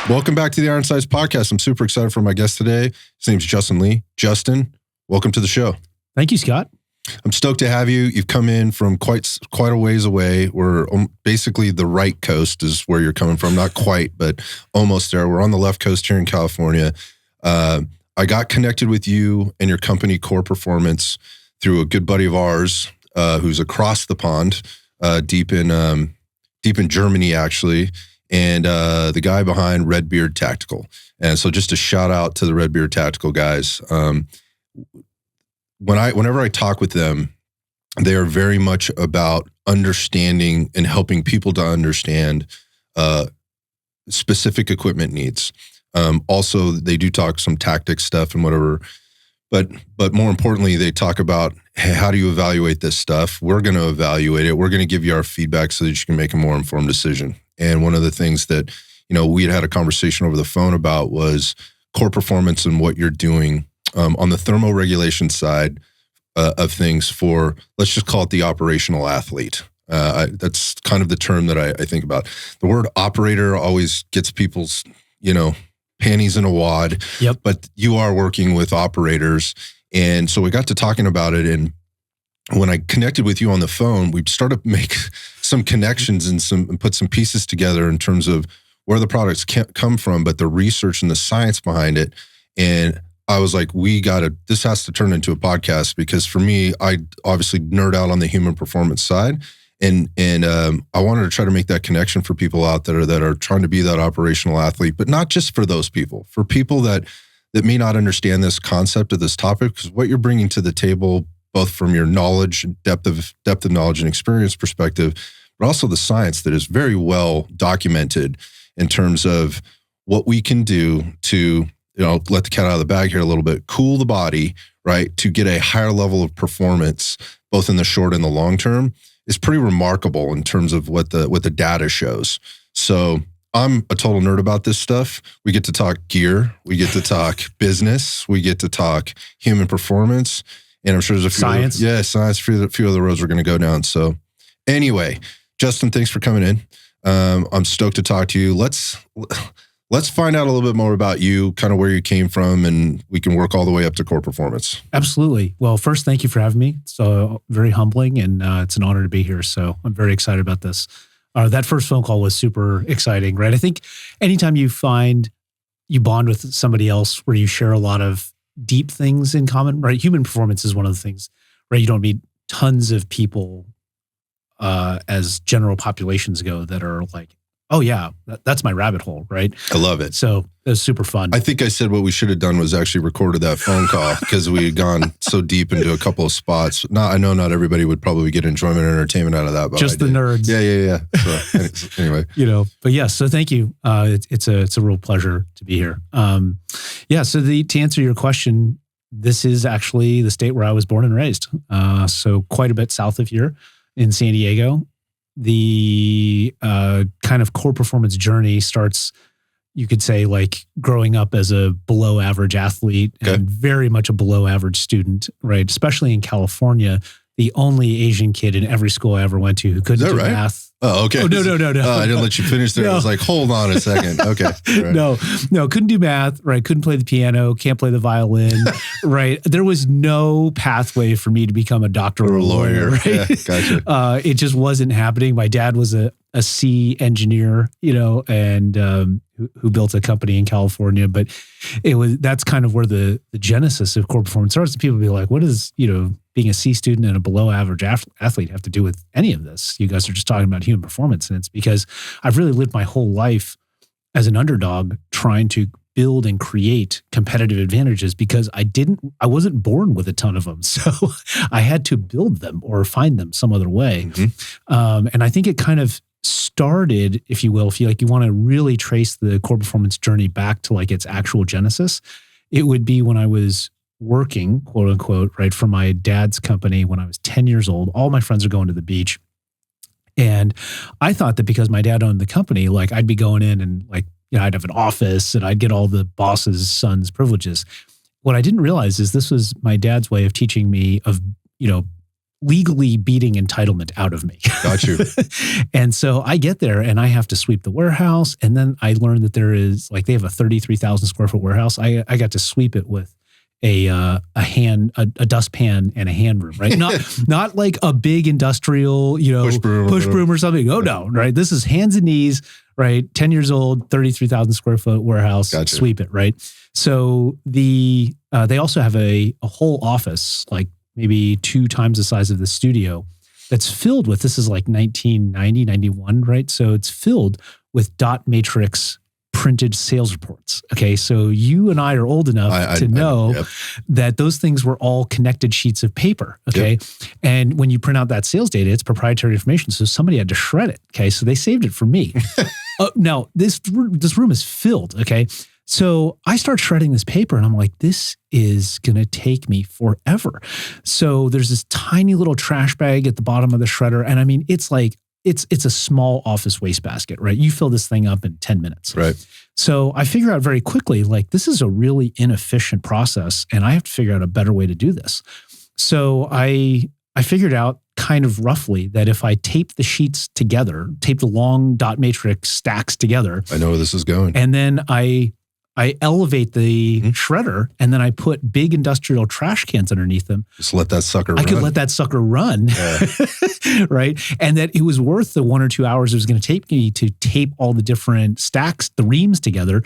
Welcome back to the Iron Sights Podcast. I'm super excited for my guest today. His name's Justin Lee. Justin, welcome to the show. Thank you, Scott. I'm stoked to have you. You've come in from quite a ways away. We're basically the right coast is where you're coming from. Not quite, but almost there. We're on the left coast here in California. I got connected with you and your company, QORE Performance, through a good buddy of ours who's across the pond, deep in Germany, actually. And the guy behind Redbeard Tactical. And so just a shout out to the Redbeard Tactical guys. Whenever I talk with them, they are very much about understanding and helping people to understand specific equipment needs. Also, they do talk some tactics stuff and whatever. But more importantly, they talk about, hey, how do you evaluate this stuff? We're going to evaluate it. We're going to give you our feedback so that you can make a more informed decision. And one of the things that, we had a conversation over the phone about was QORE Performance and what you're doing on the thermoregulation side of things for, let's just call it the operational athlete. That's kind of the term that I think about. The word operator always gets people's, panties in a wad. Yep. But you are working with operators. And so we got to talking about it. And when I connected with you on the phone, we started to make some connections and put some pieces together in terms of where the products come from, but the research and the science behind it. And I was like, this has to turn into a podcast, because for me, I obviously nerd out on the human performance side. And I wanted to try to make that connection for people out there that are trying to be that operational athlete, but not just for those people, for people that may not understand this concept of this topic, because what you're bringing to the table, both from your knowledge, depth of knowledge and experience perspective, but also the science that is very well documented in terms of what we can do to, let the cat out of the bag here a little bit, cool the body, right, to get a higher level of performance, both in the short and the long term, is pretty remarkable in terms of what the data shows. So I'm a total nerd about this stuff. We get to talk gear, we get to talk business, we get to talk human performance. And I'm sure there's a few science. Science. A few other roads we're going to go down. So anyway, Justin, thanks for coming in. I'm stoked to talk to you. Let's find out a little bit more about you, kind of where you came from, and we can work all the way up to QORE Performance. Absolutely. Well, first, thank you for having me. So very humbling, and it's an honor to be here. So I'm very excited about this. That first phone call was super exciting, right? I think anytime you bond with somebody else where you share a lot of deep things in common, right? Human performance is one of the things, right? You don't meet tons of people as general populations go that are like, oh yeah, that's my rabbit hole, right? I love it. So it was super fun. I think I said what we should have done was actually recorded that phone call, because we had gone so deep into a couple of spots. I know not everybody would probably get enjoyment and entertainment out of that, but just the nerds. Yeah. So anyway, but yes. So thank you. It's a real pleasure to be here. So to answer your question, this is actually the state where I was born and raised. So quite a bit south of here in San Diego. The kind of QORE Performance journey starts, you could say, like growing up as a below average athlete and very much a below average student, right? Especially in California, the only Asian kid in every school I ever went to who couldn't do math. Oh, okay. Oh, no. I didn't let you finish there. No. I was like, hold on a second. Okay. Right. No, couldn't do math, right? Couldn't play the piano, can't play the violin, right? There was no pathway for me to become a doctor or a lawyer, right? Yeah, gotcha. It just wasn't happening. My dad was a C engineer, and who built a company in California. But that's kind of where the genesis of QORE Performance starts. And people be like, what does, being a C student and a below average athlete have to do with any of this? You guys are just talking about human performance. And it's because I've really lived my whole life as an underdog trying to build and create competitive advantages, because I wasn't born with a ton of them. So I had to build them or find them some other way. Mm-hmm. And I think it kind of started, if you will, if you want to really trace the QORE Performance journey back to like its actual genesis, it would be when I was working, quote unquote, right, for my dad's company when I was 10 years old. All my friends are going to the beach. And I thought that because my dad owned the company, like I'd be going in and like, I'd have an office and I'd get all the boss's son's privileges. What I didn't realize is this was my dad's way of teaching me of, legally beating entitlement out of me. Got you. And so I get there and I have to sweep the warehouse. And then I learned that there is like, they have a 33,000 square foot warehouse. I got to sweep it with a dustpan and a hand broom, right? Not like a big industrial, push broom or something. Oh no, right? This is hands and knees, right? 10 years old, 33,000 square foot warehouse, Gotcha. Sweep it, right? So they also have a whole office, like maybe 2 times the size of the studio, that's filled with, this is like 1990, 91, right? So it's filled with dot matrix printed sales reports. Okay. So you and I are old enough to know that those things were all connected sheets of paper. Okay. Yep. And when you print out that sales data, it's proprietary information. So somebody had to shred it. Okay. So they saved it for me. Now this room is filled. Okay. So I start shredding this paper and I'm like, this is going to take me forever. So there's this tiny little trash bag at the bottom of the shredder. And I mean, it's like, it's a small office wastebasket, right? You fill this thing up in 10 minutes. Right. So I figure out very quickly, like, this is a really inefficient process and I have to figure out a better way to do this. So I figured out kind of roughly that if I tape the sheets together, tape the long dot matrix stacks together. I know where this is going. And then I elevate the shredder and then I put big industrial trash cans underneath them. Just let that sucker run. I could let that sucker run, right? And that it was worth the 1 or 2 hours it was going to take me to tape all the different stacks, the reams together.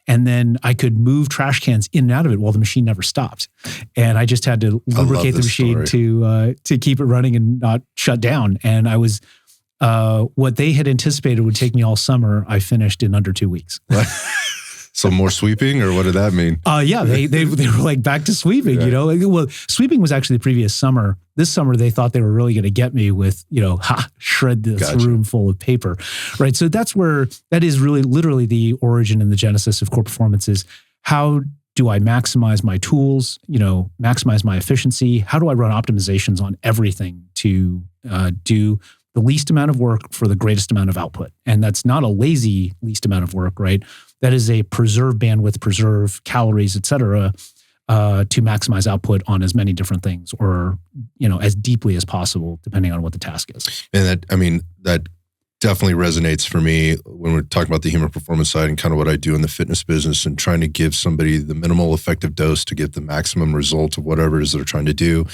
And then I could move trash cans in and out of it while the machine never stopped. And I just had to lubricate the machine to keep it running and not shut down. And I was, what they had anticipated would take me all summer, I finished in under 2 weeks. So more sweeping, or what did that mean? Yeah, they were like back to sweeping, Well, sweeping was actually the previous summer. This summer, they thought they were really going to get me with, shred this room full of paper, right? So that is really literally the origin and the genesis of QORE Performance is how do I maximize my tools, maximize my efficiency? How do I run optimizations on everything to do the least amount of work for the greatest amount of output? And that's not a lazy least amount of work, right? That is a preserve bandwidth, preserve calories, et cetera, to maximize output on as many different things or, as deeply as possible, depending on what the task is. And that definitely resonates for me when we're talking about the human performance side and kind of what I do in the fitness business and trying to give somebody the minimal effective dose to get the maximum result of whatever it is they're trying to do,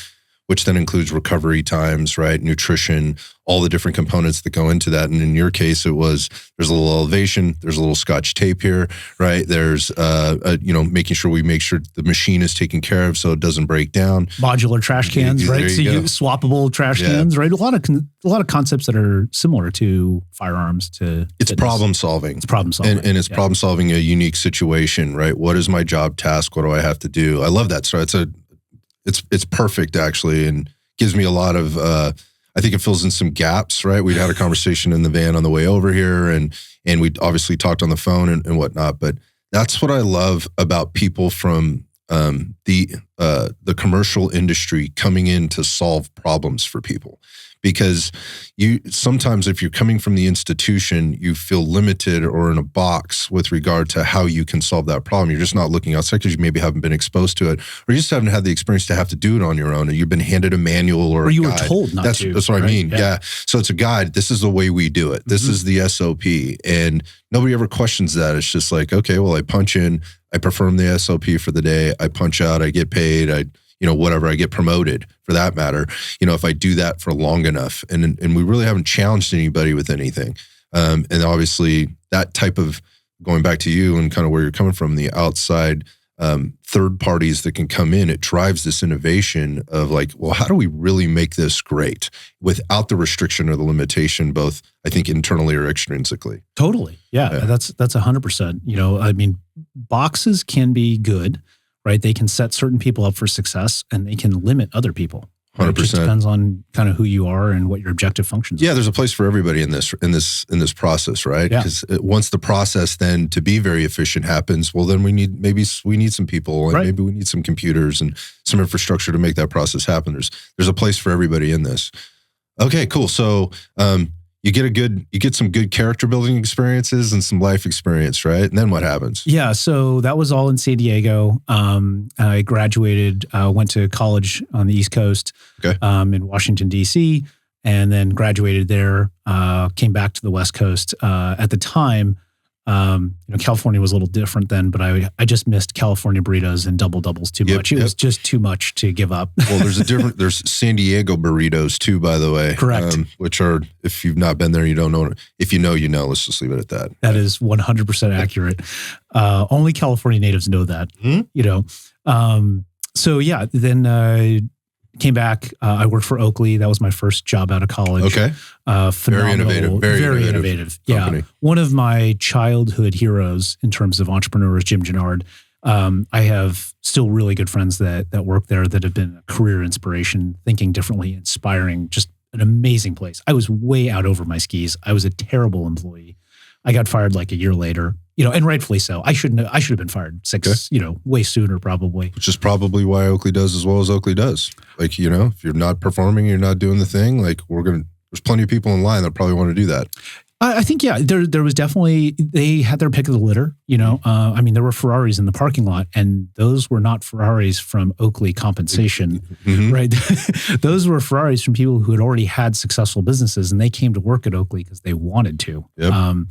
which then includes recovery times, right? Nutrition, all the different components that go into that. And in your case, there's a little elevation, there's a little Scotch tape here, right? There's, making sure the machine is taken care of so it doesn't break down. Modular trash cans, right? So you swappable trash cans, right? A lot of concepts that are similar to firearms. It's problem solving. It's problem solving. And it's problem solving a unique situation, right? What is my job task? What do I have to do? I love that. So it's perfect actually, and gives me a lot of, I think it fills in some gaps, right? We'd had a conversation in the van on the way over here and we obviously talked on the phone and whatnot, but that's what I love about people from the commercial industry coming in to solve problems for people. Because sometimes if you're coming from the institution, you feel limited or in a box with regard to how you can solve that problem. You're just not looking outside because you maybe haven't been exposed to it, or you just haven't had the experience to have to do it on your own, or you've been handed a manual or you a were guide. told not to. That's what I mean. Yeah. So it's a guide. This is the way we do it. This is the SOP. And nobody ever questions that. It's just like, okay, well, I punch in, I perform the SOP for the day, I punch out, I get paid, whatever, I get promoted for that matter, if I do that for long enough. And we really haven't challenged anybody with anything. And obviously that type of, going back to you and kind of where you're coming from, the outside third parties that can come in, it drives this innovation of like, well, how do we really make this great without the restriction or the limitation, both I think internally or extrinsically? Totally. Yeah. That's 100%. Boxes can be good, right? They can set certain people up for success and they can limit other people. 100%. It just depends on kind of who you are and what your objective functions are. Yeah, there's a place for everybody in this process, right? Because once the process then to be very efficient happens, well, then we need some people and maybe we need some computers and some infrastructure to make that process happen. There's a place for everybody in this. Okay, cool. So you get some good character building experiences and some life experience, right? And then what happens? Yeah, so that was all in San Diego. I graduated, went to college on the East Coast, in Washington, D.C., and then graduated there, came back to the West Coast. At the time, California was a little different then, but I just missed California burritos and double doubles too much. It was just too much to give up. Well, there's San Diego burritos too, by the way. Correct. Which are, if you've not been there, you don't know. If you know, you know. Let's just leave it at that. That is 100% accurate. Only California natives know that, So yeah, then came back. I worked for Oakley. That was my first job out of college. Okay. Phenomenal. Very innovative. Company. Yeah. One of my childhood heroes in terms of entrepreneurs, Jim Gennard. I have still really good friends that work there that have been a career inspiration, thinking differently, inspiring, just an amazing place. I was way out over my skis. I was a terrible employee. I got fired like a year later, and rightfully so. I should have been fired way sooner probably. Which is probably why Oakley does as well as Oakley does. Like, if you're not performing, you're not doing the thing, like there's plenty of people in line that probably want to do that. I think, there was definitely, they had their pick of the litter, there were Ferraris in the parking lot, and those were not Ferraris from Oakley compensation, right? Those were Ferraris from people who had already had successful businesses, and they came to work at Oakley because they wanted to. Yep.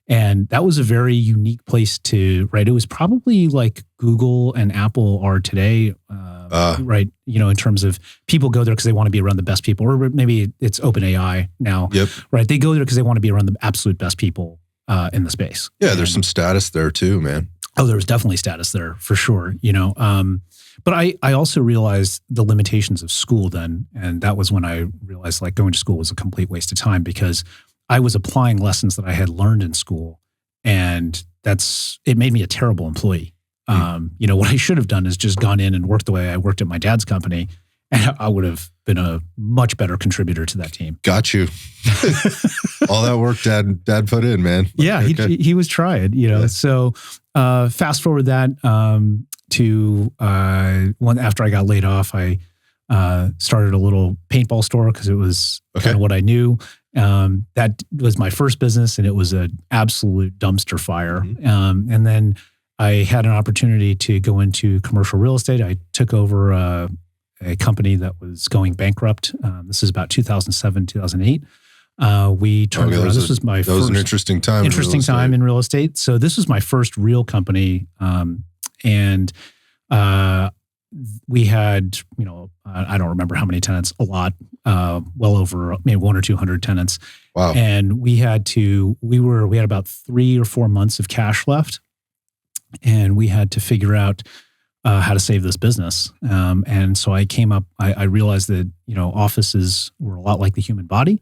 And that was a very unique place to, right? It was probably like Google and Apple are today, right? In terms of people go there because they want to be around the best people, or maybe it's OpenAI now, right? They go there because they want to be around the absolute best people in the space. Yeah, there's some status there too, man. Oh, there was definitely status there for sure, But I also realized the limitations of school then, and that was when I realized like going to school was a complete waste of time because I was applying lessons that I had learned in school, and it made me a terrible employee. What I should have done is just gone in and worked the way I worked at my dad's company, and I would have been a much better contributor to that team. Got you. All that work dad put in, man. Yeah, he was trying, Yeah. So fast forward that to after I got laid off, I started a little paintball store because it was kind of what I knew. That was my first business, and it was an absolute dumpster fire. And then I had an opportunity to go into commercial real estate. I took over a company that was going bankrupt. This is about 2007, 2008. We turned around. This was my first. That was an interesting time. Interesting time in real estate. So this was my first real company, and we had, I don't remember how many tenants, a lot, well over maybe 100 or 200 tenants. Wow. And we had about 3 or 4 months of cash left, and we had to figure out how to save this business. And so I realized that, offices were a lot like the human body,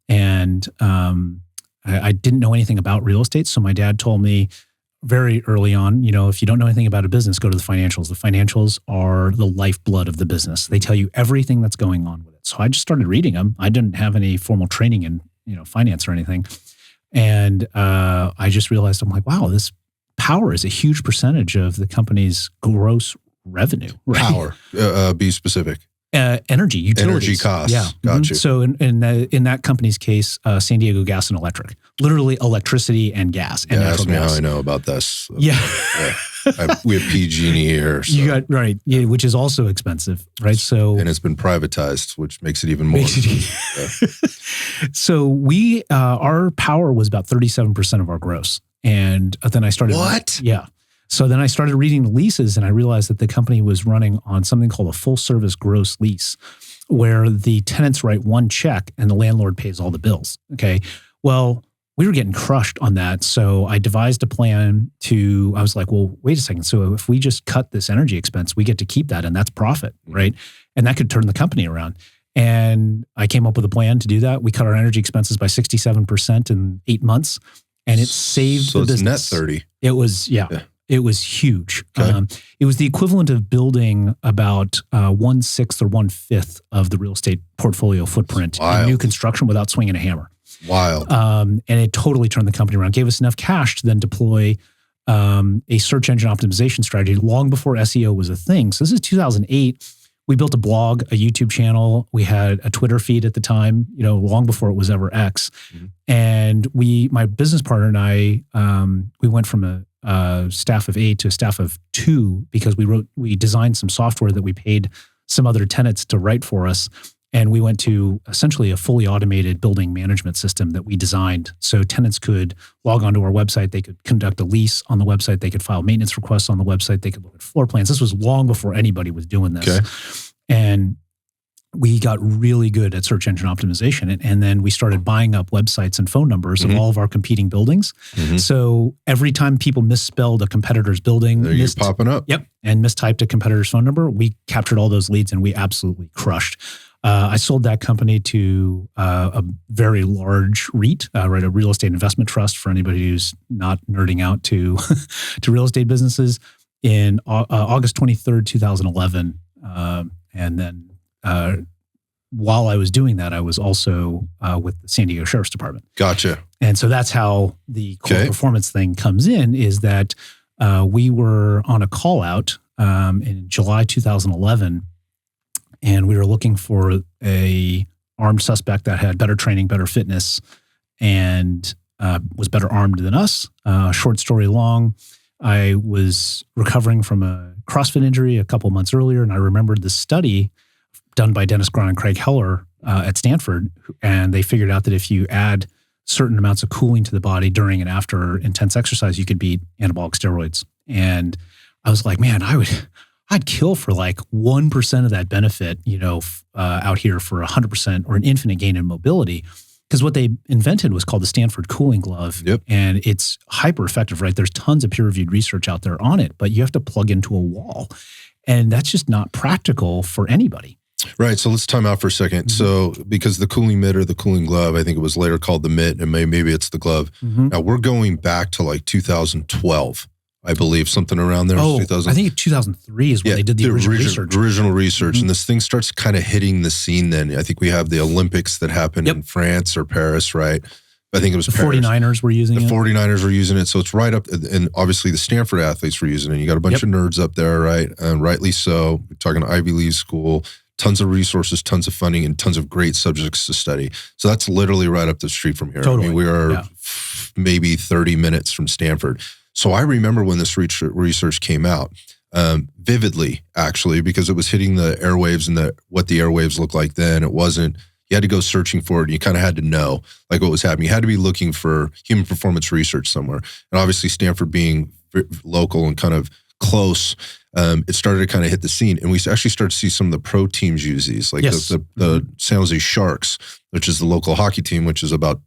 and I didn't know anything about real estate. So my dad told me very early on, if you don't know anything about a business, go to the financials. The financials are the lifeblood of the business. They tell you everything that's going on with it. So I just started reading them. I didn't have any formal training in, finance or anything. And I just realized, I'm like, wow, this power is a huge percentage of the company's gross revenue. Right? Power, be specific. Energy, utilities. Energy costs. Yeah. Got you. So in that company's case, San Diego Gas and Electric, literally electricity and gas and natural gas. Ask me how I know about this. Yeah. We have PG&E here. So. You got, right. Yeah, which is also expensive, right? So, and it's been privatized, which makes it even more. So our power was about 37% of our gross. And then I started. What? Yeah. So then I started reading the leases, and I realized that the company was running on something called a full service gross lease, where the tenants write one check and the landlord pays all the bills. Okay. Well, we were getting crushed on that. So I devised a plan I was like, well, wait a second. So if we just cut this energy expense, we get to keep that, and that's profit, right? And that could turn the company around. And I came up with a plan to do that. We cut our energy expenses by 67% in 8 months, and it saved the business. So it's net 30. It was, yeah. It was huge. Okay. It was the equivalent of building about 1/6 or 1/5 of the real estate portfolio footprint in new construction without swinging a hammer. Wild. And it totally turned the company around, gave us enough cash to then deploy a search engine optimization strategy long before SEO was a thing. So this is 2008. we built a blog, a YouTube channel. We had a Twitter feed at the time, long before it was ever X. Mm-hmm. And my business partner and I, we went from a staff of 8 to a staff of 2 because we designed some software that we paid some other tenants to write for us. And we went to essentially a fully automated building management system that we designed. So tenants could log onto our website. They could conduct a lease on the website. They could file maintenance requests on the website. They could look at floor plans. This was long before anybody was doing this. Okay. And we got really good at search engine optimization. And then we started buying up websites and phone numbers of all of our competing buildings. Mm-hmm. So every time people misspelled a competitor's building, you're popping up. Yep. And mistyped a competitor's phone number, we captured all those leads and we absolutely crushed. I sold that company to a very large REIT, a real estate investment trust for anybody who's not nerding out to to real estate businesses in August 23rd, 2011. And then while I was doing that, I was also with the San Diego Sheriff's Department. Gotcha. And so that's how the QORE Performance thing comes in, is that we were on a call out in July 2011. And we were looking for a armed suspect that had better training, better fitness, and was better armed than us. Short story long, I was recovering from a CrossFit injury a couple months earlier, and I remembered the study done by Dennis Grahn and Craig Heller at Stanford, and they figured out that if you add certain amounts of cooling to the body during and after intense exercise, you could beat anabolic steroids. And I was like, man, I'd kill for like 1% of that benefit, out here for 100% or an infinite gain in mobility. Because what they invented was called the Stanford cooling glove. Yep. And it's hyper effective, right? There's tons of peer-reviewed research out there on it, but you have to plug into a wall. And that's just not practical for anybody. Right. So let's time out for a second. Mm-hmm. So because the cooling mitt or the cooling glove, I think it was later called the mitt, and maybe it's the glove. Mm-hmm. Now we're going back to like 2012. I believe something around there. Oh, I think 2003 is when they did the original research. Original research. Mm-hmm. And this thing starts kind of hitting the scene then. I think we have the Olympics that happened in France or Paris, right? I think it was the Paris. 49ers were using it. The 49ers were using it. So it's right up, and obviously the Stanford athletes were using it. You got a bunch of nerds up there, right? And rightly so. We're talking Ivy League school, tons of resources, tons of funding, and tons of great subjects to study. So that's literally right up the street from here. Totally. I mean, we are maybe 30 minutes from Stanford. So I remember when this research came out vividly, actually, because it was hitting the airwaves and what the airwaves looked like then. It wasn't, you had to go searching for it, and you kind of had to know like what was happening. You had to be looking for human performance research somewhere. And obviously Stanford being local and kind of close, it started to kind of hit the scene. And we actually started to see some of the pro teams use these, like the San Jose Sharks, which is the local hockey team, which is about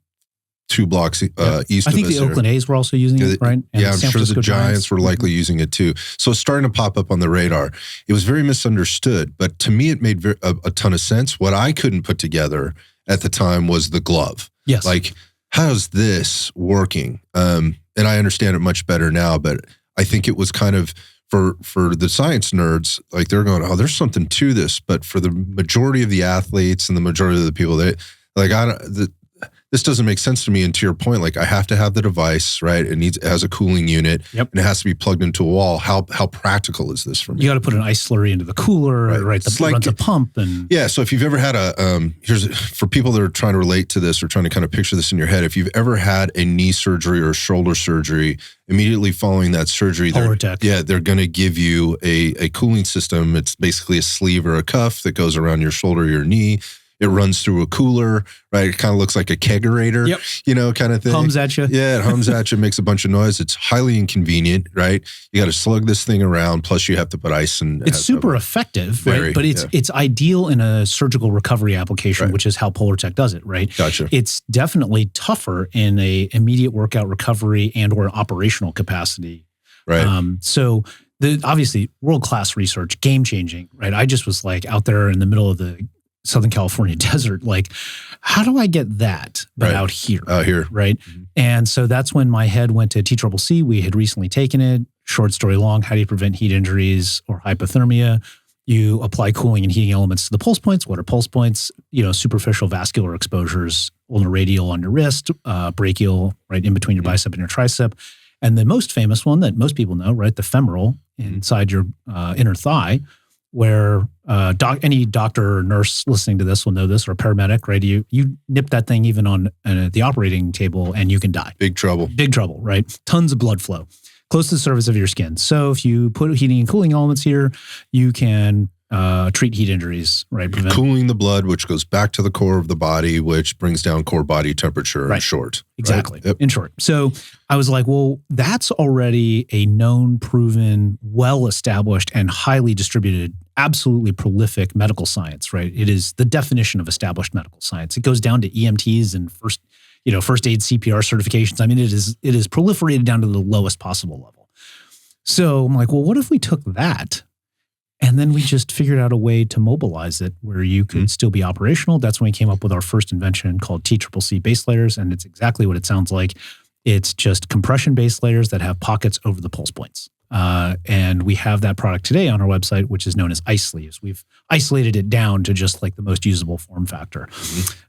2 blocks east of us. I think the Oakland A's were also using it, right? And I'm sure the Giants were likely using it too. So it's starting to pop up on the radar. It was very misunderstood, but to me it made a ton of sense. What I couldn't put together at the time was the glove. Yes. Like, how's this working? And I understand it much better now, but I think it was kind of, for the science nerds, like they're going, oh, there's something to this. But for the majority of the athletes and the majority of the people, this doesn't make sense to me. And to your point, like I have to have the device, right? It has a cooling unit, and it has to be plugged into a wall. How practical is this for me? You got to put an ice slurry into the cooler, right? Runs a pump, and so if you've ever had for people that are trying to relate to this or trying to kind of picture this in your head, if you've ever had a knee surgery or shoulder surgery, immediately following that surgery, they're going to give you a cooling system. It's basically a sleeve or a cuff that goes around your shoulder, or your knee. It runs through a cooler, right? It kind of looks like a kegerator, kind of thing. Hums at you. Yeah, it hums at you, makes a bunch of noise. It's highly inconvenient, right? You got to slug this thing around, plus you have to put ice in. It's super effective, right? But it's ideal in a surgical recovery application, which is how Polartec does it, right? Gotcha. It's definitely tougher in a immediate workout recovery and or operational capacity. Right. So obviously world-class research, game-changing, right? I just was like out there in the middle of the Southern California desert, like, how do I get that out here? Out here. Right. Mm-hmm. And so that's when my head went to TCCC. We had recently taken it. Short story long, how do you prevent heat injuries or hypothermia? You apply cooling and heating elements to the pulse points. What are pulse points? Superficial vascular exposures, ulnar radial on your wrist, brachial right in between your bicep and your tricep. And the most famous one that most people know, right, the femoral inside your inner thigh. where any doctor or nurse listening to this will know this, or a paramedic, right? You nip that thing even on the operating table and you can die. Big trouble. Big trouble, right? Tons of blood flow close to the surface of your skin. So if you put heating and cooling elements here, you can treat heat injuries, right? Cooling the blood, which goes back to the core of the body, which brings down core body temperature in short. Exactly. Right? Yep. In short. So I was like, well, that's already a known, proven, well-established, and highly distributed, absolutely prolific medical science, right? It is the definition of established medical science. It goes down to EMTs and first aid CPR certifications. I mean, it is proliferated down to the lowest possible level. So I'm like, well, what if we took that and then we just figured out a way to mobilize it where you could still be operational? That's when we came up with our first invention called TCCC base layers. And it's exactly what it sounds like. It's just compression base layers that have pockets over the pulse points. And we have that product today on our website, which is known as Ice Sleeves. We've isolated it down to just like the most usable form factor.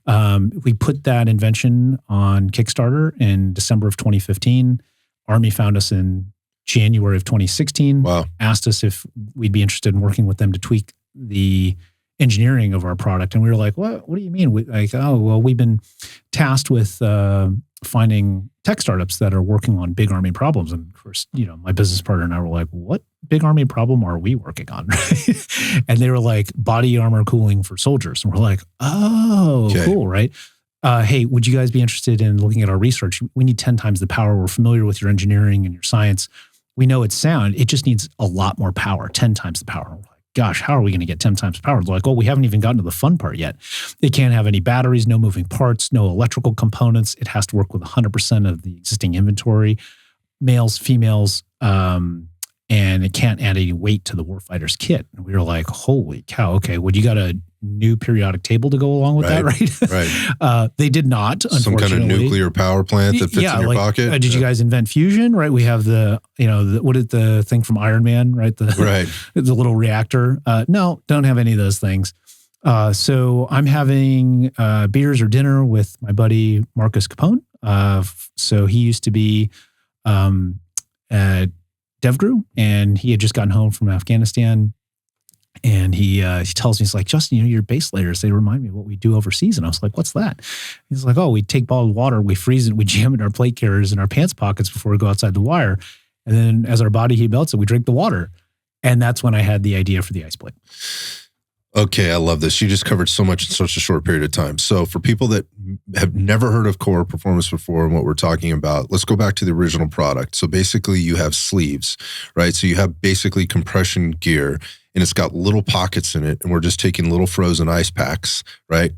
We put that invention on Kickstarter in December of 2015. Army found us in January of 2016. Wow. Asked us if we'd be interested in working with them to tweak the engineering of our product. And we were like, what do you mean? We've been tasked with finding tech startups that are working on big Army problems. And of course, my business partner and I were like, what big Army problem are we working on? And they were like, body armor cooling for soldiers. And we're like, oh, okay. Cool, right? Hey, would you guys be interested in looking at our research? We need 10 times the power. We're familiar with your engineering and your science. We know it's sound. It just needs a lot more power, 10 times the power. And we're like, gosh, how are we going to get 10 times the power? They're like, we haven't even gotten to the fun part yet. It can't have any batteries, no moving parts, no electrical components. It has to work with 100% of the existing inventory, males, females, and it can't add any weight to the warfighter's kit. And we were like, holy cow, okay, well, you got a new periodic table to go along with that, right? Right. They did not, unfortunately. Some kind of nuclear power plant that fits in your pocket? Did you guys invent fusion, right? We have what is the thing from Iron Man, right? The little reactor. No, don't have any of those things. So I'm having beers or dinner with my buddy Marcus Capone. So he used to be at DevGru, and he had just gotten home from Afghanistan. And he tells me, he's like, Justin, your base layers, they remind me of what we do overseas. And I was like, what's that? He's like, we take bottled water, we freeze it, we jam it in our plate carriers and our pants pockets before we go outside the wire. And then as our body heat melts it, we drink the water. And that's when I had the idea for the IcePlate. Okay, I love this. You just covered so much in such a short period of time. So for people that have never heard of QORE Performance before and what we're talking about, let's go back to the original product. So basically you have sleeves, right? So you have basically compression gear, and it's got little pockets in it, and we're just taking little frozen ice packs, right?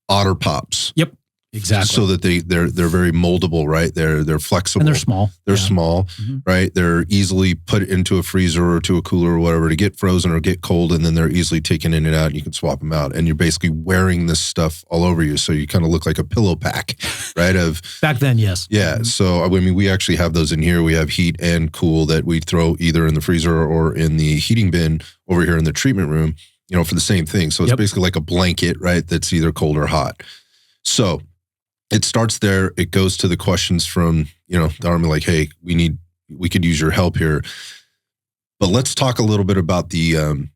Otter pops. Yep. Exactly. So that they're very moldable, right? They're flexible. And they're small. They're small, right? They're easily put into a freezer or to a cooler or whatever to get frozen or get cold, and then they're easily taken in and out, and you can swap them out. And you're basically wearing this stuff all over you, so you kind of look like a pillow pack, right? Back then, yes. Yeah. So, I mean, we actually have those in here. We have heat and cool that we throw either in the freezer or in the heating bin over here in the treatment room, for the same thing. So it's basically like a blanket, right? That's either cold or hot. So it starts there. It goes to the questions from, the Army, like, hey, we could use your help here. But let's talk a little bit about the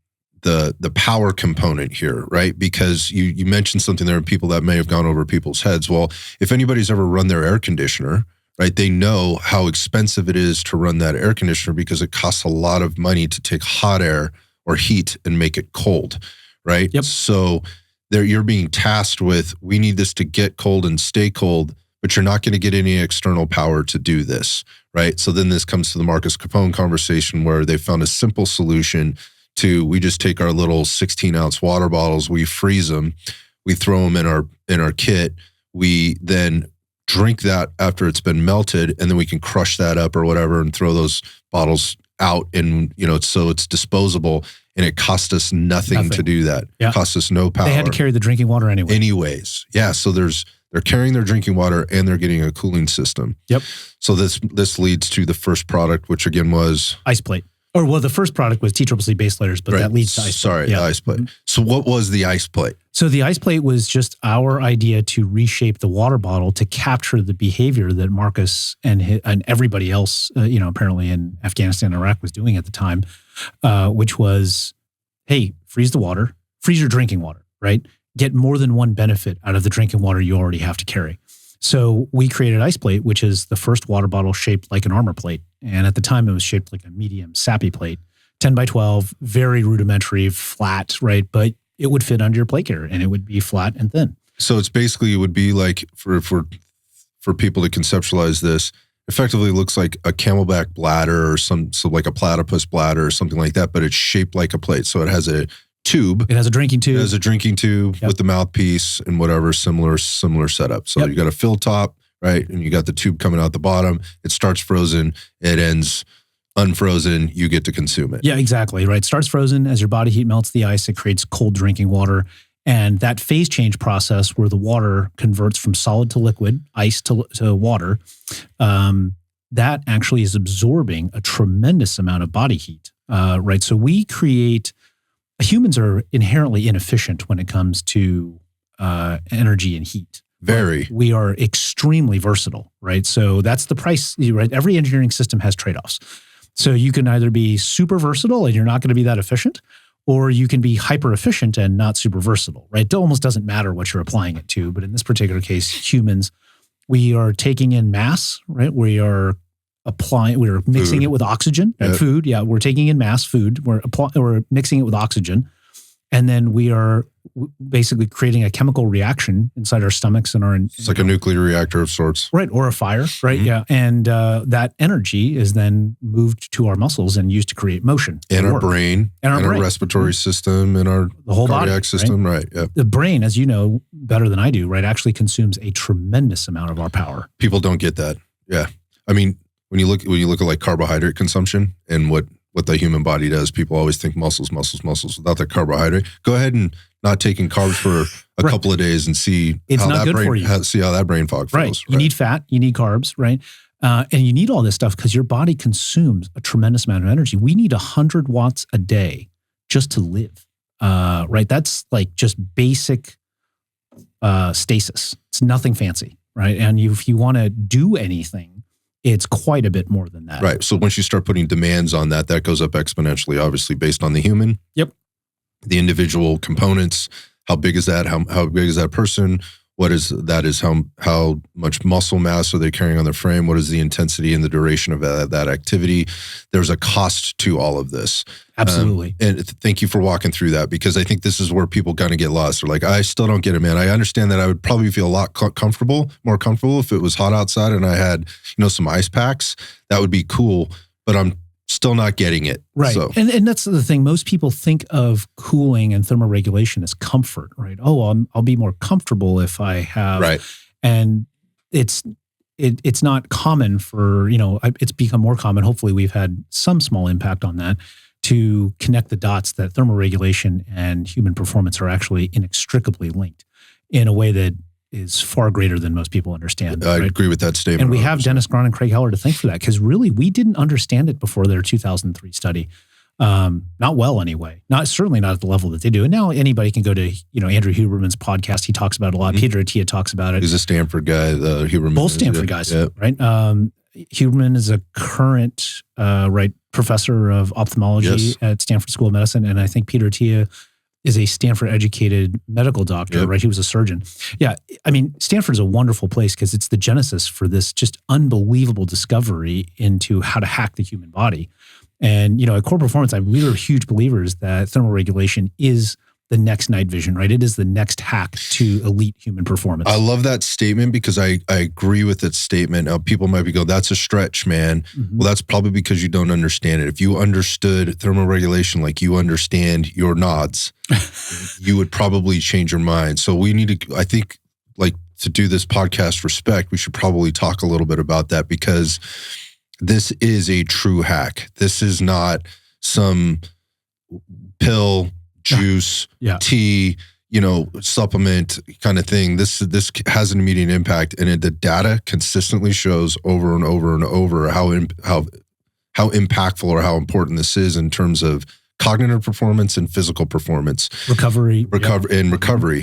power component here, right? Because you mentioned something there, people that may have gone over people's heads. Well, if anybody's ever run their air conditioner, right, they know how expensive it is to run that air conditioner because it costs a lot of money to take hot air or heat and make it cold, right? Yep. So you're being tasked with, we need this to get cold and stay cold, but you're not going to get any external power to do this, right? So then this comes to the Marcus Capone conversation where they found a simple solution to, we just take our little 16-ounce water bottles, we freeze them, we throw them in our kit, we then drink that after it's been melted, and then we can crush that up or whatever and throw those bottles out, and so it's disposable, and it cost us nothing to do that. Yeah. It cost us no power. They had to carry the drinking water anyway. Anyways, yeah. So they're carrying their drinking water and they're getting a cooling system. Yep. So this leads to the first product, which again was IcePlate. The first product was TCCC base layers, but that leads to IcePlate. Sorry, the IcePlate. So what was the IcePlate? So the IcePlate was just our idea to reshape the water bottle to capture the behavior that Marcus and everybody else, apparently in Afghanistan and Iraq was doing at the time, which was, hey, freeze the water, freeze your drinking water, right? Get more than one benefit out of the drinking water you already have to carry. So we created IcePlate, which is the first water bottle shaped like an armor plate. And at the time, it was shaped like a medium SAPI plate, 10 by 12, very rudimentary, flat, right? But it would fit under your plate carrier, and it would be flat and thin. So it's basically, it would be like, for people to conceptualize this, effectively looks like a camelback bladder or so like a platypus bladder or something like that, but it's shaped like a plate. So it has a tube. It has a drinking tube. It has a drinking tube with the mouthpiece and whatever similar setup. So you got a fill top, right? And you got the tube coming out the bottom. It starts frozen. It ends unfrozen. You get to consume it. Yeah, exactly. Right. It starts frozen. As your body heat melts the ice, it creates cold drinking water. And that phase change process where the water converts from solid to liquid, ice to water, that actually is absorbing a tremendous amount of body heat, right? So we create, humans are inherently inefficient when it comes to energy and heat. Very. We are extremely versatile, right? So that's the price, right? Every engineering system has trade-offs. So you can either be super versatile and you're not going to be that efficient, or you can be hyper efficient and not super versatile, right? It almost doesn't matter what you're applying it to. But in this particular case, humans, we are taking in mass, right? We are mixing it with oxygen and food. Yeah, we're taking in mass food. We're mixing it with oxygen. And then we are basically creating a chemical reaction inside our stomachs and our... It's like a nuclear reactor of sorts. Right, or a fire, right? Mm-hmm. Yeah. And that energy is then moved to our muscles and used to create motion. And our brain, and our respiratory system, and our the whole cardiac body, system, right? Yeah. The brain, as you know better than I do, right, actually consumes a tremendous amount of our power. People don't get that. Yeah. I mean, when you look at like carbohydrate consumption and what the human body does, people always think muscles without the carbohydrate. Go ahead and not taking carbs for a couple of days and see it's how not that good brain, for you. See how that brain fog feels. Right. You need fat, you need carbs, right? And you need all this stuff because your body consumes a tremendous amount of energy. We need 100 watts a day just to live, right? That's like just basic stasis. It's nothing fancy, right? And if you want to do anything, it's quite a bit more than that. Right. So once you start putting demands on that goes up exponentially, obviously, based on the human. Yep. The individual components. How big is that? How big is that person? What is that? Is how much muscle mass are they carrying on their frame? What is the intensity and the duration of that activity? There's a cost to all of this. Absolutely. And thank you for walking through that, because I think this is where people kind of get lost. They're like, I still don't get it, man. I understand that I would probably feel a lot more comfortable if it was hot outside and I had, some ice packs. That would be cool, but I'm still not getting it. Right. So. And that's the thing. Most people think of cooling and thermoregulation as comfort, right? Oh, I'll be more comfortable if I have. Right. And it's not common for, it's become more common. Hopefully we've had some small impact on that to connect the dots that thermoregulation and human performance are actually inextricably linked in a way that is far greater than most people understand. I agree with that statement. And we have Dennis Grahn and Craig Heller to thank for that, because really we didn't understand it before their 2003 study. Not well anyway. Certainly not at the level that they do. And now anybody can go to, Andrew Huberman's podcast. He talks about it a lot. Mm-hmm. Peter Attia talks about it. He's a Stanford guy. Huberman. Both Stanford guys, right? Huberman is a current professor of ophthalmology at Stanford School of Medicine. And I think Peter Attia is a Stanford-educated medical doctor, right? He was a surgeon. Yeah, I mean, Stanford is a wonderful place because it's the genesis for this just unbelievable discovery into how to hack the human body. And, at QORE Performance, we are huge believers that thermoregulation is the next night vision, right? It is the next hack to elite human performance. I love that statement because I agree with that statement. Now, people might be going, that's a stretch, man. Mm-hmm. Well, that's probably because you don't understand it. If you understood thermoregulation like you understand your nods, you would probably change your mind. So we need to, I think, to do this podcast respect, we should probably talk a little bit about that, because this is a true hack. This is not some pill, juice, tea, supplement kind of thing. This has an immediate impact, and the data consistently shows over and over and over how impactful or how important this is in terms of cognitive performance and physical performance, recovery.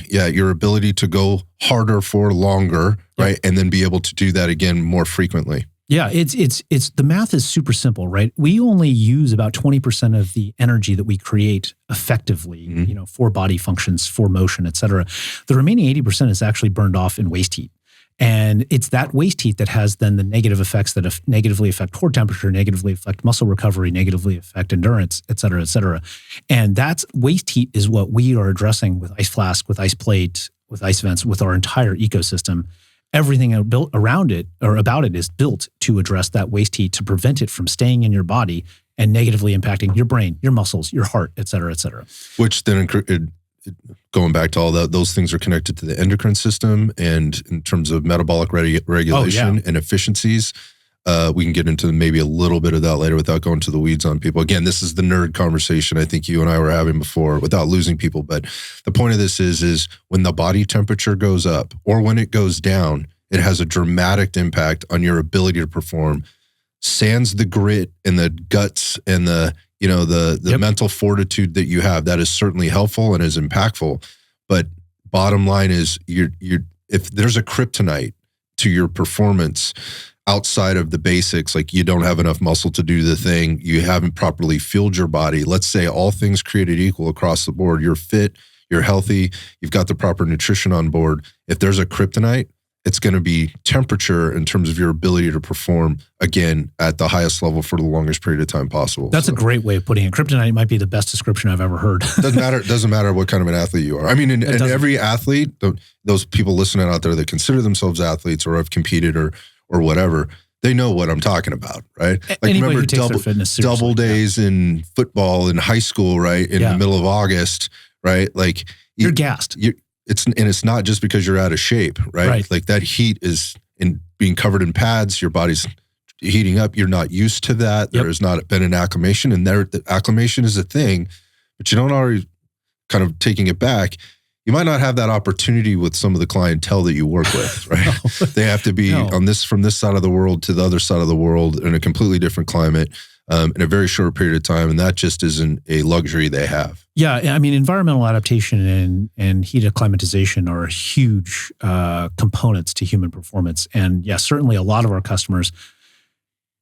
Yeah, your ability to go harder for longer, right, and then be able to do that again more frequently. Yeah, it's the math is super simple, right? We only use about 20% of the energy that we create effectively, for body functions, for motion, et cetera. The remaining 80% is actually burned off in waste heat. And it's that waste heat that has then the negative effects that negatively affect core temperature, negatively affect muscle recovery, negatively affect endurance, et cetera, et cetera. And that's waste heat is what we are addressing with Ice Flask, with IcePlate, with IceVents, with our entire ecosystem. Everything built around it or about it is built to address that waste heat, to prevent it from staying in your body and negatively impacting your brain, your muscles, your heart, et cetera, et cetera. Which then, going back to all that, those things are connected to the endocrine system, and in terms of metabolic regulation and efficiencies. We can get into maybe a little bit of that later without going to the weeds on people. Again, this is the nerd conversation I think you and I were having before without losing people. But the point of this is when the body temperature goes up or when it goes down, it has a dramatic impact on your ability to perform. Sans the grit and the guts and the mental fortitude that you have, that is certainly helpful and is impactful. But bottom line is, if there's a kryptonite to your performance outside of the basics, like you don't have enough muscle to do the thing, you haven't properly fueled your body. Let's say all things created equal across the board. You're fit, you're healthy, you've got the proper nutrition on board. If there's a kryptonite, it's going to be temperature in terms of your ability to perform, again, at the highest level for the longest period of time possible. That's a great way of putting it. Kryptonite might be the best description I've ever heard. Doesn't matter what kind of an athlete you are. I mean, and every athlete, those people listening out there that consider themselves athletes or have competed or whatever, they know what I'm talking about, right? Like anybody remember double days in football in high school, right? In the middle of August, right? Like you're gassed. It's not just because you're out of shape, right? Like that heat is in being covered in pads, your body's heating up. You're not used to that. There has not been an acclimation, and the acclimation is a thing, but you don't already kind of taking it back. You might not have that opportunity with some of the clientele that you work with, right? They have to be from this side of the world to the other side of the world in a completely different climate in a very short period of time. And that just isn't a luxury they have. Yeah. I mean, environmental adaptation and heat acclimatization are huge components to human performance. And certainly a lot of our customers,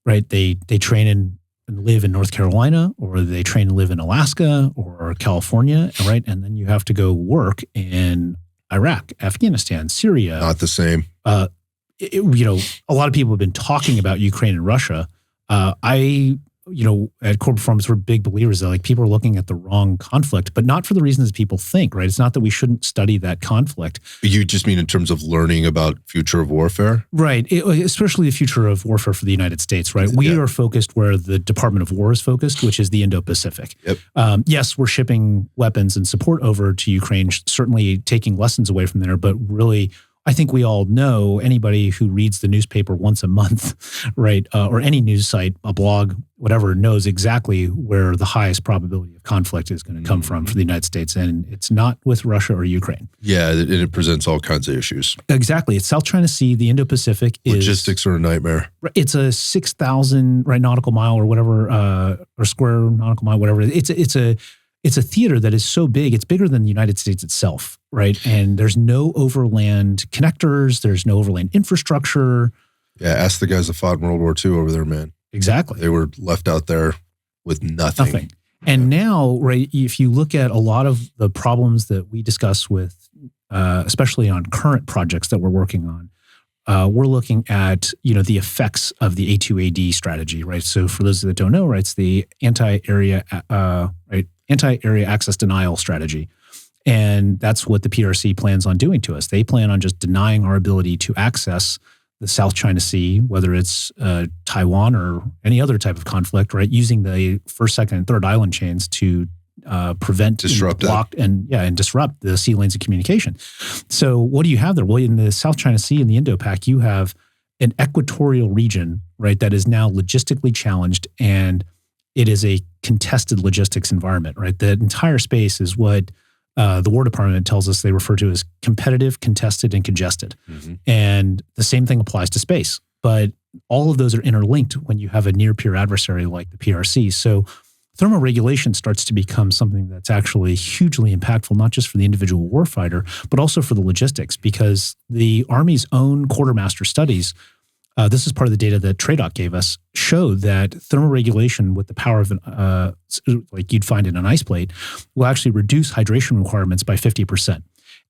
right, they train and live in North Carolina, or they train and live in Alaska or California, right? And then you have to go work in Iraq, Afghanistan, Syria. Not the same. A lot of people have been talking about Ukraine and Russia. At QORE Performance, we're big believers that like people are looking at the wrong conflict, but not for the reasons people think, right? It's not that we shouldn't study that conflict. You just mean in terms of learning about future of warfare? Right. Especially the future of warfare for the United States, right? We are focused where the Department of War is focused, which is the Indo-Pacific. Yep. Yes, we're shipping weapons and support over to Ukraine, certainly taking lessons away from there, but really, I think we all know, anybody who reads the newspaper once a month, right, or any news site, a blog, whatever, knows exactly where the highest probability of conflict is going to come from for the United States. And it's not with Russia or Ukraine. Yeah, it presents all kinds of issues. Exactly. It's South China Sea, the Indo-Pacific. Logistics are a nightmare. It's a 6,000 nautical mile or whatever, or square nautical mile, whatever. It's a theater that is so big, it's bigger than the United States itself, right? And there's no overland connectors, there's no overland infrastructure. Yeah, ask the guys that fought in World War II over there, man. Exactly. They were left out there with nothing. And now, right, if you look at a lot of the problems that we discuss with, especially on current projects that we're working on, we're looking at, the effects of the A2AD strategy, right? So for those that don't know, right, it's the anti-area access denial strategy. And that's what the PRC plans on doing to us. They plan on just denying our ability to access the South China Sea, whether it's Taiwan or any other type of conflict, right? Using the first, second, and third island chains to prevent, disrupt and disrupt the sea lanes of communication. So what do you have there? Well, in the South China Sea and the Indo-Pac, you have an equatorial region, right, that is now logistically challenged, and it is a contested logistics environment, right? The entire space is what the War Department tells us they refer to as competitive, contested, and congested. Mm-hmm. And the same thing applies to space. But all of those are interlinked when you have a near-peer adversary like the PRC. So thermoregulation starts to become something that's actually hugely impactful, not just for the individual warfighter, but also for the logistics, because the Army's own quartermaster studies this is part of the data that TRADOC gave us, showed that thermoregulation with the power of like you'd find in an ice plate will actually reduce hydration requirements by 50%.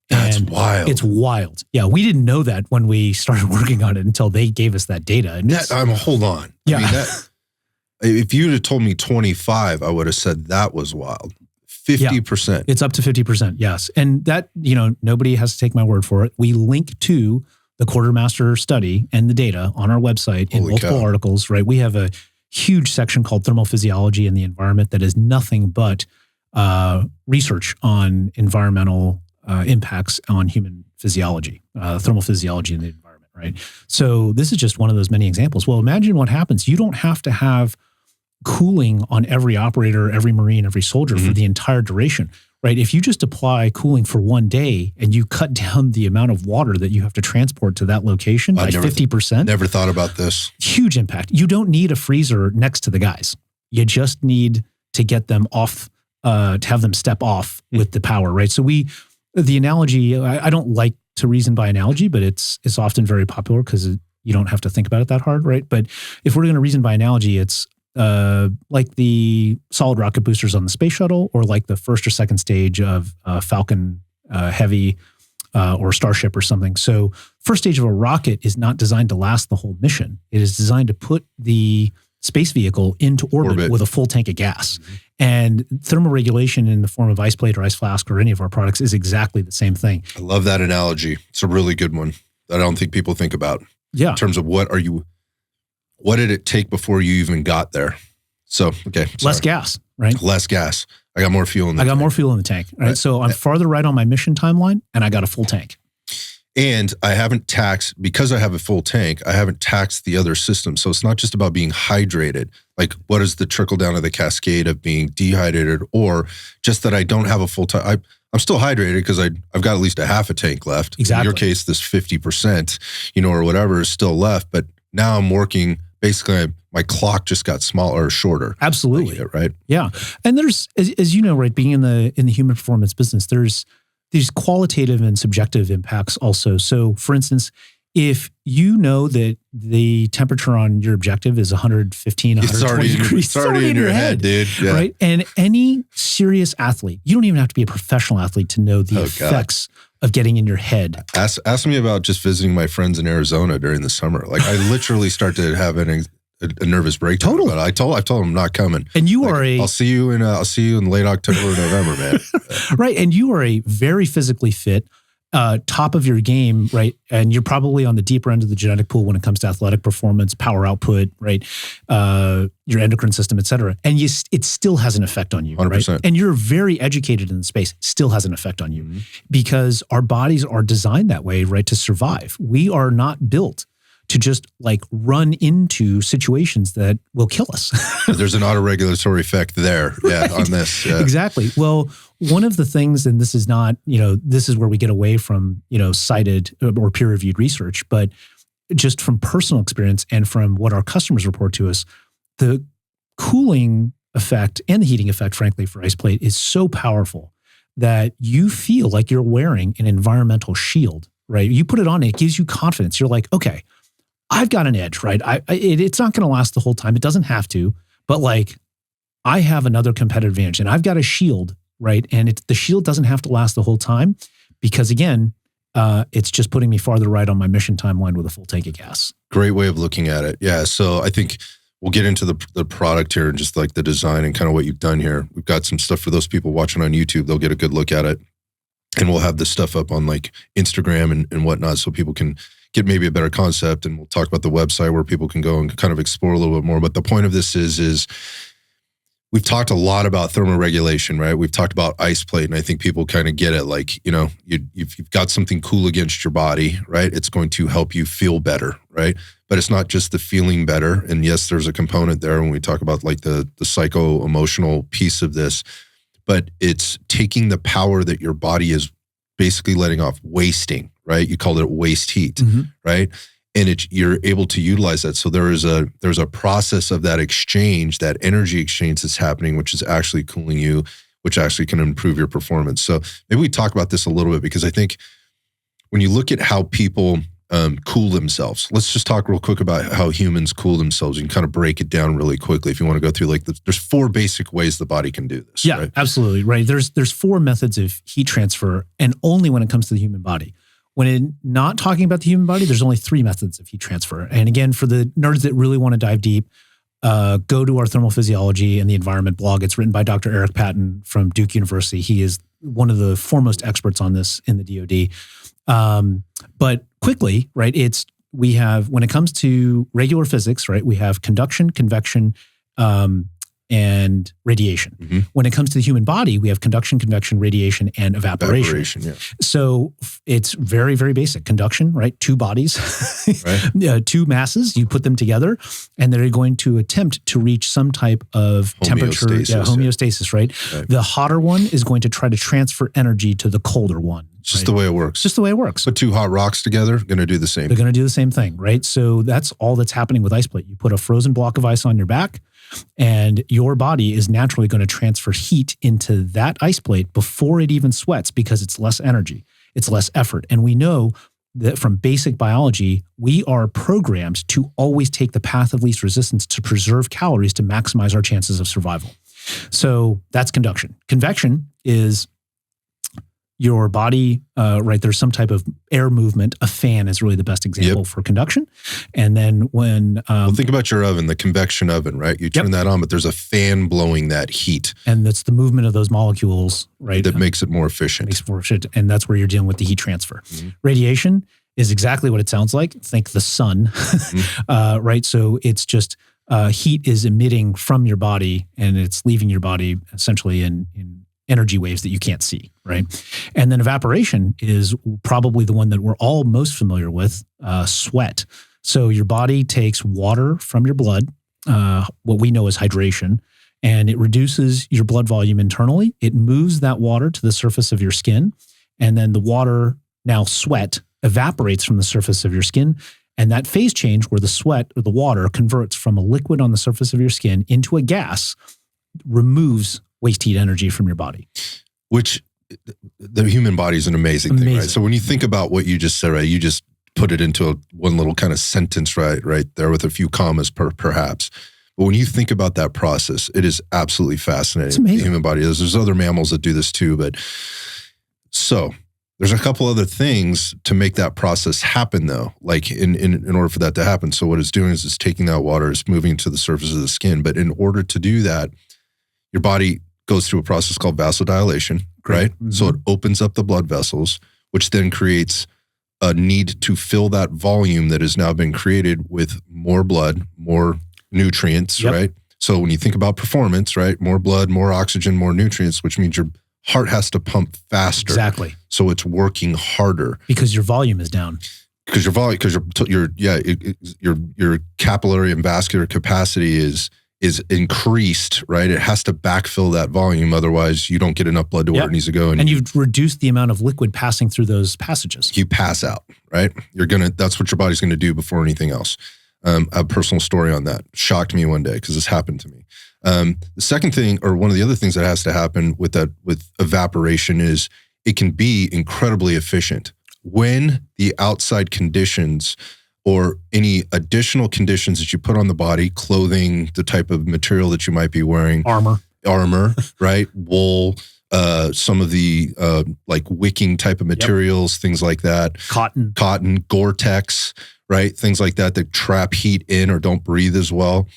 That's wild. It's wild. Yeah, we didn't know that when we started working on it until they gave us that data. And hold on. Yeah. I mean, if you'd have told me 25, I would have said that was wild. 50%. Yeah, it's up to 50%, yes. And that, nobody has to take my word for it. We link to the Quartermaster study and the data on our website in multiple articles, right? We have a huge section called Thermal Physiology and the Environment that is nothing but research on environmental impacts on human physiology, thermal physiology in the environment, right? So this is just one of those many examples. Well, imagine what happens. You don't have to have cooling on every operator, every Marine, every soldier for the entire duration, right? If you just apply cooling for one day and you cut down the amount of water that you have to transport to that location by 50%. Never thought about this. Huge impact. You don't need a freezer next to the guys. You just need to get them off, to have them step off with the power, right? So the analogy, I don't like to reason by analogy, but it's often very popular because you don't have to think about it that hard, right? But if we're going to reason by analogy, it's like the solid rocket boosters on the space shuttle, or like the first or second stage of Falcon Heavy or Starship or something. So first stage of a rocket is not designed to last the whole mission. It is designed to put the space vehicle into orbit with a full tank of gas. And thermoregulation in the form of ice plate or ice flask or any of our products is exactly the same thing. I love that analogy. It's a really good one that I don't think people think about. Yeah. In terms of what did it take before you even got there? So, okay. Sorry. Less gas, right? Less gas. I got more fuel in the tank. I got more fuel in the tank, right? So I'm farther right on my mission timeline and I got a full tank. And I haven't taxed, because I have a full tank, I haven't taxed the other systems. So it's not just about being hydrated. Like, what is the trickle down of the cascade of being dehydrated, or just that I don't have a full tank? I'm still hydrated because I've got at least a half a tank left. Exactly. In your case, this 50%, or whatever is still left. But now I'm working, basically my clock just got smaller or shorter. Absolutely. Right? Yeah. And there's, as you know, right, being in the human performance business, there's these qualitative and subjective impacts also. So for instance, if you know that the temperature on your objective is 115, 120 degrees, it's already in your head, dude. Yeah. Right? And any serious athlete, you don't even have to be a professional athlete to know the effects of getting in your head. Ask me about just visiting my friends in Arizona during the summer. Like, I literally start to have a nervous breakdown. Totally. But I told them I'm not coming. And you are I'll see you in late October or November, man. Right. And you are a very physically fit, top of your game, right? And you're probably on the deeper end of the genetic pool when it comes to athletic performance, power output, right? Your endocrine system, et cetera. And it still has an effect on you, 100%. right? And you're very educated in the space, still has an effect on you because our bodies are designed that way, right? To survive. We are not built to just like run into situations that will kill us. There's an autoregulatory effect there. Yeah, on this. Yeah. Exactly. Well, one of the things, and this is not, this is where we get away from, cited or peer-reviewed research, but just from personal experience and from what our customers report to us, the cooling effect and the heating effect, frankly, for ice plate is so powerful that you feel like you're wearing an environmental shield, right? You put it on, it gives you confidence. You're like, okay, I've got an edge, right? It's not going to last the whole time. It doesn't have to, but like I have another competitive advantage and I've got a shield, right? And the shield doesn't have to last the whole time because again, it's just putting me farther right on my mission timeline with a full tank of gas. Great way of looking at it. Yeah. So I think we'll get into the product here and just like the design and kind of what you've done here. We've got some stuff for those people watching on YouTube. They'll get a good look at it. And we'll have this stuff up on like Instagram and whatnot so people can get maybe a better concept. And we'll talk about the website where people can go and kind of explore a little bit more. But the point of this is we've talked a lot about thermoregulation, right? We've talked about ice plate, and I think people kind of get it. Like, you've got something cool against your body, right? It's going to help you feel better, right? But it's not just the feeling better. And yes, there's a component there when we talk about like the psycho-emotional piece of this, but it's taking the power that your body is basically letting off, wasting, right? You called it waste heat, right? And you're able to utilize that. So there's a process of that exchange, that energy exchange that's happening, which is actually cooling you, which actually can improve your performance. So maybe we talk about this a little bit, because I think when you look at how people cool themselves. Let's just talk real quick about how humans cool themselves. You can kind of break it down really quickly if you want to go through there's 4 basic ways the body can do this. Yeah, right? Absolutely. Right. There's 4 methods of heat transfer, and only when it comes to the human body. When not talking about the human body, there's only 3 methods of heat transfer. And again, for the nerds that really want to dive deep, go to our Thermal Physiology and the Environment blog. It's written by Dr. Eric Patton from Duke University. He is one of the foremost experts on this in the DoD. But quickly, right, we have, when it comes to regular physics, right, we have conduction, convection, and radiation. Mm-hmm. When it comes to the human body, we have conduction, convection, radiation, and evaporation. Yeah. So it's very, very basic. Conduction, right? 2 bodies, right. 2 masses, you put them together, and they're going to attempt to reach some type of temperature, homeostasis, right? The hotter one is going to try to transfer energy to the colder one. It's just the way it works. Just the way it works. Put 2 hot rocks together, going to do the same. They're going to do the same thing, right? So that's all that's happening with IcePlate. You put a frozen block of ice on your back, and your body is naturally going to transfer heat into that ice plate before it even sweats, because it's less energy, it's less effort. And we know that from basic biology, we are programmed to always take the path of least resistance to preserve calories to maximize our chances of survival. So that's conduction. Convection is your body, right, there's some type of air movement. A fan is really the best example for conduction. And then when... well, think about your oven, the convection oven, right? You turn that on, but there's a fan blowing that heat. And that's the movement of those molecules, right? That makes it more efficient. Makes it more efficient, and that's where you're dealing with the heat transfer. Mm-hmm. Radiation is exactly what it sounds like. Think the sun, right? So it's just heat is emitting from your body, and it's leaving your body essentially in energy waves that you can't see, right? And then evaporation is probably the one that we're all most familiar with, sweat. So your body takes water from your blood, what we know as hydration, and it reduces your blood volume internally. It moves that water to the surface of your skin, and then the water, now sweat, evaporates from the surface of your skin. And that phase change where the sweat or the water converts from a liquid on the surface of your skin into a gas removes waste heat energy from your body. Which the human body is an amazing thing, right? So when you think about what you just said, right, you just put it into one little kind of sentence right there with a few commas perhaps. But when you think about that process, it is absolutely fascinating. It's amazing. The human body. There's other mammals that do this too, but so there's a couple other things to make that process happen though, like in order for that to happen. So what it's doing is it's taking that water, it's moving to the surface of the skin. But in order to do that, your body goes through a process called vasodilation, right? Mm-hmm. So it opens up the blood vessels, which then creates a need to fill that volume that has now been created with more blood, more nutrients, right? So when you think about performance, right, more blood, more oxygen, more nutrients, which means your heart has to pump faster. Exactly. So it's working harder. Because your volume is down. Because your capillary and vascular capacity is increased, right? It has to backfill that volume. Otherwise, you don't get enough blood to where it needs to go. And you've reduced the amount of liquid passing through those passages. You pass out, right? That's what your body's going to do before anything else. I have a personal story on that. Shocked me one day because this happened to me. The second thing, or one of the other things that has to happen with evaporation is it can be incredibly efficient. When the outside conditions or any additional conditions that you put on the body, clothing, the type of material that you might be wearing. Armor, right? Wool, some of the like wicking type of materials, things like that. Cotton, Gore-Tex, right? Things like that trap heat in or don't breathe as well.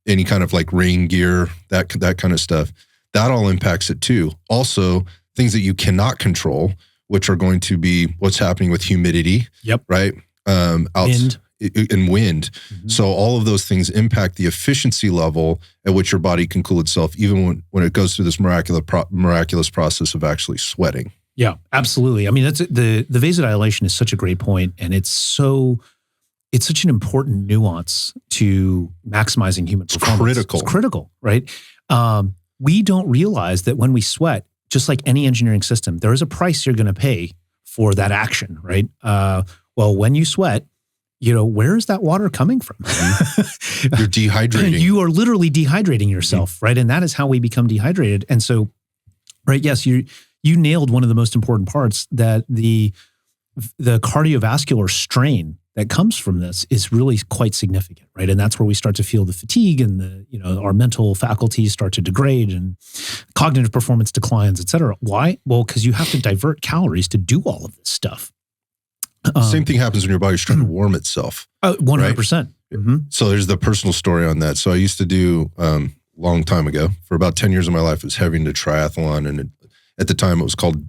Any kind of like rain gear, that kind of stuff. That all impacts it too. Also, things that you cannot control, which are going to be what's happening with humidity, right? Wind. Mm-hmm. So all of those things impact the efficiency level at which your body can cool itself, even when it goes through this miraculous process of actually sweating. Yeah, absolutely. I mean, that's the vasodilation is such a great point, and it's such an important nuance to maximizing human performance. It's critical, right? We don't realize that when we sweat, just like any engineering system, there is a price you're going to pay for that action, right? Well, when you sweat, where is that water coming from? You're dehydrating. You are literally dehydrating yourself, right? And that is how we become dehydrated. And so, right, yes, you nailed one of the most important parts, that the the cardiovascular strain that comes from this is really quite significant, right? And that's where we start to feel the fatigue and our mental faculties start to degrade and cognitive performance declines, et cetera. Why? Well, because you have to divert calories to do all of this stuff. Same thing happens when your body's trying to warm itself. 100%. Right? Mm-hmm. So there's the personal story on that. So I used to do, long time ago, for about 10 years of my life, I was heavy into triathlon, and at the time, it was called,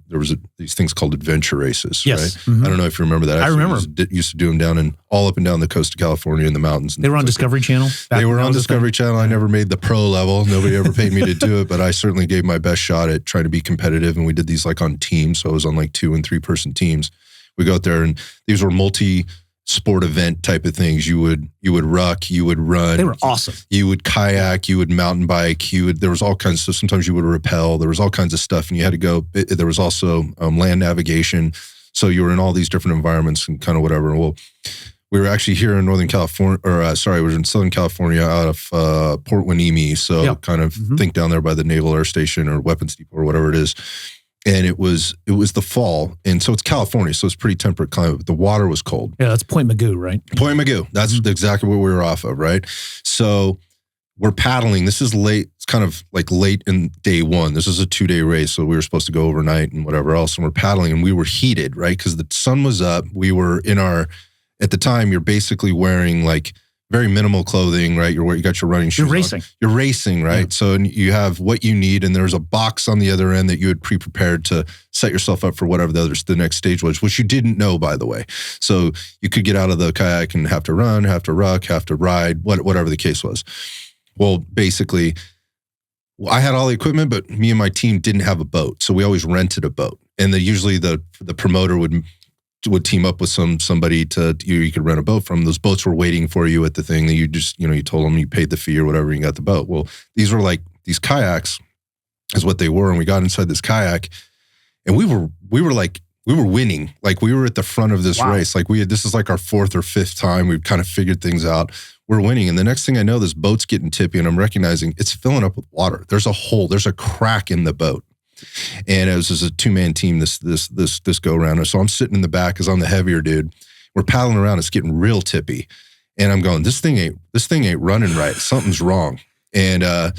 these things called adventure races, yes. right? Mm-hmm. I don't know if you remember that. I remember. Used to do them all up and down the coast of California in the mountains. They were on Discovery Channel? They were on Discovery Channel. I never made the pro level. Nobody ever paid me to do it, but I certainly gave my best shot at trying to be competitive, and we did these like on teams. So I was on like 2- and 3-person teams. We go out there, and these were multi-sport event type of things. You would ruck, you would run. They were awesome. You would kayak, you would mountain bike, there was all kinds of stuff. Sometimes you would rappel. There was all kinds of stuff, and you had to go. There was also land navigation. So you were in all these different environments and kind of whatever. Well, we were actually here in Northern California, we were in Southern California out of Port Hueneme. So kind of think down there by the Naval Air Station or Weapons Depot or whatever it is. And it was the fall, and so it's California, so it's pretty temperate climate. But the water was cold. Yeah, that's Point Magoo, right? Point Magoo. That's exactly what we were off of, right? So we're paddling. This is late. It's kind of like late in day one. This is a 2-day race, so we were supposed to go overnight and whatever else. And we're paddling, and we were heated, right? Because the sun was up. We were at the time, you're basically wearing like very minimal clothing, right? You got your running shoes. You're racing. You're racing, right? Yeah. So you have what you need, and there's a box on the other end that you had pre-prepared to set yourself up for whatever the next stage was, which you didn't know, by the way. So you could get out of the kayak and have to run, have to ruck, have to ride, whatever the case was. Well, basically, I had all the equipment, but me and my team didn't have a boat, so we always rented a boat. And usually the promoter would team up with somebody you could rent a boat from. Those boats were waiting for you at the thing that you just, you told them you paid the fee or whatever, and you got the boat. Well, these were like, these kayaks is what they were. And we got inside this kayak, and we were winning. Like, we were at the front of this race. Like, this is like our 4th or 5th time. We've kind of figured things out. We're winning. And the next thing I know, this boat's getting tippy, and I'm recognizing it's filling up with water. There's a hole. There's a crack in the boat. And it was just a 2-man team this go around. So I'm sitting in the back because I'm the heavier dude. We're paddling around. It's getting real tippy, and I'm going, this thing ain't running right. Something's wrong. And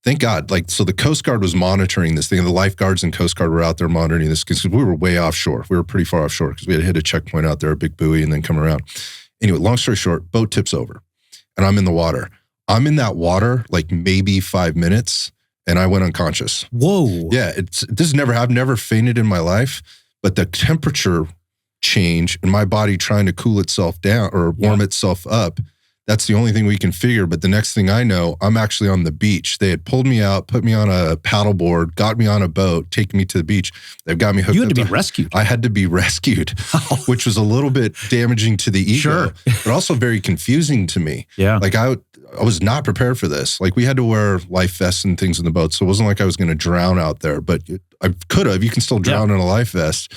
thank God, so the Coast Guard was monitoring this thing. The lifeguards and Coast Guard were out there monitoring this because we were way offshore. We were pretty far offshore because we had to hit a checkpoint out there, a big buoy, and then come around. Anyway, long story short, boat tips over, and I'm in the water. I'm in that water like maybe 5 minutes. And I went unconscious. Whoa. Yeah, I've never fainted in my life, but the temperature change and my body trying to cool itself down or warm itself up, that's the only thing we can figure. But the next thing I know, I'm actually on the beach. They had pulled me out, put me on a paddleboard, got me on a boat, taking me to the beach. They've got me hooked up. You had to be rescued. I had to be rescued, which was a little bit damaging to the ego, but also very confusing to me. Yeah. Like, I was not prepared for this. Like, we had to wear life vests and things in the boat. So it wasn't like I was going to drown out there, but I could have. You can still drown in a life vest.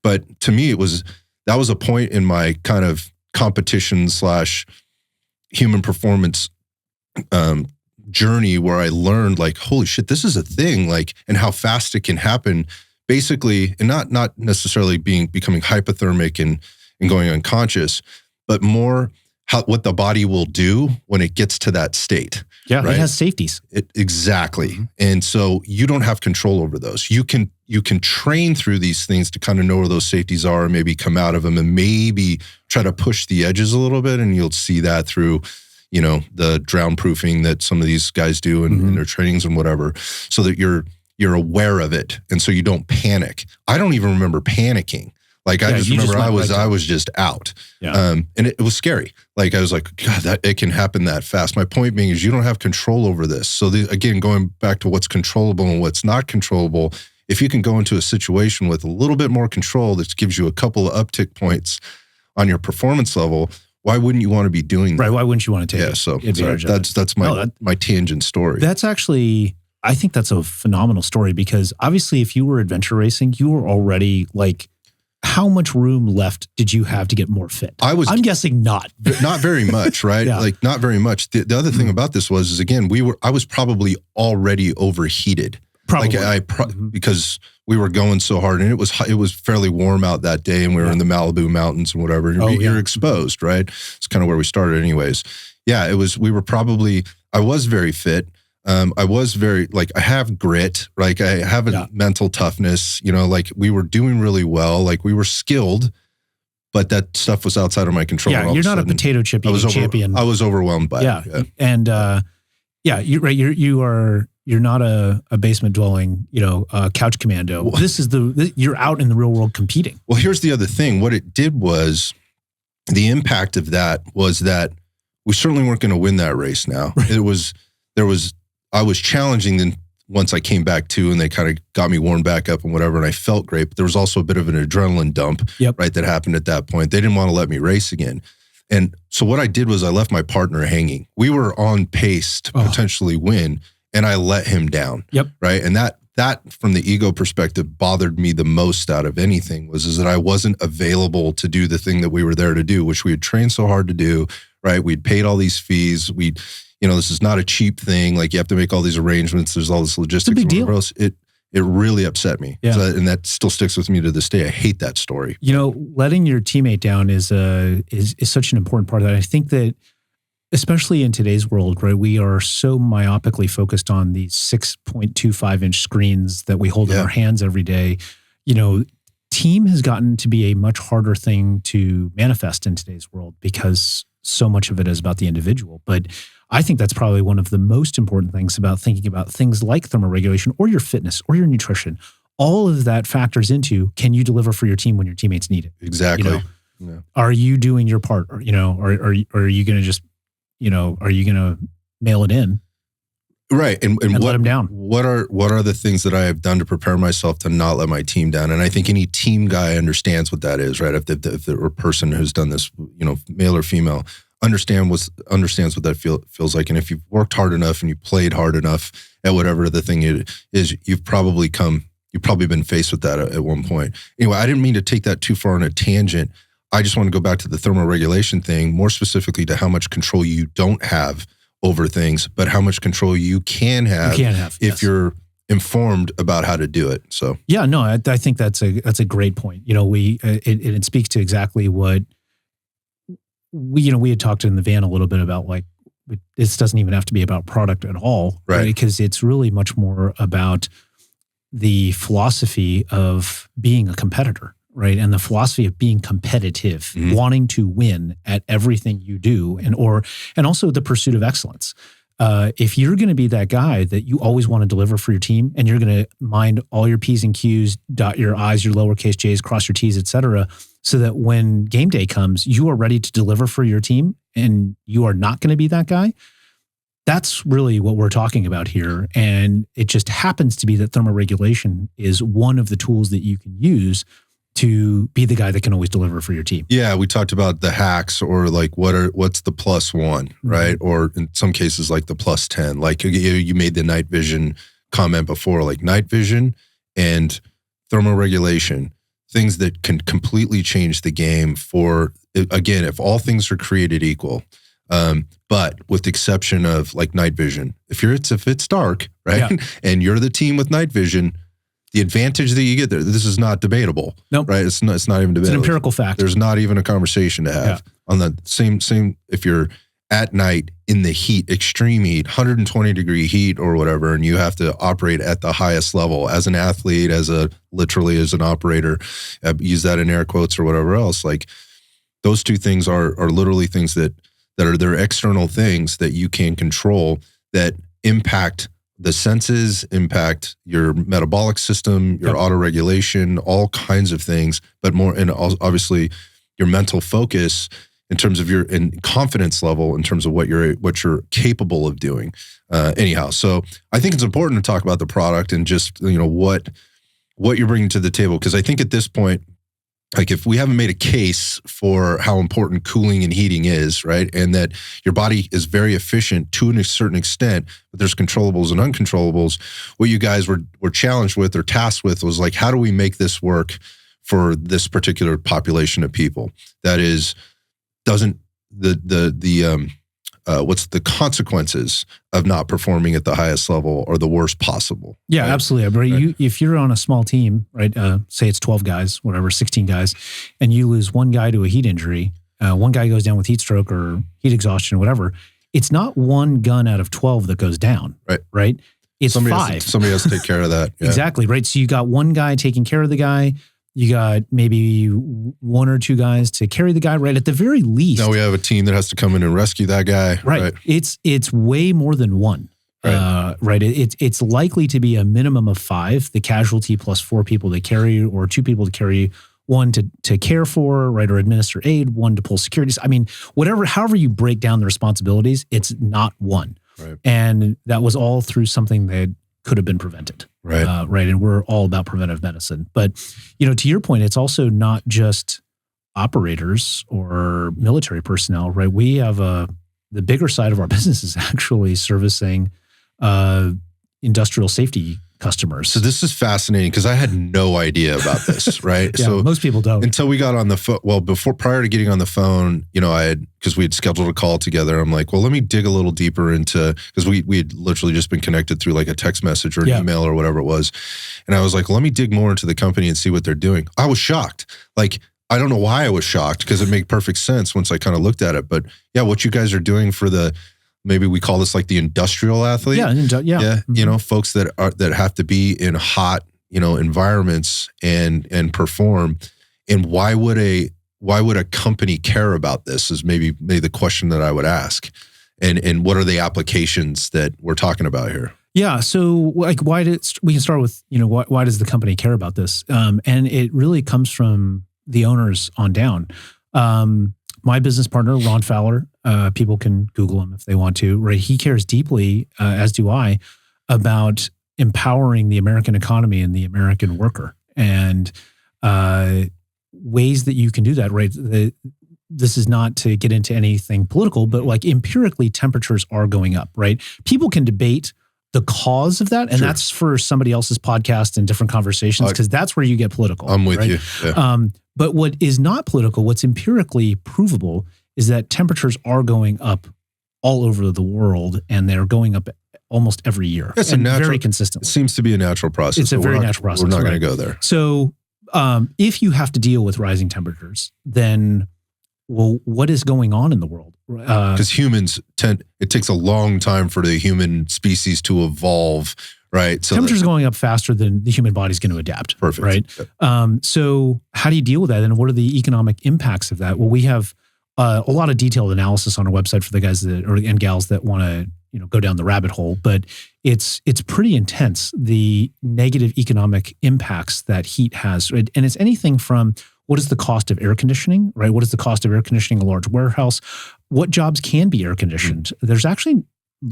But to me, that was a point in my kind of competition / human performance journey where I learned, like, holy shit, this is a thing, like, and how fast it can happen, basically, and not necessarily becoming hypothermic and going unconscious, but more what the body will do when it gets to that state. Yeah, right? It has safeties. Exactly. And so you don't have control over those. You can train through these things to kind of know where those safeties are and maybe come out of them and maybe try to push the edges a little bit. And you'll see that through, the drown proofing that some of these guys do in their trainings and whatever, so that you're aware of it. And so you don't panic. I don't even remember panicking. Like, I just remember I was just out. Yeah. And it was scary. Like, I was like, God, it can happen that fast. My point being is you don't have control over this. So again, going back to what's controllable and what's not controllable, if you can go into a situation with a little bit more control that gives you a couple of uptick points on your performance level, why wouldn't you want to be doing that? Right. Why wouldn't you want to take advantage of that? That's my tangent story. That's actually, I think that's a phenomenal story, because obviously if you were adventure racing, you were already like, how much room left did you have to get more fit? I'm guessing not very much, right? Yeah. Like, not very much. The other thing about this is again, I was probably already overheated. Probably. Because we were going so hard, and it was fairly warm out that day, and we were in the Malibu mountains and whatever. And you're exposed, right? It's kind of where we started anyways. Yeah, I was very fit. I was very, like, I have grit, like I have a mental toughness, like we were doing really well, like we were skilled, but that stuff was outside of my control. Yeah, you're not a potato chip eating champion. I was overwhelmed by it. And you're right. You're not a basement dwelling, couch commando. Well, you're out in the real world competing. Well, here's the other thing. What it did was, the impact of that was that we certainly weren't going to win that race now. Right. I was challenging them once I came back to, and they kind of got me warmed back up and whatever, and I felt great. But there was also a bit of an adrenaline dump, right, that happened at that point. They didn't want to let me race again. And so what I did was I left my partner hanging. We were on pace to potentially win, and I let him down. Yep. Right. And that from the ego perspective bothered me the most out of anything is that I wasn't available to do the thing that we were there to do, which we had trained so hard to do, right? We'd paid all these fees. This is not a cheap thing. Like, you have to make all these arrangements. There's all this logistics. It's a big deal. Else. It really upset me. Yeah. And that still sticks with me to this day. I hate that story. Letting your teammate down is such an important part of that. I think that, especially in today's world, right, we are so myopically focused on these 6.25 inch screens that we hold in our hands every day. Team has gotten to be a much harder thing to manifest in today's world because so much of it is about the individual. But I think that's probably one of the most important things about thinking about things like thermoregulation or your fitness or your nutrition. All of that factors into, can you deliver for your team when your teammates need it? Exactly. Are you doing your part? Or, are you going to just, are you going to mail it in? Right. And let them down. What are the things that I have done to prepare myself to not let my team down? And I think any team guy understands what that is, right? If the person who's done this, male or female, understands what that feels like. And if you've worked hard enough and you played hard enough at whatever the thing is, you've probably been faced with that at one point. Anyway, I didn't mean to take that too far on a tangent. I just want to go back to the thermoregulation thing, more specifically to how much control you don't have over things, but how much control you can have if you're informed about how to do it. So I think that's a great point. It speaks to exactly what we had talked in the van a little bit about, like, this doesn't even have to be about product at all, right? Because it's really much more about the philosophy of being a competitor, right? And the philosophy of being competitive, wanting to win at everything you do, and also the pursuit of excellence. If you're going to be that guy that you always want to deliver for your team, and you're going to mind all your P's and Q's, dot your I's, your lowercase J's, cross your T's, et cetera, so that when game day comes, you are ready to deliver for your team, and you are not going to be that guy. That's really what we're talking about here. And it just happens to be that thermoregulation is one of the tools that you can use to be the guy that can always deliver for your team. Yeah, we talked about the hacks, or like what's the +1, right? Or in some cases, like the +10. Like you made the night vision comment before, like night vision and thermoregulation, things that can completely change the game for, again, if all things are created equal, but with the exception of like night vision. If it's dark, right? Yeah. And you're the team with night vision, the advantage that you get there, this is not debatable. Nope. Right? It's not even debatable. It's an empirical fact. There's not even a conversation to have. On the same, if you're at night in the heat, extreme heat, 120-degree heat or whatever, and you have to operate at the highest level as an athlete, literally as an operator, use that in air quotes or whatever else. Like, those two things are literally things that are their external things that you can control that impact the senses, impact your metabolic system, your autoregulation, all kinds of things, but more, and obviously your mental focus in terms of your confidence level, in terms of what you're capable of doing. Anyhow, so I think it's important to talk about the product and just, what you're bringing to the table. Because I think at this point, like, if we haven't made a case for how important cooling and heating is, right, and that your body is very efficient to a certain extent, but there's controllables and uncontrollables, what you guys were challenged with or tasked with was like, how do we make this work for this particular population of people? That is, doesn't the what's the consequences of not performing at the highest level or the worst possible. Yeah, right? absolutely. Right. If you're on a small team, right, say it's 12 guys, whatever, 16 guys, and you lose one guy to a heat injury, one guy goes down with heat stroke or heat exhaustion, whatever, it's not one gun out of 12 that goes down. Right. It's five. Somebody has to take care of that. Yeah. Exactly. Right. So you got one guy taking care of the guy. You got maybe one or two guys to carry the guy, right? At the very least. Now we have a team that has to come in and rescue that guy. Right. It's way more than one. Right. It's likely to be a minimum of 5, the casualty plus 4 people to carry, or 2 people to carry, 1 to care for, right, or administer aid, 1 to pull securities. I mean, however you break down the responsibilities, it's not one. Right. And that was all through something that could have been prevented. Right. Right. And we're all about preventive medicine. But, to your point, it's also not just operators or military personnel, right? We have the bigger side of our business is actually servicing industrial safety customers. So this is fascinating because I had no idea about this, right? Yeah, so most people don't. Until we got on the phone. Well, prior to getting on the phone, because we had scheduled a call together, I'm like, well, let me dig a little deeper into, because we had literally just been connected through like a text message or an email or whatever it was. And I was like, well, let me dig more into the company and see what they're doing. I was shocked. Like, I don't know why I was shocked because it made perfect sense once I kind of looked at it. But yeah, what you guys are doing for maybe we call this like the industrial athlete. Yeah. Mm-hmm. Folks that have to be in hot, environments and perform. And why would a company care about this is maybe the question that I would ask. And what are the applications that we're talking about here? Yeah. So like we can start with, why does the company care about this? And it really comes from the owners on down. My business partner, Ron Fowler, people can Google him if they want to, right? He cares deeply, as do I, about empowering the American economy and the American worker, and ways that you can do that, right? This is not to get into anything political, but like empirically, temperatures are going up, right? People can debate the cause of that, and that's for somebody else's podcast and different conversations, because that's where you get political. I'm with you. Yeah. But what is not political, what's empirically provable, is that temperatures are going up all over the world, and they're going up almost every year. It's very consistently. It seems to be a natural process. It's a very natural process. We're not going to go there. So if you have to deal with rising temperatures, then, well, what is going on in the world? Because humans it takes a long time for the human species to evolve, right? So temperature's going up faster than the human body's going to adapt. Perfect. Right? Yep. So how do you deal with that? And what are the economic impacts of that? Well, we have a lot of detailed analysis on our website for the guys and gals that want to go down the rabbit hole, but it's pretty intense, the negative economic impacts that heat has. Right? And it's anything from, what is the cost of air conditioning, right? What is the cost of air conditioning a large warehouse? What jobs can be air conditioned? There's actually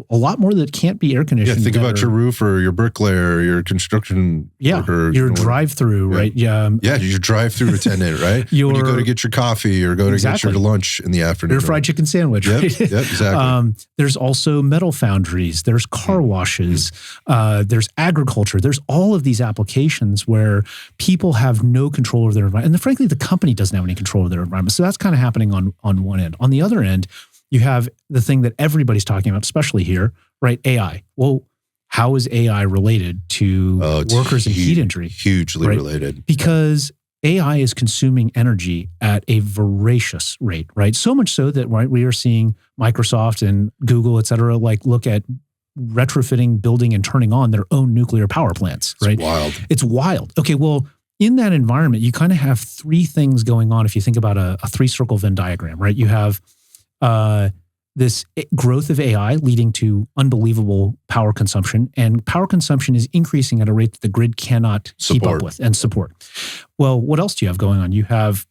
a lot more that can't be air conditioned. Yeah, think about your roofer, your bricklayer, your construction worker. Your drive-through, right? Yeah, your drive-through attendant, right? When you go to get your coffee or go to get your lunch in the afternoon. Your fried chicken sandwich, right? Yep, exactly. There's also metal foundries. There's car washes. There's agriculture. There's all of these applications where people have no control over their environment. And frankly, the company doesn't have any control over their environment. So that's kind of happening on one end. On the other end, you have the thing that everybody's talking about, especially here, right? AI. Well, how is AI related to workers and heat injury? Hugely related. Because AI is consuming energy at a voracious rate, right? So much so that we are seeing Microsoft and Google, et cetera, look at retrofitting, building, and turning on their own nuclear power plants, right? It's wild. Okay, well, in that environment, you kind of have 3 things going on if you think about a 3-circle Venn diagram, right? You have this growth of AI leading to unbelievable power consumption, and power consumption is increasing at a rate that the grid cannot keep up with and support. Well, what else do you have going on? You have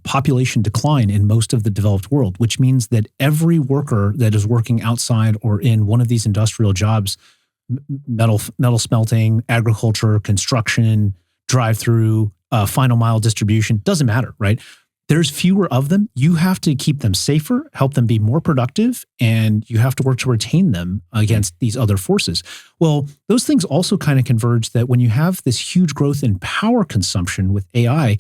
population decline in most of the developed world, which means that every worker that is working outside or in one of these industrial jobs, metal smelting, agriculture, construction, drive-through, final mile distribution, doesn't matter, right? There's fewer of them. You have to keep them safer, help them be more productive, and you have to work to retain them against these other forces. Well, those things also kind of converge that when you have this huge growth in power consumption with AI,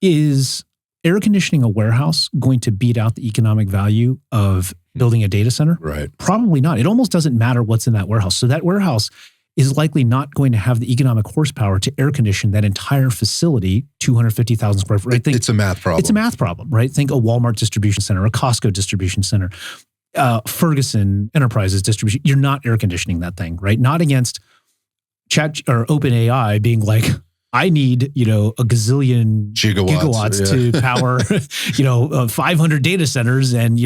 is air conditioning a warehouse going to beat out the economic value of building a data center? Right. Probably not. It almost doesn't matter what's in that warehouse. So that warehouse is likely not going to have the economic horsepower to air condition that entire facility, 250,000 square foot. Right? It's a math problem. It's a math problem, right? Think a Walmart distribution center, a Costco distribution center, Ferguson Enterprises distribution. You're not air conditioning that thing, right? Not against Chat or OpenAI being like, I need, a gazillion gigawatts to power, 500 data centers and,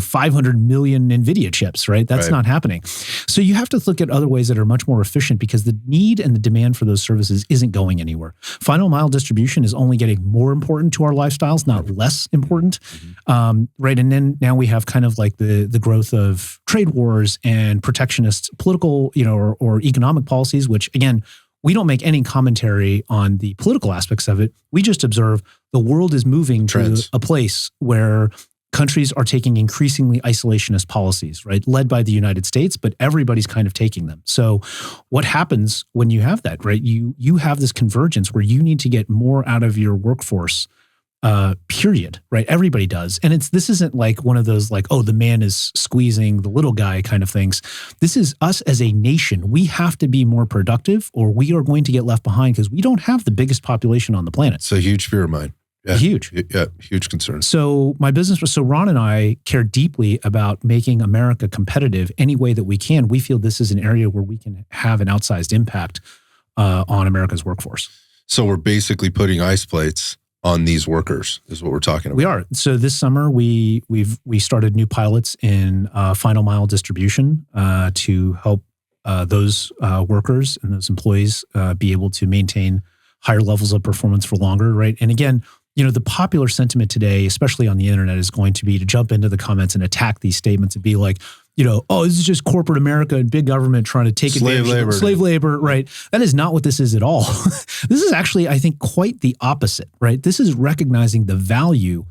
500 million NVIDIA chips, right? That's not happening. So you have to look at other ways that are much more efficient because the need and the demand for those services isn't going anywhere. Final mile distribution is only getting more important to our lifestyles, not less important, right? And then now we have kind of like the growth of trade wars and protectionist political, or economic policies, which again, we don't make any commentary on the political aspects of it. We just observe the world is moving to a place where countries are taking increasingly isolationist policies, right? Led by the United States, but everybody's kind of taking them. So what happens when you have that, right? You have this convergence where you need to get more out of your workforce, period, right? Everybody does. And this isn't like one of those like, oh, the man is squeezing the little guy kind of things. This is us as a nation. We have to be more productive or we are going to get left behind because we don't have the biggest population on the planet. It's a huge fear of mine. Yeah. Huge. Yeah, huge concern. So Ron and I care deeply about making America competitive any way that we can. We feel this is an area where we can have an outsized impact on America's workforce. So we're basically putting ice plates on these workers is what we're talking about. We are. So this summer we started new pilots in final mile distribution to help those workers and those employees be able to maintain higher levels of performance for longer, right? And again, the popular sentiment today, especially on the internet, is going to be to jump into the comments and attack these statements and be like, oh, this is just corporate America and big government trying to take advantage of slave labor, right? That is not what this is at all. This is actually, I think, quite the opposite, right? This is recognizing the value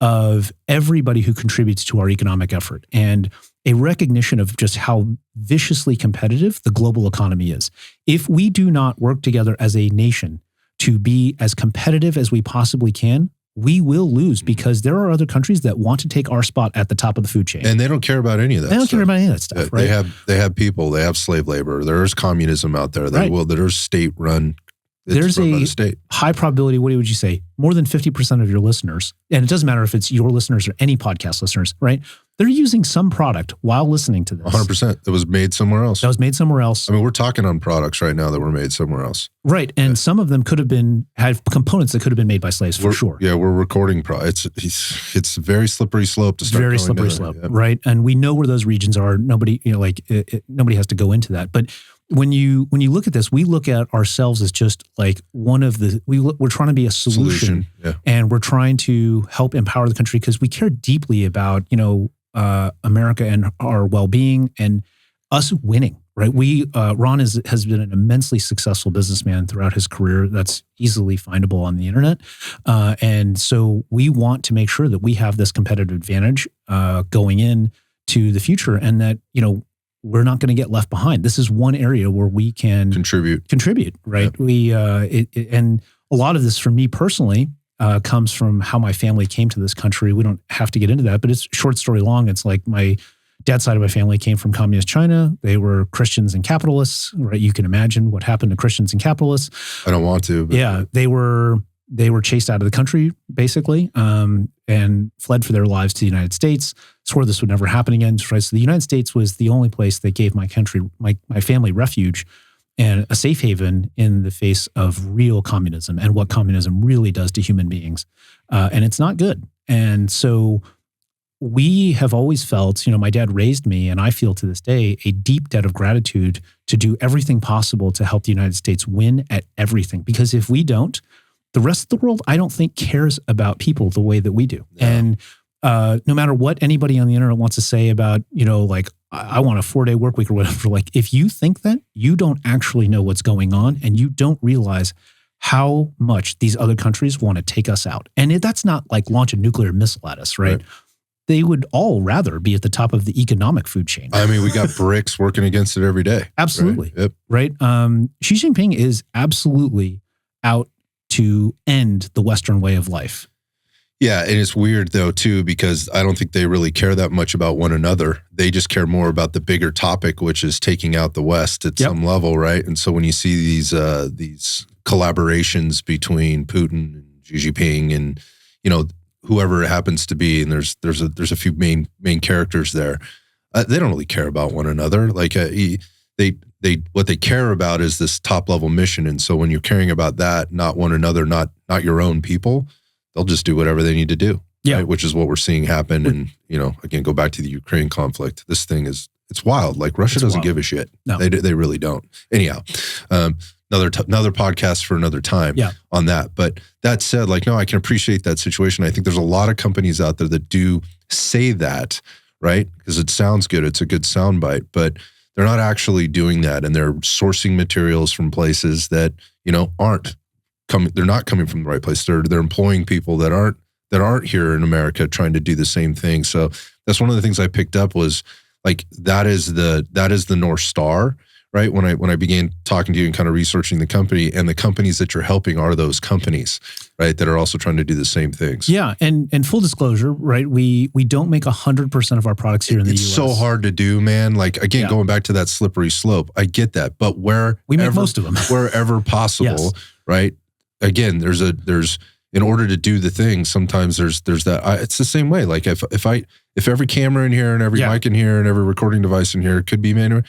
of everybody who contributes to our economic effort and a recognition of just how viciously competitive the global economy is. If we do not work together as a nation to be as competitive as we possibly can, we will lose because there are other countries that want to take our spot at the top of the food chain. And they don't care about any of that. They don't care about any of that stuff, right? They have people, they have slave labor. There's communism out there. There's state run. There's a high probability, what would you say? More than 50% of your listeners, and it doesn't matter if it's your listeners or any podcast listeners, right? They're using some product while listening to this. 100%. That was made somewhere else. I mean, we're talking on products right now that were made somewhere else. Right. And some of them had components that could have been made by slaves for sure. Yeah, we're recording it's very slippery slope to start. Very slippery slope, right? And we know where those regions are. Nobody, nobody has to go into that. But when you look at this, we look at ourselves as just like one of we're trying to be a solution. Yeah. And we're trying to help empower the country because we care deeply about, America and our well-being and us winning, right? Ron has been an immensely successful businessman throughout his career. That's easily findable on the internet. And so we want to make sure that we have this competitive advantage going in to the future and that, we're not going to get left behind. This is one area where we can contribute, right? Yep. And a lot of this for me personally comes from how my family came to this country. We don't have to get into that, but it's short story long. It's like my dad's side of my family came from communist China. They were Christians and capitalists, right? You can imagine what happened to Christians and capitalists. I don't want to. But yeah, they were chased out of the country basically and fled for their lives to the United States. Swore this would never happen again. Right? So the United States was the only place that gave my country, my family refuge and a safe haven in the face of real communism and what communism really does to human beings. And it's not good. And so we have always felt, my dad raised me and I feel to this day a deep debt of gratitude to do everything possible to help the United States win at everything. Because if we don't, the rest of the world, I don't think cares about people the way that we do. Yeah. And no matter what anybody on the internet wants to say about, I want a 4-day work week or whatever, if you think that, you don't actually know what's going on and you don't realize how much these other countries want to take us out. And that's not like launch a nuclear missile at us, right? They would all rather be at the top of the economic food chain. I mean, we got BRICS working against it every day. Absolutely. Right? Yep. Right. Xi Jinping is absolutely out to end the Western way of life. Yeah, and it's weird though too, because I don't think they really care that much about one another. They just care more about the bigger topic, which is taking out the West at some level, right? And so when you see these collaborations between Putin and Xi Jinping and whoever it happens to be, and there's a few main characters there, they don't really care about one another. Like what they care about is this top level mission, and so when you're caring about that, not one another, not your own people, they'll just do whatever they need to do. Yeah. Right? Which is what we're seeing happen. And, again, go back to the Ukraine conflict. This thing it's wild. Like Russia doesn't give a shit. No. They really don't. Anyhow, another podcast for another time on that. But that said, no, I can appreciate that situation. I think there's a lot of companies out there that do say that, right? Because it sounds good. It's a good soundbite, but they're not actually doing that. And they're sourcing materials from places that, aren't they're not coming from the right place. They're employing people that aren't here in America trying to do the same thing. So that's one of the things I picked up was that is the North Star, right? When I began talking to you and kind of researching the company, and the companies that you're helping are those companies, right? That are also trying to do the same things. Yeah. And full disclosure, right? We don't make 100% of our products here in the US. It's so hard to do, man. Going back to that slippery slope, I get that, but we make most of them wherever possible, right? Again, there's in order to do the thing, sometimes there's that. It's the same way. Like if every camera in here and every mic in here and every recording device in here could be manual,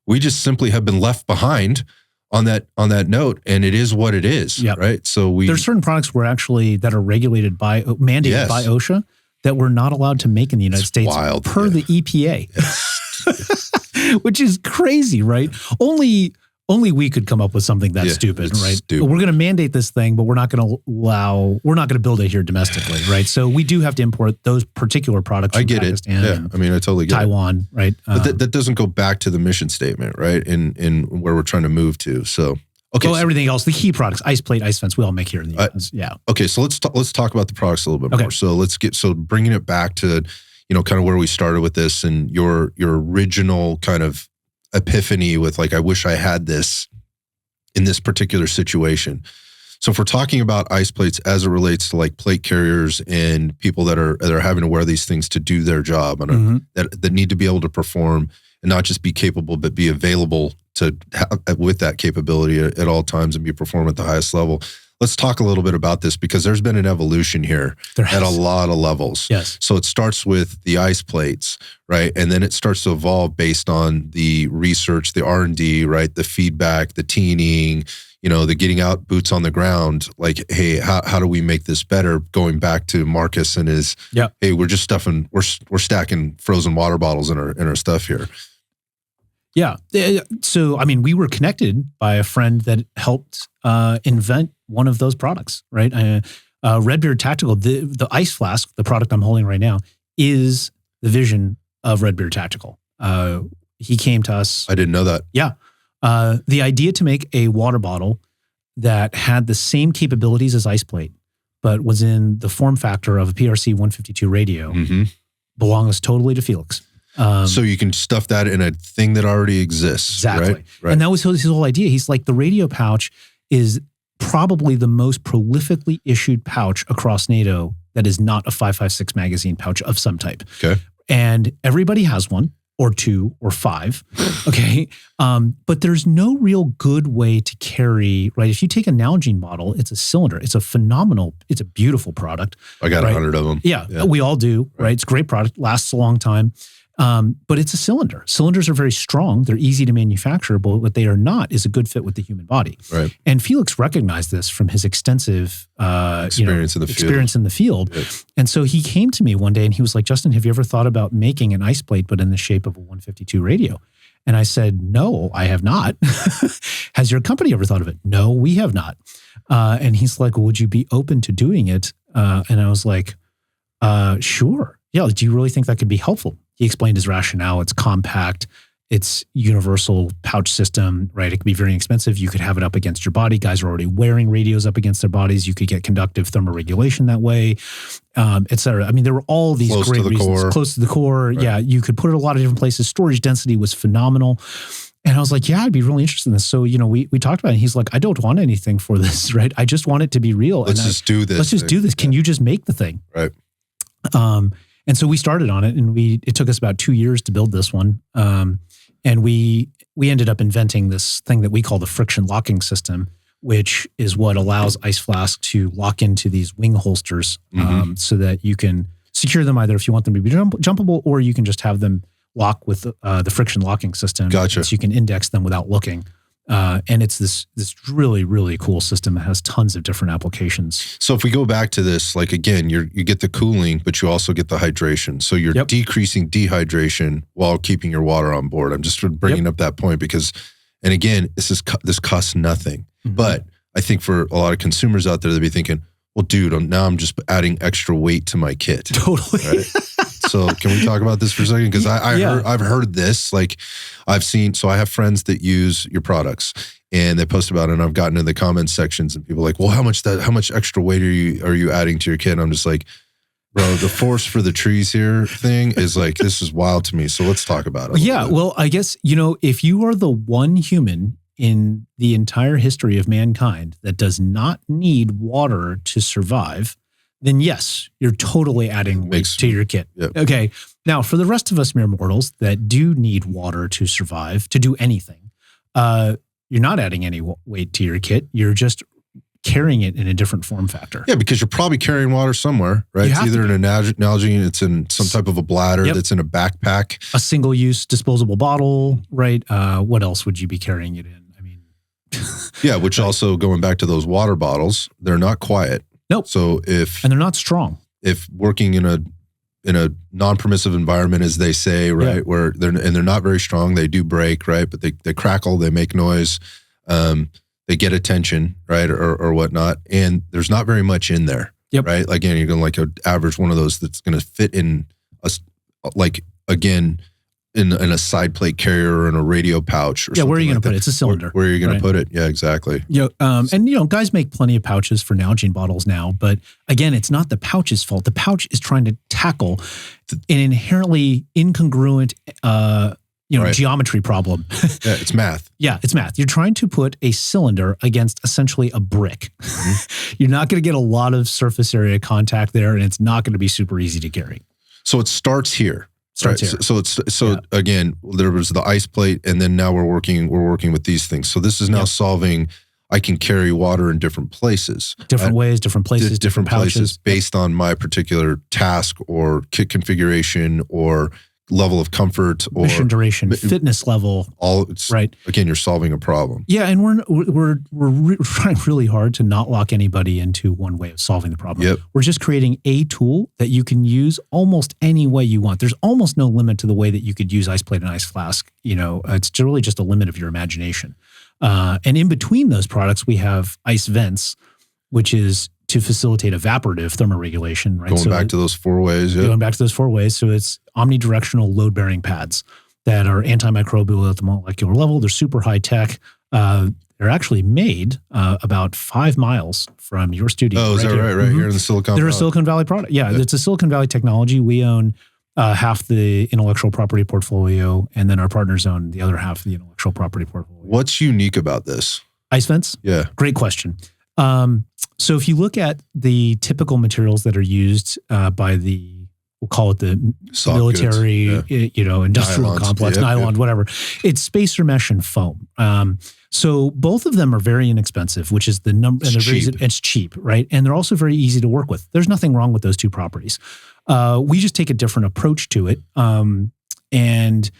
we just simply have been left behind on that note, and it is what it is, right? So there's certain products that are mandated by OSHA that we're not allowed to make in the United States per the EPA, which is crazy, right? Only we could come up with something that stupid, right? Stupid. We're going to mandate this thing, but we're not going to build it here domestically, right? So we do have to import those particular products from Pakistan. Yeah, I mean, I totally get Taiwan, it. Right? But that doesn't go back to the mission statement, right? In where we're trying to move to. So, okay. Well, everything else, the key products, IcePlate, IceVents, we all make here in the US. Yeah. Okay, so let's talk about the products a little bit more. So bringing it back to, kind of where we started with this and your original kind of epiphany with I wish I had this in this particular situation. So if we're talking about ice plates as it relates to plate carriers and people that are having to wear these things to do their job and that need to be able to perform and not just be capable, but be available to with that capability at all times and be perform at the highest level. Let's talk a little bit about this because there's been an evolution here at a lot of levels. Yes. So it starts with the ice plates, right? And then it starts to evolve based on the research, the R&D, right? The feedback, the teaming, the getting out boots on the ground. Hey, how do we make this better? Going back to Marcus and his, hey, we're just we're stacking frozen water bottles in our stuff here. Yeah. So, I mean, we were connected by a friend that helped invent one of those products, right? Redbeard Tactical, the ice flask, the product I'm holding right now, is the vision of Redbeard Tactical. He came to us. I didn't know that. Yeah. The idea to make a water bottle that had the same capabilities as IcePlate, but was in the form factor of a PRC 152 radio, belongs totally to Felix. So you can stuff that in a thing that already exists. Exactly. Right? And that was his whole idea. He's like, the radio pouch is probably the most prolifically issued pouch across NATO that is not a 5.56 magazine pouch of some type. Okay. And everybody has one or two or five. Okay. But there's no real good way to carry, right? If you take a Nalgene bottle, it's a cylinder. It's a beautiful product. I got 100 of them. Yeah, we all do, right? It's a great product, lasts a long time. But it's a cylinder. Cylinders are very strong. They're easy to manufacture, but what they are not is a good fit with the human body. Right. And Felix recognized this from his extensive experience in the field. Yeah. And so he came to me one day and he was like, Justin, have you ever thought about making an ice plate, but in the shape of a 152 radio? And I said, no, I have not. Has your company ever thought of it? No, we have not. And he's like, well, would you be open to doing it? And I was like, sure. Yeah. Do you really think that could be helpful? He explained his rationale. It's compact. It's universal pouch system, right? It could be very expensive. You could have it up against your body. Guys are already wearing radios up against their bodies. You could get conductive thermoregulation that way, et cetera. I mean, there were all these great reasons. Close to the core. Yeah. You could put it a lot of different places. Storage density was phenomenal. And I was like, yeah, I'd be really interested in this. So, we talked about it. And he's like, I don't want anything for this, right? I just want it to be real. Let's just do this. Let's just do this. Can you just make the thing? Right. And so we started on it, and it took us about 2 years to build this one. And we ended up inventing this thing that we call the friction locking system, which is what allows Ice Flask to lock into these wing holsters so that you can secure them either if you want them to be jumpable, or you can just have them lock with the friction locking system. Gotcha. So you can index them without looking. And it's this really, really cool system that has tons of different applications. So if we go back to this, like again, you get the cooling, but you also get the hydration. So you're decreasing dehydration while keeping your water on board. I'm just bringing up that point because, and again, this costs nothing. But I think for a lot of consumers out there, they'll be thinking, well, dude, now I'm just adding extra weight to my kit. Totally. Right? So can we talk about this for a second? Because I've heard this, like I've seen, so I have friends that use your products and they post about it, and I've gotten in the comments sections and people are like, well, how much extra weight are you adding to your kit? And I'm just like, bro, the force for the trees here thing is like, this is wild to me. So let's talk about it. Yeah. Well, I guess, if you are the one human in the entire history of mankind that does not need water to survive, then yes, you're totally adding weight to your kit. Yep. Okay. Now, for the rest of us mere mortals that do need water to survive, to do anything, you're not adding any weight to your kit. You're just carrying it in a different form factor. Yeah, because you're probably carrying water somewhere, right? It's either in an analogy, it's in some type of a bladder, that's in a backpack. A single-use disposable bottle, right? What else would you be carrying it in? Yeah, which also going back to those water bottles, they're not quiet. Nope. So and they're not strong. If working in a non-permissive environment, as they say, right, where they're not very strong, they do break, right? But they crackle, they make noise, they get attention, right, or whatnot, and there's not very much in there, right? Again, you're going to average one of those that's going to fit in in a side plate carrier or in a radio pouch or something. Where are you going to put it? It's a cylinder. Where are you going to put it? Yeah, exactly. And guys make plenty of pouches for Nalgene bottles now, but again, it's not the pouch's fault. The pouch is trying to tackle an inherently incongruent, geometry problem. Yeah, it's math. Yeah, it's math. You're trying to put a cylinder against essentially a brick. You're not going to get a lot of surface area contact there, and it's not going to be super easy to carry. So it starts here. Starts here. So again, there was the IcePlate, and then now we're working with these things. So this is now solving. I can carry water in different places, different ways, different places, different places, based on my particular task or kit configuration or level of comfort or mission duration, fitness level. Right. Again, you're solving a problem. Yeah, and we're trying really hard to not lock anybody into one way of solving the problem. Yep. We're just creating a tool that you can use almost any way you want. There's almost no limit to the way that you could use IcePlate and IceFlask. It's really just a limit of your imagination. And in between those products, we have IceVents, which is to facilitate evaporative thermoregulation, right? Going back to those 4 ways. Going back to those 4 ways. So it's omnidirectional load-bearing pads that are antimicrobial at the molecular level. They're super high tech. They're actually made about 5 miles from your studio. Oh, is that right? Right here in the Silicon Valley. They're a Silicon Valley product. Yeah, it's a Silicon Valley technology. We own half the intellectual property portfolio, and then our partners own the other half of the intellectual property portfolio. What's unique about this? IceVents? Yeah. Great question. So if you look at the typical materials that are used by we'll call it the soft military, industrial Nylons, complex, nylon, whatever, it's spacer mesh and foam. So both of them are very inexpensive, which is the number. It's cheap, right? And they're also very easy to work with. There's nothing wrong with those two properties. We just take a different approach to it. And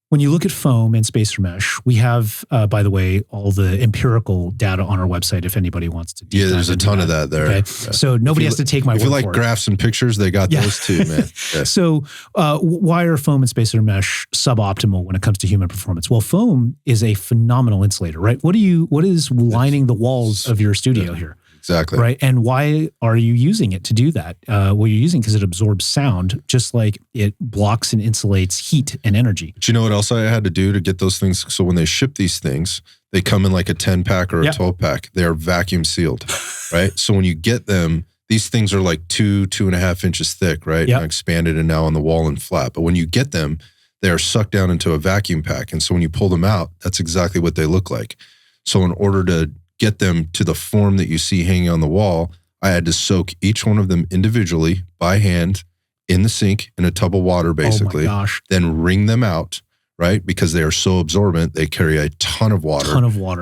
when you look at foam and spacer mesh, we have, by the way, all the empirical data on our website if anybody wants to. Yeah, there's a ton of that there. Okay? Yeah. So nobody has to take my word for it. If you like graphs and pictures, they got those too, man. Yeah. So why are foam and spacer mesh suboptimal when it comes to human performance? Well, foam is a phenomenal insulator, right? What is lining the walls of your studio here? Exactly. Right. And why are you using it to do that? Well, you're using because it absorbs sound, just like it blocks and insulates heat and energy. But you know what else I had to do to get those things? So when they ship these things, they come in like a 10-pack or a 12-pack. They are vacuum sealed, right? So when you get them, these things are like 2.5 inches thick, right? Yep. And expanded and now on the wall and flat. But when you get them, they are sucked down into a vacuum pack. And so when you pull them out, that's exactly what they look like. So in order to get them to the form that you see hanging on the wall, I had to soak each one of them individually by hand in the sink in a tub of water, basically. Oh my gosh. Then wring them out, right? Because they are so absorbent, they carry a ton of water.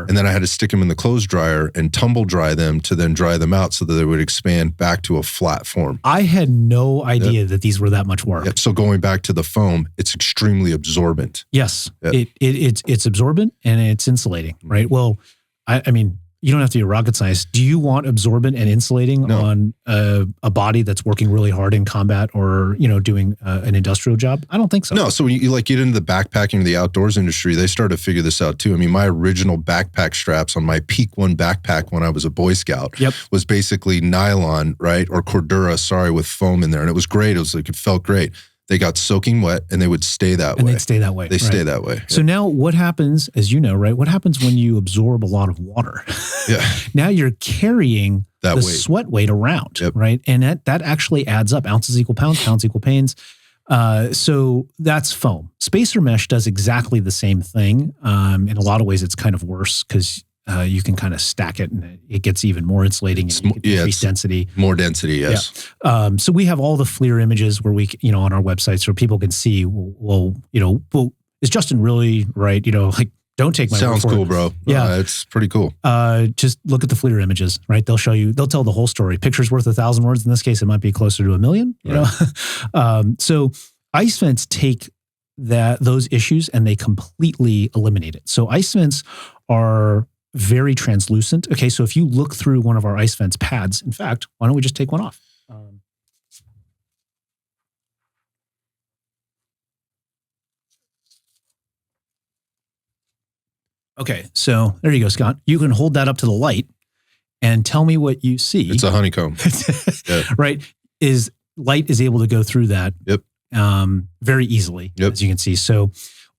And then I had to stick them in the clothes dryer and tumble dry them to then dry them out so that they would expand back to a flat form. I had no idea that these were that much work. Yep. So going back to the foam, it's extremely absorbent. Yes, Yep. it's absorbent and it's insulating, right? Well, I mean, you don't have to be a rocket scientist. Do you want absorbent and insulating on a body that's working really hard in combat or, doing an industrial job? I don't think so. No. So when you get into the backpacking or the outdoors industry, they started to figure this out too. I mean, my original backpack straps on my Peak 1 backpack when I was a Boy Scout was basically nylon, right? Or Cordura, with foam in there. And it was great. It was like, it felt great. They got soaking wet and they would stay that way. And they'd stay that way. They stay that way. So now what happens, as you know, right? What happens when you absorb a lot of water? Yeah. Now you're carrying that the weight. Sweat weight around, right? And that actually adds up. Ounces equal pounds, pounds equal pains. So that's foam. Spacer mesh does exactly the same thing. In a lot of ways, it's kind of worse because you can kind of stack it and it gets even more insulating and you can increase density. More density, yes. Yeah. So we have all the FLIR images where we, on our website so people can see, well, is Justin really right? Don't take my word for it. Sounds cool, bro. Yeah. It's pretty cool. Just look at the FLIR images, right? They'll tell the whole story. Picture's worth 1,000 words. In this case, it might be closer to 1,000,000, you know? So IceVents take those issues and they completely eliminate it. So IceVents are very translucent. Okay, so if you look through one of our IceVents pads, in fact, why don't we just take one off? Okay, so there you go, Scott. You can hold that up to the light and tell me what you see. It's a honeycomb. Right? Light is able to go through that very easily, as you can see. So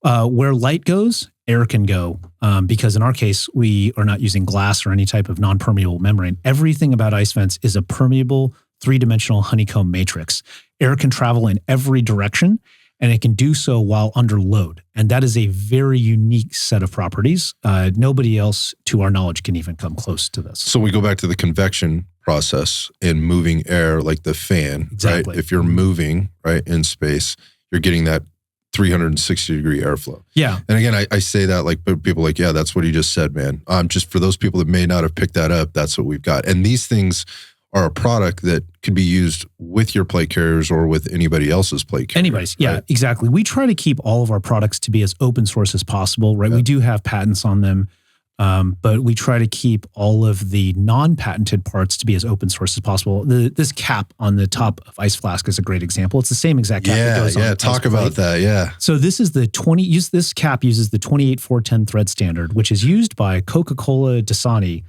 where light goes, air can go, because in our case, we are not using glass or any type of non-permeable membrane. Everything about IceVents is a permeable, three-dimensional honeycomb matrix. Air can travel in every direction, and it can do so while under load. And that is a very unique set of properties. Nobody else, to our knowledge, can even come close to this. So we go back to the convection process in moving air like the fan, exactly. Right? If you're moving, right, in space, you're getting that 360-degree airflow. Yeah. And again, I say that like people like, yeah, that's what he just said, man. Just for those people that may not have picked that up, that's what we've got. And these things are a product that could be used with your plate carriers or with anybody else's plate carrier. Anybody's, yeah, exactly. We try to keep all of our products to be as open source as possible, right? Yeah. We do have patents on them, but we try to keep all of the non-patented parts to be as open source as possible. This cap on the top of Ice Flask is a great example. It's the same exact cap that goes on. Yeah, talk about that, yeah. So this is this cap uses the 28410 thread standard, which is used by Coca-Cola Dasani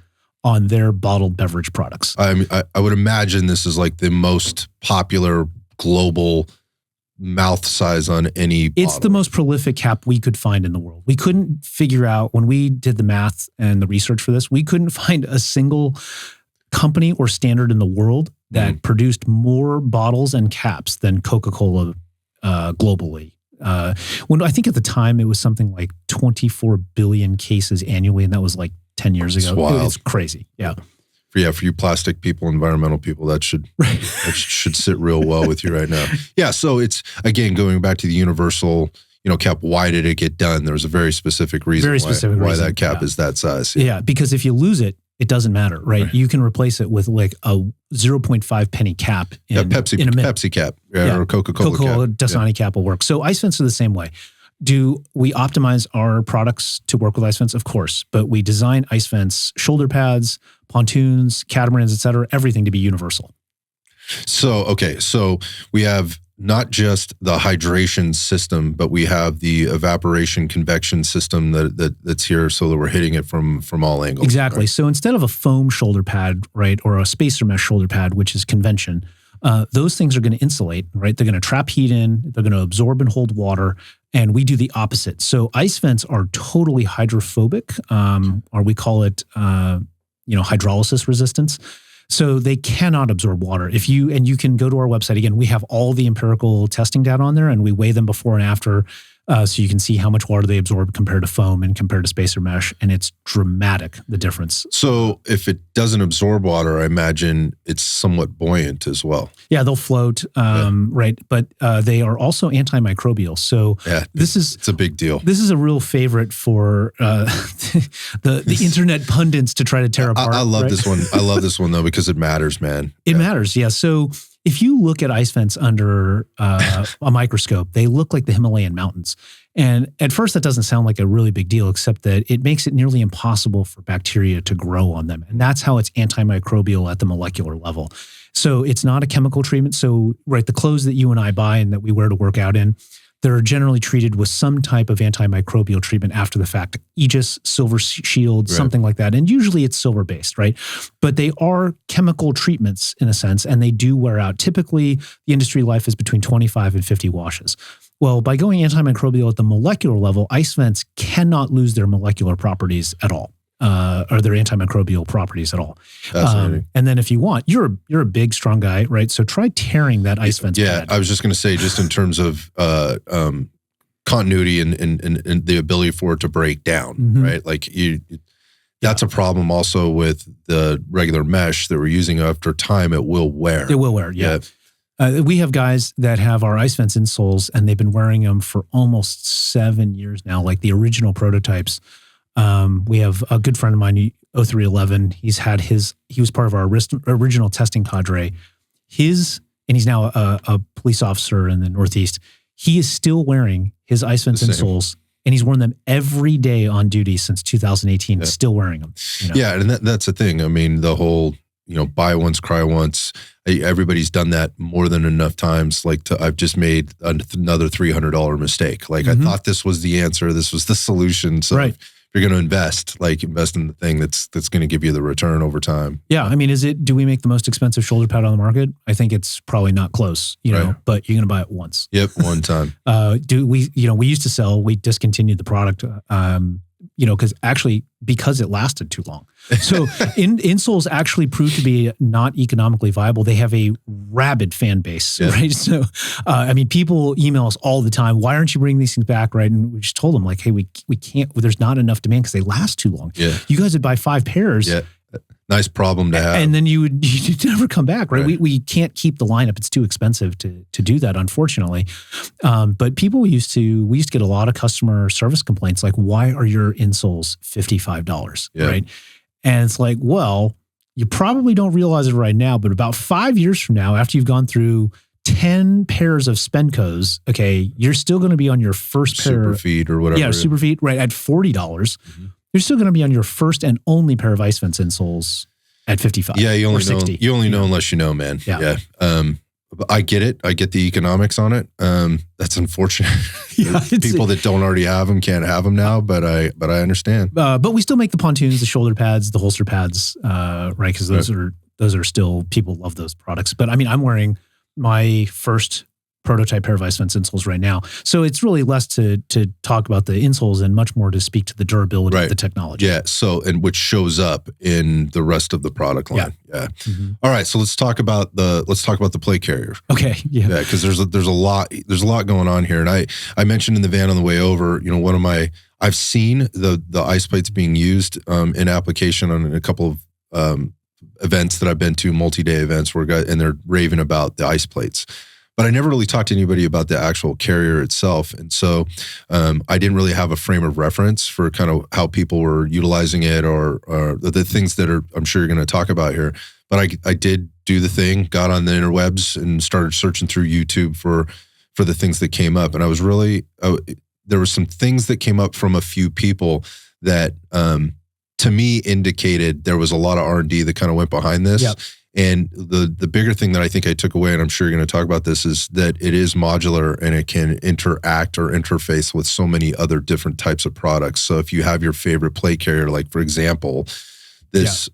on their bottled beverage products. I mean, I would imagine this is like the most popular global mouth size on any bottle. It's the most prolific cap we could find in the world. We couldn't figure out, when we did the math and the research for this, we couldn't find a single company or standard in the world that produced more bottles and caps than Coca-Cola globally. When I think at the time it was something like 24 billion cases annually, and that was like 10 years ago. It's wild. It's crazy. Yeah. For you plastic people, environmental people, that should sit real well with you right now. Yeah. So it's, again, going back to the universal, cap, why did it get done? There was a very specific reason why that cap is that size. Yeah. Because if you lose it, it doesn't matter, right? You can replace it with like a 0.5 penny cap in a minute. Pepsi cap or Coca-Cola cap. Dasani cap will work. So IceVents are the same way. Do we optimize our products to work with IceVents? Of course, but we design IceVents shoulder pads, pontoons, catamarans, et cetera, everything to be universal. So we have not just the hydration system, but we have the evaporation convection system that's here so that we're hitting it from all angles. Exactly. Right? So instead of a foam shoulder pad, right, or a spacer mesh shoulder pad, which is convention, those things are going to insulate, right? They're going to trap heat in, they're going to absorb and hold water, and we do the opposite. So IceVents are totally hydrophobic, or we call it, hydrolysis resistance. So they cannot absorb water. You can go to our website. Again, we have all the empirical testing data on there, and we weigh them before and after So you can see how much water they absorb compared to foam and compared to spacer mesh. And it's dramatic, the difference. So if it doesn't absorb water, I imagine it's somewhat buoyant as well. Yeah, they'll float, right? But they are also antimicrobial. So it's a big deal. This is a real favorite for the internet pundits to try to tear apart. I love this one. I love this one, though, because it matters, man. It matters, yeah. So if you look at IceVents under a microscope, they look like the Himalayan mountains. And at first, that doesn't sound like a really big deal, except that it makes it nearly impossible for bacteria to grow on them. And that's how it's antimicrobial at the molecular level. So it's not a chemical treatment. So, right, the clothes that you and I buy and that we wear to work out in, they're generally treated with some type of antimicrobial treatment after the fact. Aegis, Silver Shield, something like that. And usually it's silver-based, right? But they are chemical treatments in a sense, and they do wear out. Typically, the industry life is between 25 and 50 washes. Well, by going antimicrobial at the molecular level, IceVents cannot lose their molecular properties at all. Or their antimicrobial properties at all. And then if you want, you're a big, strong guy, right? So try tearing that IceVents pad. I was just going to say, just in terms of continuity and the ability for it to break down, right? Like that's a problem also with the regular mesh that we're using. After time, it will wear. It will wear, yeah. We have guys that have our IceVents insoles, and they've been wearing them for almost 7 years now, like the original prototypes. We have a good friend of mine, 0311. He was part of our original testing cadre. And he's now a police officer in the Northeast. He is still wearing his IceVents insoles, and he's worn them every day on duty since 2018. Still wearing them. Yeah, and that's the thing. I mean, the whole buy once, cry once. Everybody's done that more than enough times. Like I've just made another $300 mistake. Like I thought this was the answer. This was the solution. So. Right. You're going to invest in the thing that's going to give you the return over time. Yeah. I mean, do we make the most expensive shoulder pad on the market? I think it's probably not close, know, but you're going to buy it once. Yep. One time. We used to sell, we discontinued the product, because it lasted too long. So insoles actually proved to be not economically viable. They have a rabid fan base, right? So, people email us all the time. Why aren't you bringing these things back, right? And we just told them, like, hey, we can't. There's not enough demand because they last too long. Yeah. You guys would buy 5 pairs. Yeah. Nice problem to have. And then you'd never come back, right? We can't keep the lineup. It's too expensive to do that, unfortunately. But we used to get a lot of customer service complaints like, why are your insoles $55, right? And it's like, well, you probably don't realize it right now, but about 5 years from now, after you've gone through 10 pairs of Spencos, okay, you're still going to be on your first pair. Superfeet or whatever. Yeah, Superfeet, right, at $40. You're still going to be on your first and only pair of IceVents insoles at 55. Yeah, you only know unless you know, man. Yeah. I get it. I get the economics on it. That's unfortunate. People that don't already have them can't have them now, but I understand. But we still make the pontoons, the shoulder pads, the holster pads, right? Because those are still, people love those products. But I mean, I'm wearing my first prototype pair of IceVents insoles right now. So it's really less to talk about the insoles and much more to speak to the durability of the technology. Yeah. So, and which shows up in the rest of the product line. Yeah. All right. So let's talk about the plate carrier. Okay. Yeah. Yeah. Because there's a lot going on here. And I mentioned in the van on the way over, I've seen the IcePlates being used in application on a couple of events that I've been to, multi-day events and they're raving about the IcePlates. But I never really talked to anybody about the actual carrier itself. And so I didn't really have a frame of reference for kind of how people were utilizing it or the things that I'm sure you're going to talk about here. But I did do the thing, got on the interwebs and started searching through YouTube for the things that came up. And I was really, there were some things that came up from a few people that to me indicated there was a lot of R&D that kind of went behind this. Yep. And the bigger thing that I think I took away, and I'm sure you're going to talk about this, is that it is modular and it can interact or interface with so many other different types of products. So if you have your favorite plate carrier, like for example, this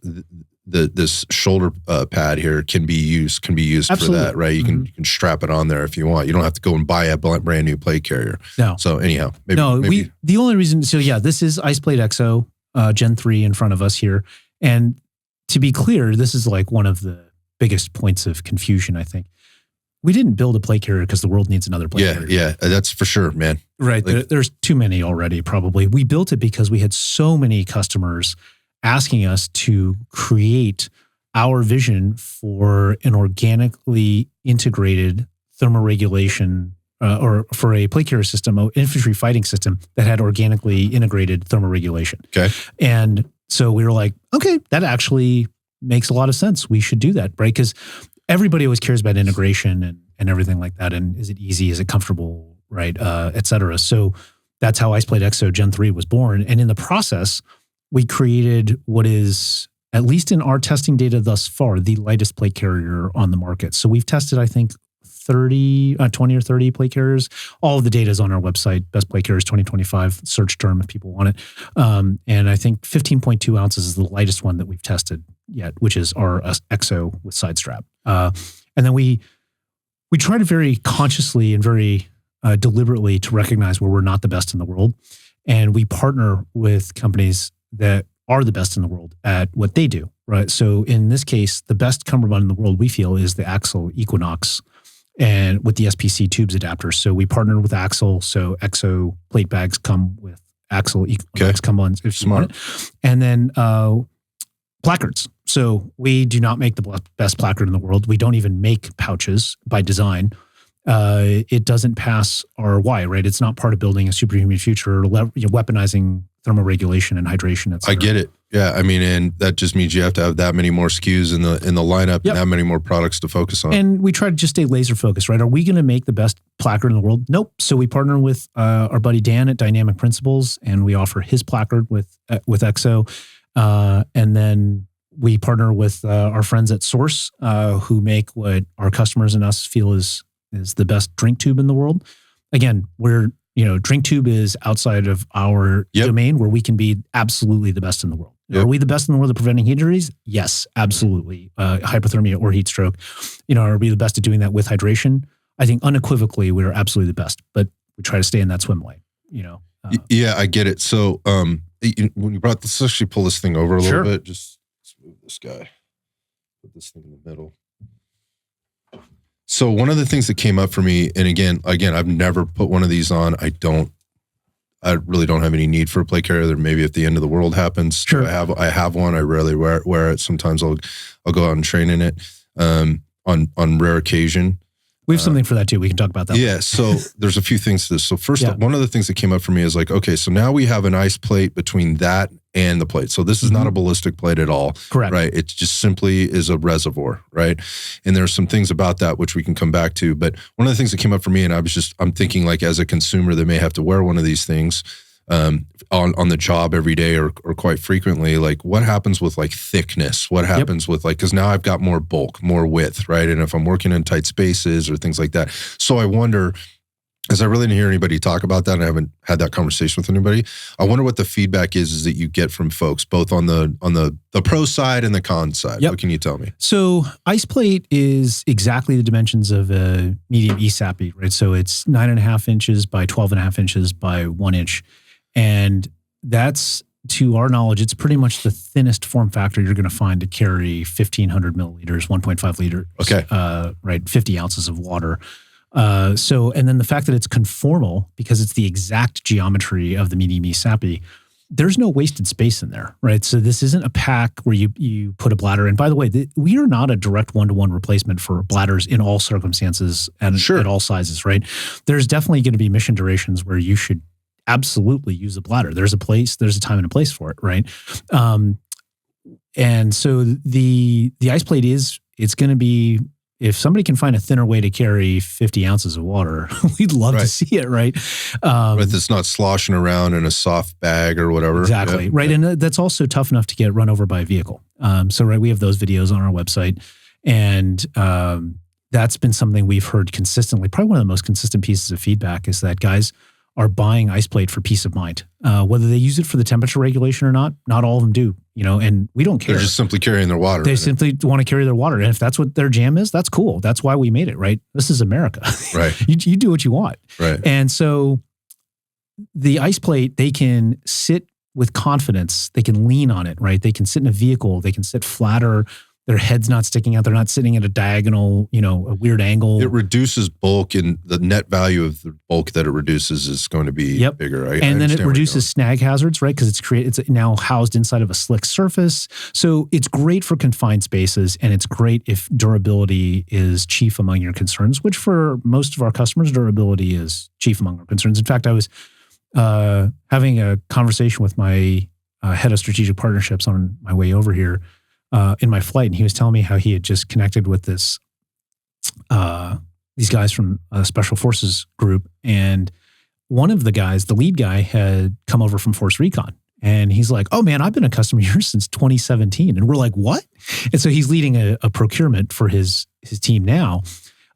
shoulder pad here can be used Absolutely. For that, right? You can strap it on there if you want. You don't have to go and buy a brand new plate carrier. No. So anyhow, maybe. The only reason, this is IcePlate XO Gen 3 in front of us here, and to be clear, this is like one of the biggest points of confusion, I think. we didn't build a plate carrier because the world needs another plate carrier. Yeah, that's for sure, man. Right. There's too many already, probably. We built it because we had so many customers asking us to create our vision for an organically integrated thermoregulation or for a plate carrier system, an infantry fighting system that had organically integrated thermoregulation. Okay. And so we were like, okay, that actually makes a lot of sense. We should do that, right? Because everybody always cares about integration and everything like that. And is it easy? Is it comfortable? Right. Et cetera. So that's how IcePlate EXO Gen 3 was born. And in the process, we created what is, at least in our testing data thus far, the lightest plate carrier on the market. So we've tested, I think, 20 or 30 plate carriers. All of the data is on our website, Best Plate Carriers 2025, search term if people want it. And I think 15.2 ounces is the lightest one that we've tested yet, which is our EXO with side strap. And then we try to very consciously and very deliberately to recognize where we're not the best in the world. And we partner with companies that are the best in the world at what they do, right? So in this case, the best cummerbund in the world, we feel, is the Axle Equinox and with the SPC tubes adapters. So we partnered with Axle. So EXO plate bags come with Axle Equinox cummerbunds if you want it. And then placards. So we do not make the best placard in the world. We don't even make pouches by design. It doesn't pass our why, right? It's not part of building a superhuman future, weaponizing thermoregulation and hydration, et cetera. I get it. Yeah, I mean, and that just means you have to have that many more SKUs in the lineup and that many more products to focus on. And we try to just stay laser focused, right? Are we going to make the best placard in the world? Nope. So we partner with our buddy Dan at Dynamic Principles, and we offer his placard with EXO, and then we partner with our friends at Source, who make what our customers and us feel is the best drink tube in the world. Again, drink tube is outside of our domain where we can be absolutely the best in the world. Yep. Are we the best in the world at preventing heat injuries? Yes, absolutely. Hypothermia or heat stroke. Are we the best at doing that with hydration? I think unequivocally we are absolutely the best, but we try to stay in that swim lane, Yeah, I get it. So when you brought this, let's actually pull this thing over a little bit. Just move this guy. Put this thing in the middle. So one of the things that came up for me, and again, I've never put one of these on. I really don't have any need for a plate carrier. Maybe if the end of the world happens, I have one. I rarely wear it. Sometimes I'll go out and train in it on rare occasion. We have something for that too. We can talk about that. Yeah. So there's a few things to this. So first, one of the things that came up for me is like, okay, so now we have an ice plate between that and the plate. So this is not a ballistic plate at all. Correct. Right. It just simply is a reservoir. Right. And there's some things about that which we can come back to. But one of the things that came up for me, and I'm thinking like as a consumer that may have to wear one of these things on the job every day or quite frequently, like what happens with like thickness? What happens with like, because now I've got more bulk, more width, right? And if I'm working in tight spaces or things like that. So I wonder, because I really didn't hear anybody talk about that and I haven't had that conversation with anybody, I wonder what the feedback is that you get from folks, both on the pro side and the con side. What can you tell me? So IcePlate is exactly the dimensions of a medium ESAPI, right? So it's 9.5 inches by 12.5 inches by 1 inch. And that's, to our knowledge, it's pretty much the thinnest form factor you're going to find to carry 1,500 milliliters, 1.5 liters, right, 50 ounces of water. And then the fact that it's conformal, because it's the exact geometry of the medium ESAPI, there's no wasted space in there, right? So this isn't a pack where you put a bladder in. By the way, we are not a direct one-to-one replacement for bladders in all circumstances and at all sizes, right? There's definitely going to be mission durations where you should absolutely use a bladder. There's a time and a place for it, right? And so the IcePlate it's going to be, if somebody can find a thinner way to carry 50 ounces of water, we'd love to see it, right? But it's not sloshing around in a soft bag or whatever. Exactly, right? And that's also tough enough to get run over by a vehicle. We have those videos on our website. And that's been something we've heard consistently. Probably one of the most consistent pieces of feedback is that guys are buying IcePlate for peace of mind. Whether they use it for the temperature regulation or not all of them do, and we don't care. They're just simply carrying their water. They simply want to carry their water. And if that's what their jam is, that's cool. That's why we made it, right? This is America. Right. You do what you want. Right. And so the IcePlate, they can sit with confidence. They can lean on it, right? They can sit in a vehicle. They can sit flatter. Their head's not sticking out. They're not sitting at a diagonal, a weird angle. It reduces bulk, and the net value of the bulk that it reduces is going to be bigger. And then it reduces snag hazards, right? Because it's now housed inside of a slick surface. So it's great for confined spaces, and it's great if durability is chief among your concerns, which for most of our customers, durability is chief among our concerns. In fact, I was having a conversation with my head of strategic partnerships on my way over here in my flight, and he was telling me how he had just connected with these guys from a special forces group, and one of the guys, the lead guy, had come over from Force Recon, and he's like, "Oh man, I've been a customer here since 2017," and we're like, "What?" And so he's leading a procurement for his team now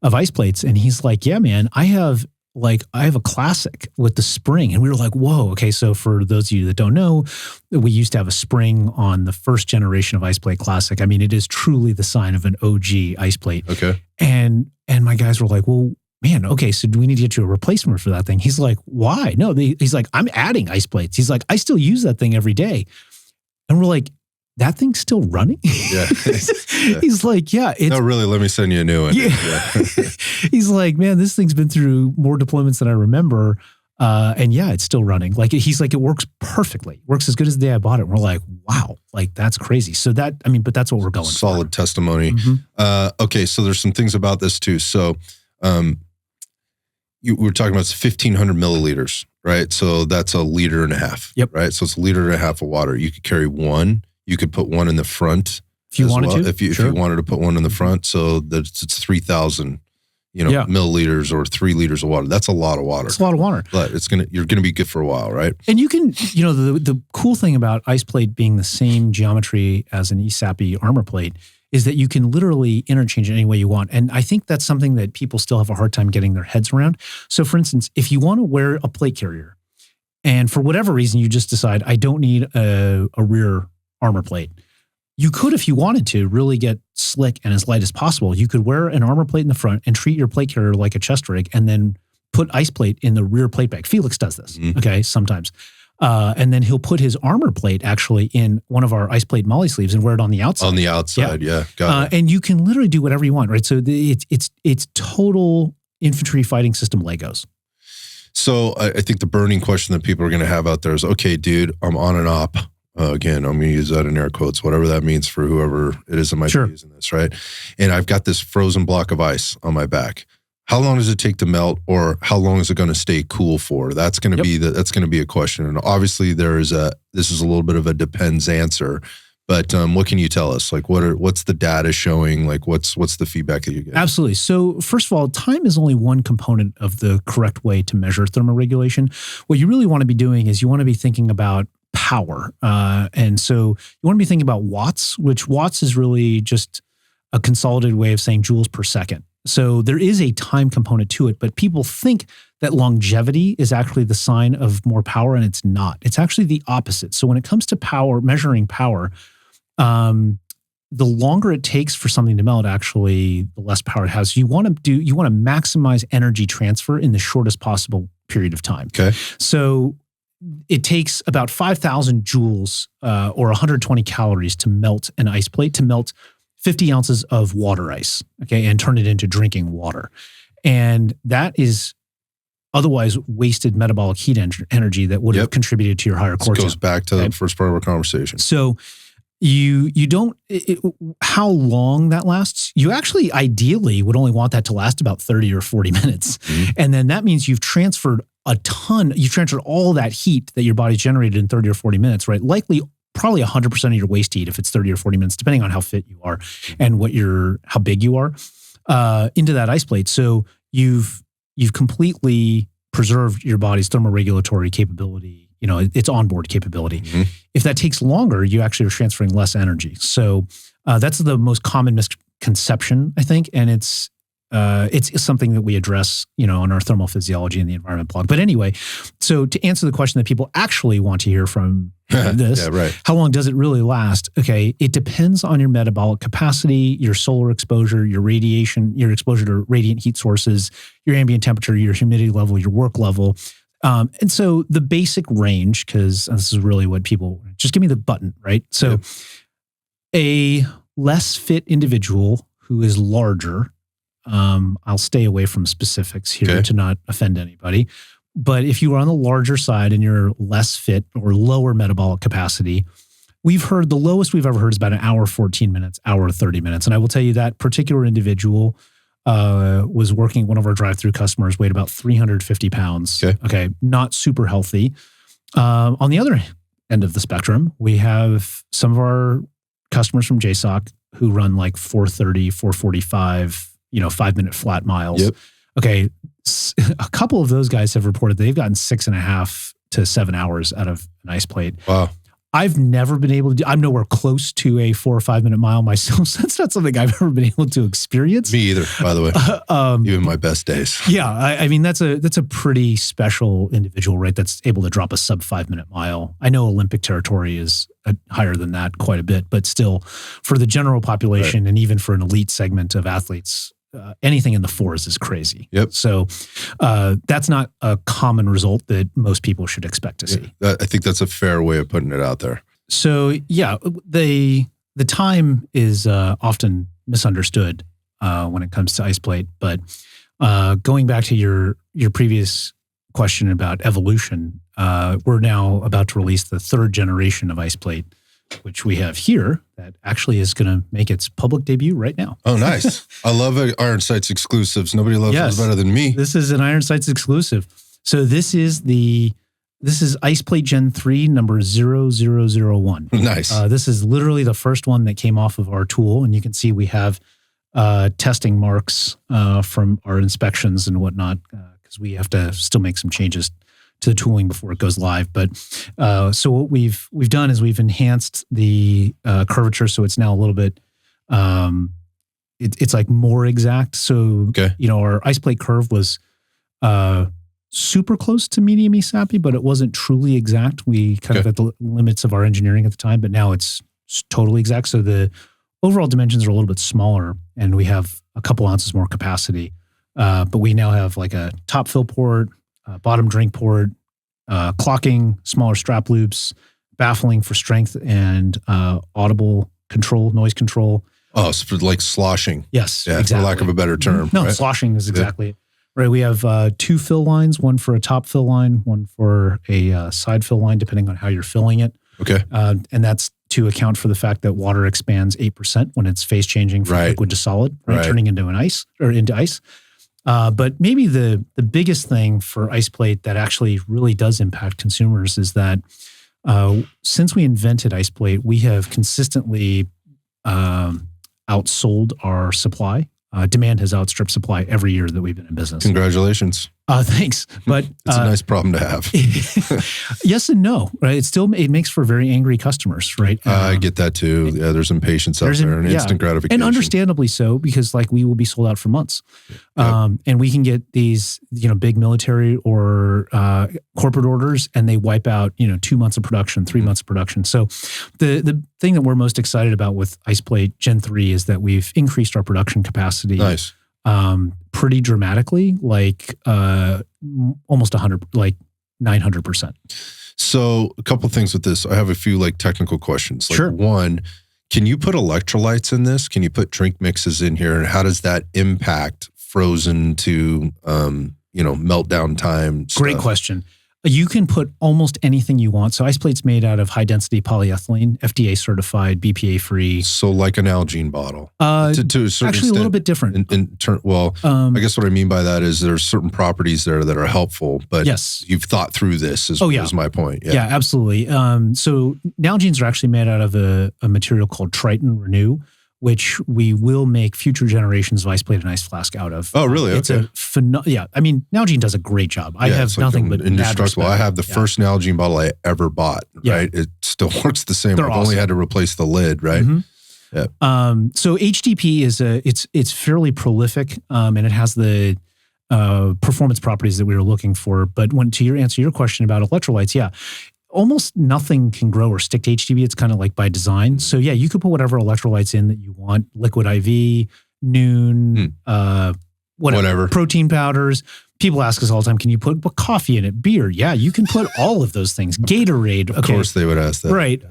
of ice plates, and he's like, "Yeah, man, I have a classic with the spring." And we were like, whoa, okay. So for those of you that don't know, we used to have a spring on the first generation of IcePlate Classic. I mean, it is truly the sign of an OG IcePlate. Okay. And my guys were like, well, man, okay, so do we need to get you a replacement for that thing? He's like, why? No, he's like, I'm adding ice plates. He's like, I still use that thing every day. And we're like, that thing's still running? Yeah. He's like, yeah. No, really, let me send you a new one. Yeah. He's like, man, this thing's been through more deployments than I remember. And yeah, it's still running. He's like, it works perfectly. It works as good as the day I bought it. And we're like, wow, that's crazy. So but that's what we're going Solid for. testimony. Mm-hmm. Okay, so there's some things about this too. So we were talking about 1,500 milliliters, right? So that's 1.5 liters. Yep. Right? So it's 1.5 liters of water. You could carry one. You could put one in the front if you wanted to. If you wanted to put one in the front, so that it's 3,000, milliliters or 3 liters of water. That's a lot of water. It's a lot of water. But you're gonna be good for a while, right? And you can, the cool thing about IcePlate being the same geometry as an ESAPI armor plate is that you can literally interchange it any way you want. And I think that's something that people still have a hard time getting their heads around. So for instance, if you want to wear a plate carrier and for whatever reason you just decide, I don't need a rear armor plate. You could, if you wanted to, really get slick and as light as possible. You could wear an armor plate in the front and treat your plate carrier like a chest rig and then put IcePlate in the rear plate bag. Felix does this, okay, sometimes. And then he'll put his armor plate actually in one of our IcePlate molly sleeves and wear it on the outside. On the outside, yeah. Got it. And you can literally do whatever you want, right? So it's total infantry fighting system Legos. So I think the burning question that people are going to have out there is, okay, dude, I'm on and op. Again, I'm going to use that in air quotes, whatever that means for whoever it is that might be using this, right? And I've got this frozen block of ice on my back. How long does it take to melt, or how long is it going to stay cool for? That's going to be a question. And obviously, this is a little bit of a depends answer. But what can you tell us? What's the data showing? What's the feedback that you get? Absolutely. So first of all, time is only one component of the correct way to measure thermoregulation. What you really want to be doing is you want to be thinking about power. And so you want to be thinking about watts, which watts is really just a consolidated way of saying joules per second. So there is a time component to it, but people think that longevity is actually the sign of more power, and it's not. It's actually the opposite. So when it comes to power, measuring power, the longer it takes for something to melt, actually, the less power it has. You want to maximize energy transfer in the shortest possible period of time. Okay. So it takes about 5,000 joules or 120 calories to melt an ice plate, to melt 50 ounces of water ice, okay, and turn it into drinking water. And that is otherwise wasted metabolic heat energy that would have contributed to your higher core temp. This goes back to the first part of our conversation. So you don't, how long that lasts, you actually ideally would only want that to last about 30 or 40 minutes. And then that means you've transferred all that heat that your body generated in 30 or 40 minutes, right? Likely probably 100% of your waste heat if it's 30 or 40 minutes, depending on how fit you are and how big you are, into that ice plate. So you've completely preserved your body's thermoregulatory capability, its onboard capability. If that takes longer, you actually are transferring less energy. So that's the most common misconception, I think, and it's something that we address, on our thermal physiology and the environment blog. But anyway, so to answer the question that people actually want to hear from this, how long does it really last? Okay, it depends on your metabolic capacity, your solar exposure, your radiation, your exposure to radiant heat sources, your ambient temperature, your humidity level, your work level. And so the basic range, because this is really what people, just give me the button, right? So a less fit individual who is larger, I'll stay away from specifics here to not offend anybody. But if you are on the larger side and you're less fit or lower metabolic capacity, we've heard the lowest we've ever heard is about an hour, 14 minutes, hour, 30 minutes. And I will tell you that particular individual was working, one of our drive-through customers, weighed about 350 pounds. Okay. Not super healthy. On the other end of the spectrum, we have some of our customers from JSOC who run like 430, 445, 5-minute flat miles. Okay. A couple of those guys have reported they've gotten 6.5 to 7 hours out of an IcePlate. Wow. I've never been able to do, I'm nowhere close to a 4 or 5 minute mile myself. So that's not something I've ever been able to experience. Me either, by the way. Even my best days. Yeah. I mean, that's a pretty special individual, right? That's able to drop a sub 5 minute mile. I know Olympic territory is higher than that quite a bit, but still for the general population and even for an elite segment of athletes, anything in the 4s is crazy. So that's not a common result that most people should expect to see. I think that's a fair way of putting it out there. So yeah, the time is often misunderstood when it comes to IcePlate. But going back to your previous question about evolution, we're now about to release the 3rd generation of IcePlate, which we have here, that actually is going to make its public debut right now. Oh, nice. I love Iron Sights exclusives. Nobody loves those better than me. This is an Iron Sights exclusive. So this is IcePlate Gen 3 number 0001. Nice. This is literally the first one that came off of our tool. And you can see we have testing marks from our inspections and whatnot, because we have to still make some changes to the tooling before it goes live. But so what we've done is we've enhanced the curvature, so it's now a little bit it's like more exact. So our IcePlate curve was super close to medium ESAPI, but it wasn't truly exact. We kind of at the limits of our engineering at the time, but now it's totally exact. So the overall dimensions are a little bit smaller, and we have a couple ounces more capacity. But we now have like a top fill port, bottom drink port, clocking, smaller strap loops, baffling for strength and audible control, noise control. Oh, so for like sloshing. Yes, exactly. For lack of a better term. No, sloshing is exactly it. Right, we have 2 fill lines, one for a top fill line, one for a side fill line, depending on how you're filling it. And that's to account for the fact that water expands 8% when it's phase changing from liquid to solid, turning into ice. But maybe the biggest thing for IcePlate that actually really does impact consumers is that since we invented IcePlate, we have consistently outsold our supply. Demand has outstripped supply every year that we've been in business. Congratulations. Thanks. But it's a nice problem to have. Yes and no, right? It makes for very angry customers, right? I get that too. Yeah, there's impatience out there and instant gratification. And understandably so, because like we will be sold out for months. And we can get these, big military or corporate orders, and they wipe out, 2 months of production, 3 months of production. So the thing that we're most excited about with IcePlate Gen 3 is that we've increased our production capacity. Nice. Pretty dramatically, like almost 100, like 900%. So a couple things with this. I have a few like technical questions. Like, sure. One, can you put electrolytes in this? Can you put drink mixes in here? And how does that impact frozen to, meltdown time stuff? Great question. You can put almost anything you want. So IcePlate's made out of high-density polyethylene, FDA certified, BPA free. So like an Algene bottle. To a certain actually extent, a little bit different. I guess what I mean by that is there's certain properties there that are helpful, but you've thought through this is my point. Yeah, absolutely. So Nalgenes are actually made out of a material called Triton Renew, which we will make future generations of IcePlate and Ice Flask out of. Oh, really? It's I mean, Nalgene does a great job. I have nothing but indestructible. I have the first Nalgene bottle I ever bought, right? It still works the same. I've only had to replace the lid, right? Mm-hmm. Yeah. So HDP is it's fairly prolific, and it has the performance properties that we were looking for. But to answer your question about electrolytes, almost nothing can grow or stick to HDP. It's kind of like by design. So you could put whatever electrolytes in that you want, liquid IV, Noon, whatever, protein powders. People ask us all the time, can you put coffee in it, beer? Yeah, you can put all of those things. Gatorade. Of course they would ask that. Right.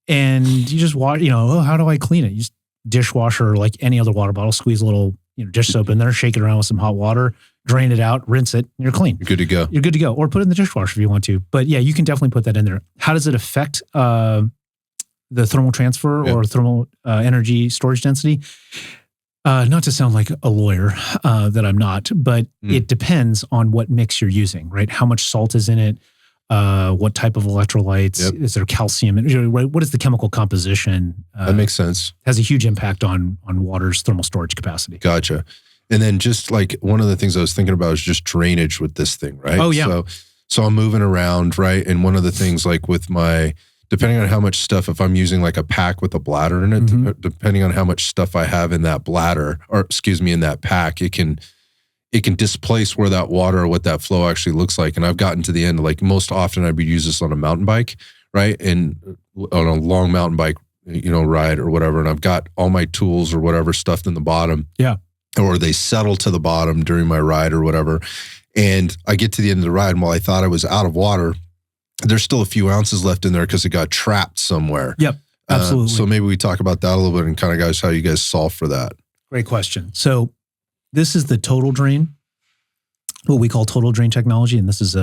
And you just wash, oh, how do I clean it? You just dishwasher, like any other water bottle, squeeze a little, dish soap in there, shake it around with some hot water, drain it out, rinse it, and you're clean. You're good to go. You're good to go. Or put it in the dishwasher if you want to. But yeah, you can definitely put that in there. How does it affect the thermal transfer or thermal energy storage density? Not to sound like a lawyer that I'm not, but it depends on what mix you're using, right? How much salt is in it? What type of electrolytes? Is there calcium? What is the chemical composition? That makes sense. Has a huge impact on water's thermal storage capacity. Gotcha. And then just like one of the things I was thinking about is just drainage with this thing, right? Oh, yeah. So I'm moving around, right? And one of the things like with depending on how much stuff, if I'm using like a pack with a bladder in it, depending on how much stuff I have in that bladder, in that pack, it can displace where that water or what that flow actually looks like. And I've gotten to the end, like most often I'd use this on a mountain bike, right? And on a long mountain bike, ride or whatever. And I've got all my tools or whatever stuffed in the bottom. Yeah. Or they settle to the bottom during my ride or whatever. And I get to the end of the ride, and while I thought I was out of water, there's still a few ounces left in there because it got trapped somewhere. Yep, absolutely. So maybe we talk about that a little bit and kind of guys, how you guys solve for that. Great question. So this is the total drain, what we call total drain technology. And this is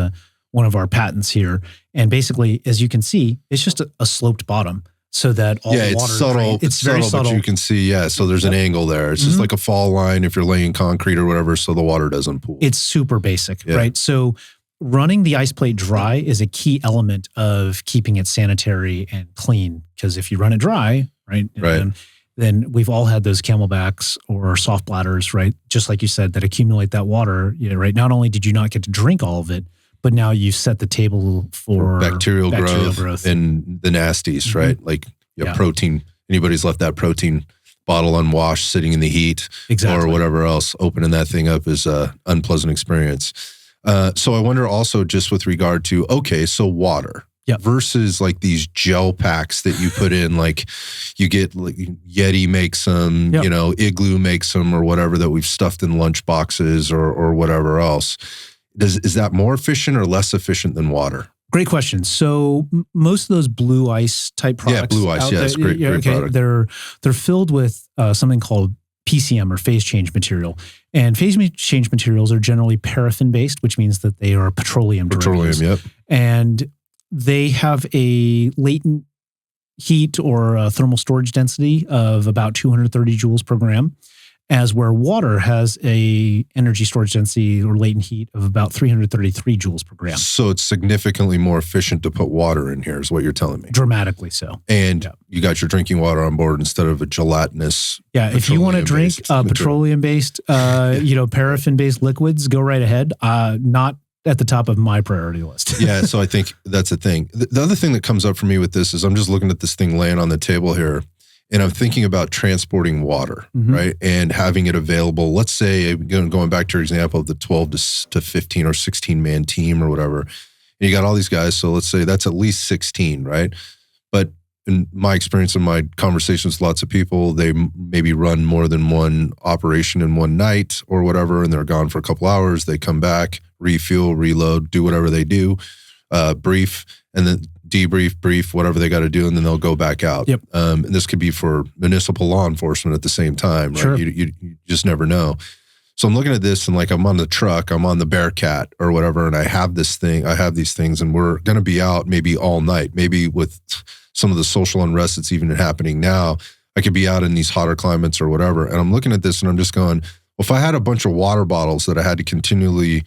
one of our patents here. And basically, as you can see, it's just a sloped bottom so that all the water it's subtle. It's very subtle, but you can see, so there's an angle there. It's just like a fall line if you're laying concrete or whatever, so the water doesn't pool. It's super basic, right? So running the IcePlate dry is a key element of keeping it sanitary and clean, because if you run it dry, right? Then we've all had those camelbacks or soft bladders, right? Just like you said, that accumulate that water, right? Not only did you not get to drink all of it, but now you set the table for bacterial growth and the nasties, right? Like protein. Anybody's left that protein bottle unwashed, sitting in the heat, or whatever else, opening that thing up is an unpleasant experience. So I wonder also, just with regard to, so water versus like these gel packs that you put in, like you get, like Yeti makes them, Igloo makes them, or whatever, that we've stuffed in lunch boxes or whatever else. Is that more efficient or less efficient than water? Great question. So most of those blue ice type products, blue ice, it's great product. They're filled with something called PCM, or phase change material. And phase change materials are generally paraffin based, which means that they are petroleum derivatives. And they have a latent heat or thermal storage density of about 230 joules per gram, as where water has a energy storage density or latent heat of about 333 joules per gram. So it's significantly more efficient to put water in here, is what you're telling me. Dramatically so. And you got your drinking water on board instead of a gelatinous. If you want to drink petroleum-based, paraffin-based liquids, go right ahead. Not at the top of my priority list. So I think that's the thing. The other thing that comes up for me with this is I'm just looking at this thing laying on the table here, and I'm thinking about transporting water, right? And having it available. Let's say, going back to your example of the 12 to 15 or 16 man team or whatever, and you got all these guys. So let's say that's at least 16, right? But in my experience, in my conversations with lots of people, they maybe run more than one operation in one night or whatever, and they're gone for a couple hours. They come back, refuel, reload, do whatever they do, brief, and then debrief, brief, whatever they got to do, and then they'll go back out. And this could be for municipal law enforcement at the same time, right? You just never know. So I'm looking at this, and like I'm on the truck, I'm on the Bearcat or whatever, and I have these things, and we're going to be out maybe all night. Maybe with some of the social unrest that's even happening now, I could be out in these hotter climates or whatever. And I'm looking at this, and I'm just going, well, if I had a bunch of water bottles that I had to continually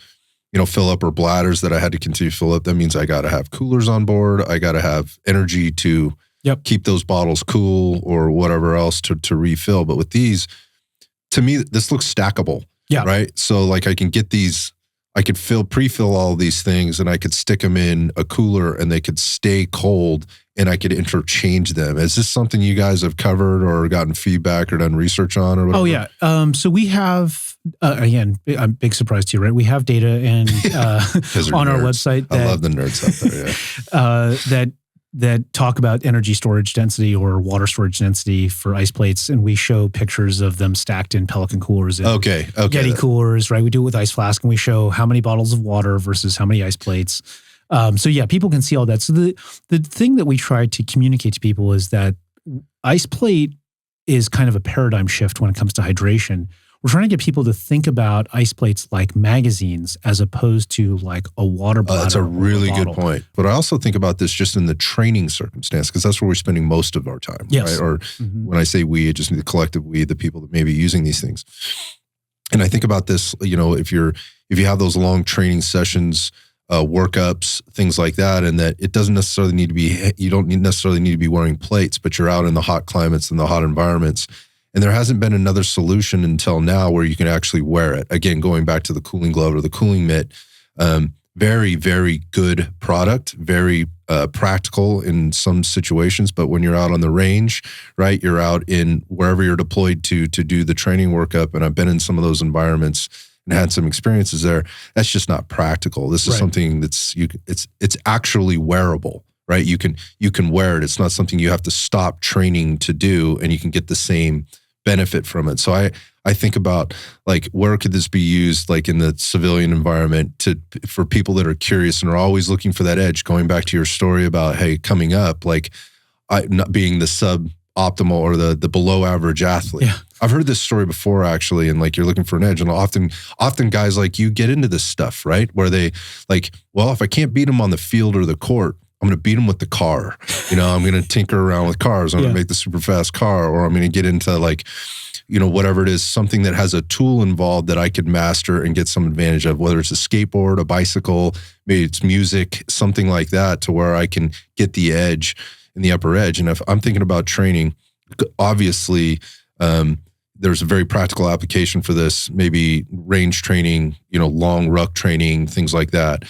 fill up, or bladders that I had to continue to fill up, that means I got to have coolers on board. I got to have energy to keep those bottles cool or whatever else to refill. But with these, to me, this looks stackable, right? So like I can get these, I could pre-fill all of these things, and I could stick them in a cooler, and they could stay cold, and I could interchange them. Is this something you guys have covered or gotten feedback or done research on or whatever? Oh yeah. So we have, again, a big surprise to you, right? We have data and on our website. I love the nerds out there, that talk about energy storage density or water storage density for ice plates, and we show pictures of them stacked in Pelican coolers and Yeti coolers, right? We do it with ice flask, and we show how many bottles of water versus how many ice plates. So yeah, people can see all that. So the thing that we try to communicate to people is that IcePlate is kind of a paradigm shift when it comes to hydration. We're trying to get people to think about ice plates like magazines as opposed to like a water bottle. That's a really good point. But I also think about this just in the training circumstance, because that's where we're spending most of our time. Yes. Right? Or when I say we, it just means the collective we, the people that may be using these things. And I think about this, you know, if you have those long training sessions, workups, things like that, and that it doesn't necessarily need to be, you don't necessarily need to be wearing plates, but you're out in the hot climates and the hot environments. And there hasn't been another solution until now where you can actually wear it. Again, going back to the cooling glove or the cooling mitt, very, very good product, very practical in some situations. But when you're out on the range, right, you're out in wherever you're deployed to do the training workup, and I've been in some of those environments and had some experiences there, that's just not practical. This is something that's, it's actually wearable. Right, you can wear it. It's not something you have to stop training to do, and you can get the same benefit from it. So I think about, like, where could this be used, like in the civilian environment, for people that are curious and are always looking for that edge. Going back to your story about, hey, coming up, like not being the suboptimal or the below average athlete. Yeah. I've heard this story before, actually, and like you're looking for an edge, and often guys like you get into this stuff, right? Where they like, well, if I can't beat them on the field or the court, I'm going to beat them with the car. You know, I'm going to tinker around with cars. I'm going to make the super fast car, or I'm going to get into, like, you know, whatever it is, something that has a tool involved that I could master and get some advantage of, whether it's a skateboard, a bicycle, maybe it's music, something like that, to where I can get the edge in the upper edge. And if I'm thinking about training, obviously, there's a very practical application for this, maybe range training, you know, long ruck training, things like that.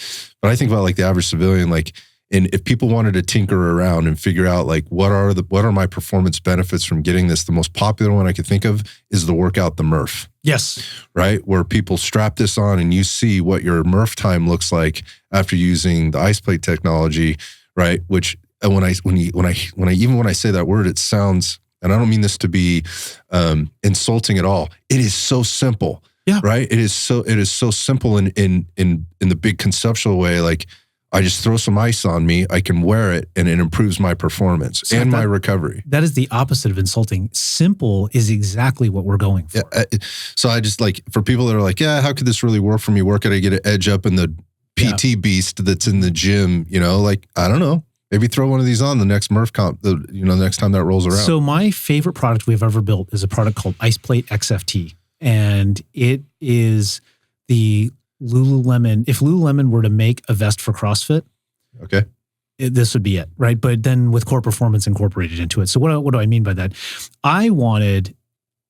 But I think about, like, the average civilian, like, and if people wanted to tinker around and figure out, like, what are my performance benefits from getting this, the most popular one I could think of is the workout, the Murph. Yes. Right? Where people strap this on and you see what your Murph time looks like after using the IcePlate technology, right? Which, when I say that word, it sounds, and I don't mean this to be insulting at all, it is so simple. Yeah. Right? It is so simple in the big conceptual way. Like, I just throw some ice on me, I can wear it, and it improves my performance and my recovery. That is the opposite of insulting. Simple is exactly what we're going for. Yeah, so I just, like, for people that are like, yeah, how could this really work for me? Where could I get an edge up in the PT beast that's in the gym? You know, like, I don't know. Maybe throw one of these on the next Murph comp, the next time that rolls around. So my favorite product we've ever built is a product called IcePlate XFT. And it is the Lululemon. If Lululemon were to make a vest for CrossFit, okay, this would be it, right? But then with QORE Performance incorporated into it. So what do I mean by that? I wanted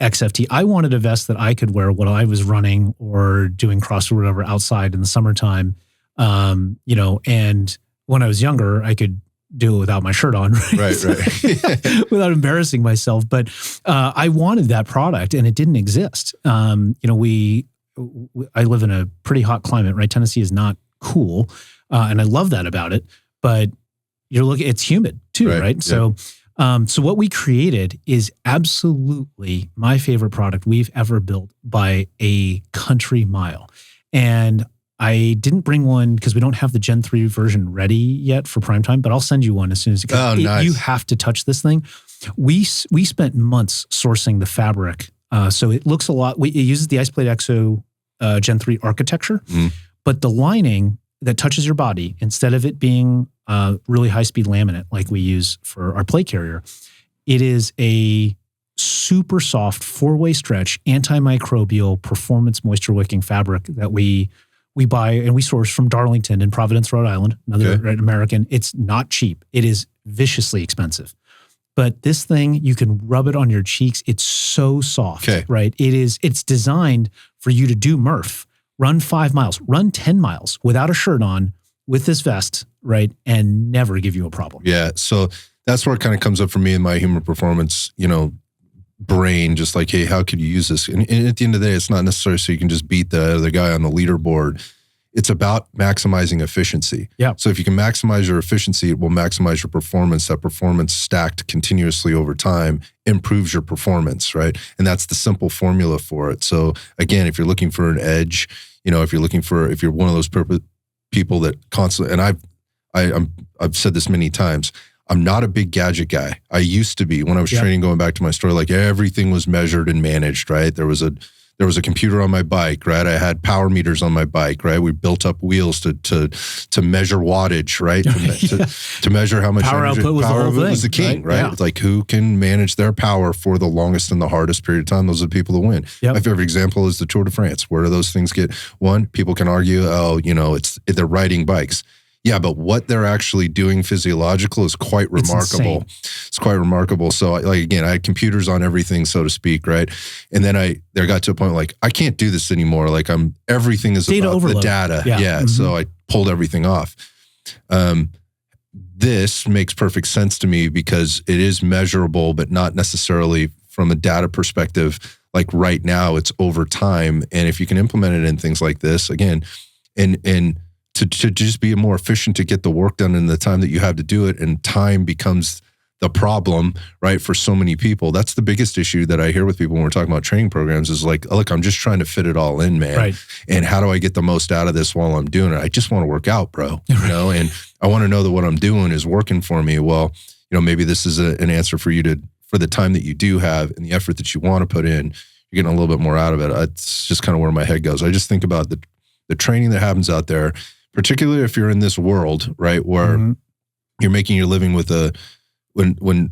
XFT. I wanted a vest that I could wear while I was running or doing CrossFit or whatever outside in the summertime. You know, and when I was younger, I could do it without my shirt on, right? Right. Without embarrassing myself. But I wanted that product, and it didn't exist. You know, I live in a pretty hot climate, right? Tennessee is not cool. And I love that about it, but it's humid too, right? Yeah. So what we created is absolutely my favorite product we've ever built by a country mile. And I didn't bring one because we don't have the Gen 3 version ready yet for prime time, but I'll send you one as soon as nice. You have to touch this thing. We spent months sourcing the fabric. So it looks a lot, it uses the IcePlate Exo Gen 3 architecture, but the lining that touches your body, instead of it being really high-speed laminate like we use for our plate carrier, it is a super soft 4-way stretch, antimicrobial performance moisture wicking fabric that we buy and we source from Darlington in Providence, Rhode Island, another American. It's not cheap. It is viciously expensive. But this thing, you can rub it on your cheeks. It's so soft, right? It's designed for you to do Murph, run 5 miles, run 10 miles without a shirt on with this vest, right? And never give you a problem. Yeah. So that's where it kind of comes up for me in my human performance, brain, just like, hey, how could you use this? And at the end of the day, it's not necessarily so you can just beat the other guy on the leaderboard. It's about maximizing efficiency. Yeah. So if you can maximize your efficiency, it will maximize your performance. That performance stacked continuously over time improves your performance, right? And that's the simple formula for it. So again, if you're looking for an edge, if you're one of those people that constantly, and I've said this many times. I'm not a big gadget guy. I used to be when I was training, going back to my story, like everything was measured and managed, right? There was a computer on my bike, right? I had power meters on my bike, right? We built up wheels to measure wattage, right? To measure how much power energy, output was power the whole thing, was the king, right? Yeah. It's like who can manage their power for the longest and the hardest period of time? Those are the people that win. Yep. My favorite example is the Tour de France. Where do those things get won? People can argue, oh, they're riding bikes. Yeah, but what they're actually doing physiological is quite remarkable. It's quite remarkable. So, again, I had computers on everything, so to speak, right? And then there got to a point like I can't do this anymore. Like everything is data about overload. the data. Yeah. Mm-hmm. So I pulled everything off. This makes perfect sense to me because it is measurable, but not necessarily from a data perspective. Like right now, it's over time, and if you can implement it in things like this, again, and to just be more efficient to get the work done in the time that you have to do it, and time becomes the problem, right, for so many people. That's the biggest issue that I hear with people when we're talking about training programs is like, look, I'm just trying to fit it all in, man. Right. And how do I get the most out of this while I'm doing it? I just want to work out, bro. You know, and I want to know that what I'm doing is working for me. Well, maybe this is an answer for you for the time that you do have and the effort that you want to put in, you're getting a little bit more out of it. It's just kind of where my head goes. I just think about the training that happens out there, particularly if you're in this world, right, where you're making your living with when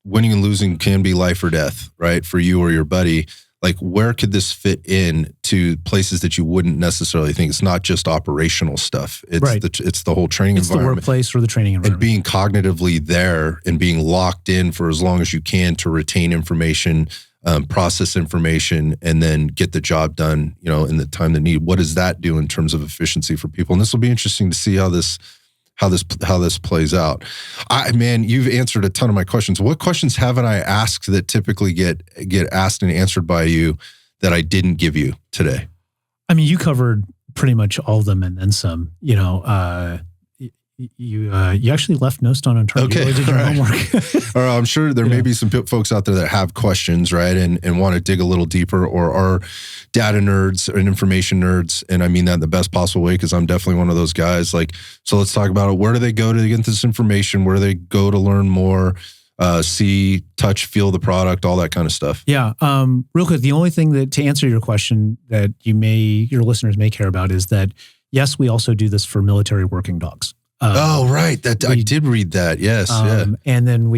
winning and losing can be life or death, right, for you or your buddy. Like, where could this fit in to places that you wouldn't necessarily think? It's not just operational stuff. It's the whole training environment. It's the workplace or the training environment. And being cognitively there and being locked in for as long as you can to retain information, process information, and then get the job done, in the time they need. What does that do in terms of efficiency for people? And this will be interesting to see how this plays out. Man, you've answered a ton of my questions. What questions haven't I asked that typically get asked and answered by you that I didn't give you today? I mean, you covered pretty much all of them and then some. You actually left no stone unturned. Okay, you really did your homework. All right, I'm sure there may be some folks out there that have questions, right, and want to dig a little deeper, or are data nerds and information nerds, and I mean that in the best possible way because I'm definitely one of those guys. Like, so let's talk about it. Where do they go to get this information? Where do they go to learn more? See, touch, feel the product, all that kind of stuff. Yeah. Real quick, the only thing that to answer your question that your listeners may care about is that yes, we also do this for military working dogs. Right. I did read that. Yes. And then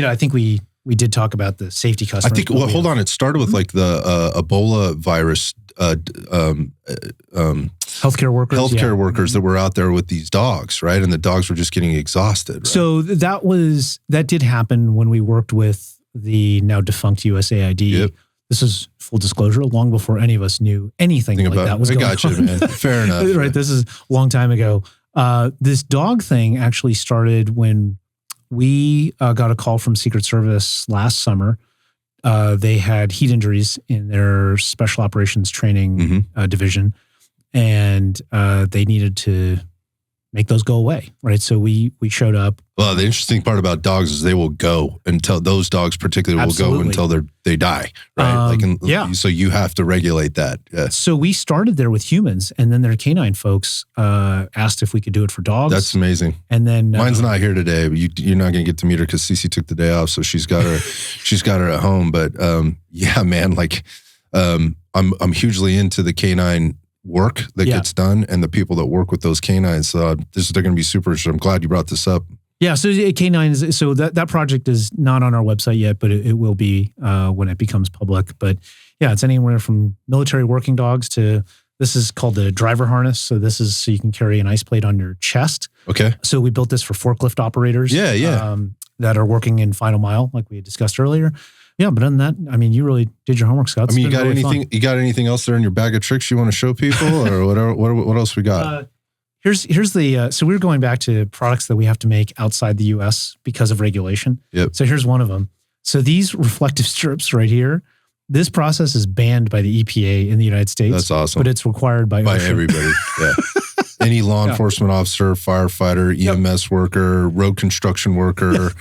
I think we did talk about the safety customers. I think, hold on. It started with like the Ebola virus, healthcare workers that were out there with these dogs, right? And the dogs were just getting exhausted. Right? So that did happen when we worked with the now defunct USAID. Yep. This is full disclosure, long before any of us knew anything like that was going on. I got you, man. Fair enough. Right. This is a long time ago. This dog thing actually started when we got a call from Secret Service last summer. They had heat injuries in their special operations training division, and they needed to make those go away, right? So we showed up. Well, the interesting part about dogs is they will go until those dogs particularly will go until they die, right? So you have to regulate that. Yeah. So we started there with humans, and then their canine folks asked if we could do it for dogs. That's amazing. And then mine's not here today, but you're not going to get to meet her because Cece took the day off, so she's got her at home. But yeah, man, like I'm hugely into the canine work that gets done and the people that work with those canines. So they're going to be super interesting. I'm glad you brought this up. Yeah, so canines. So that project is not on our website yet, but it will be when it becomes public. But yeah, it's anywhere from military working dogs to this is called the driver harness. So this is so you can carry an IcePlate on your chest. Okay. So we built this for forklift operators. That are working in final mile, like we had discussed earlier. Yeah, but other than that, I mean, you really did your homework, Scott. I mean, you got anything else there in your bag of tricks you want to show people, or whatever? What else we got? Here's the so we're going back to products that we have to make outside the U.S. because of regulation. Yep. So here's one of them. So these reflective strips right here, this process is banned by the EPA in the United States. That's awesome. But it's required by everybody. Yeah. Any law enforcement officer, firefighter, EMS worker, road construction worker.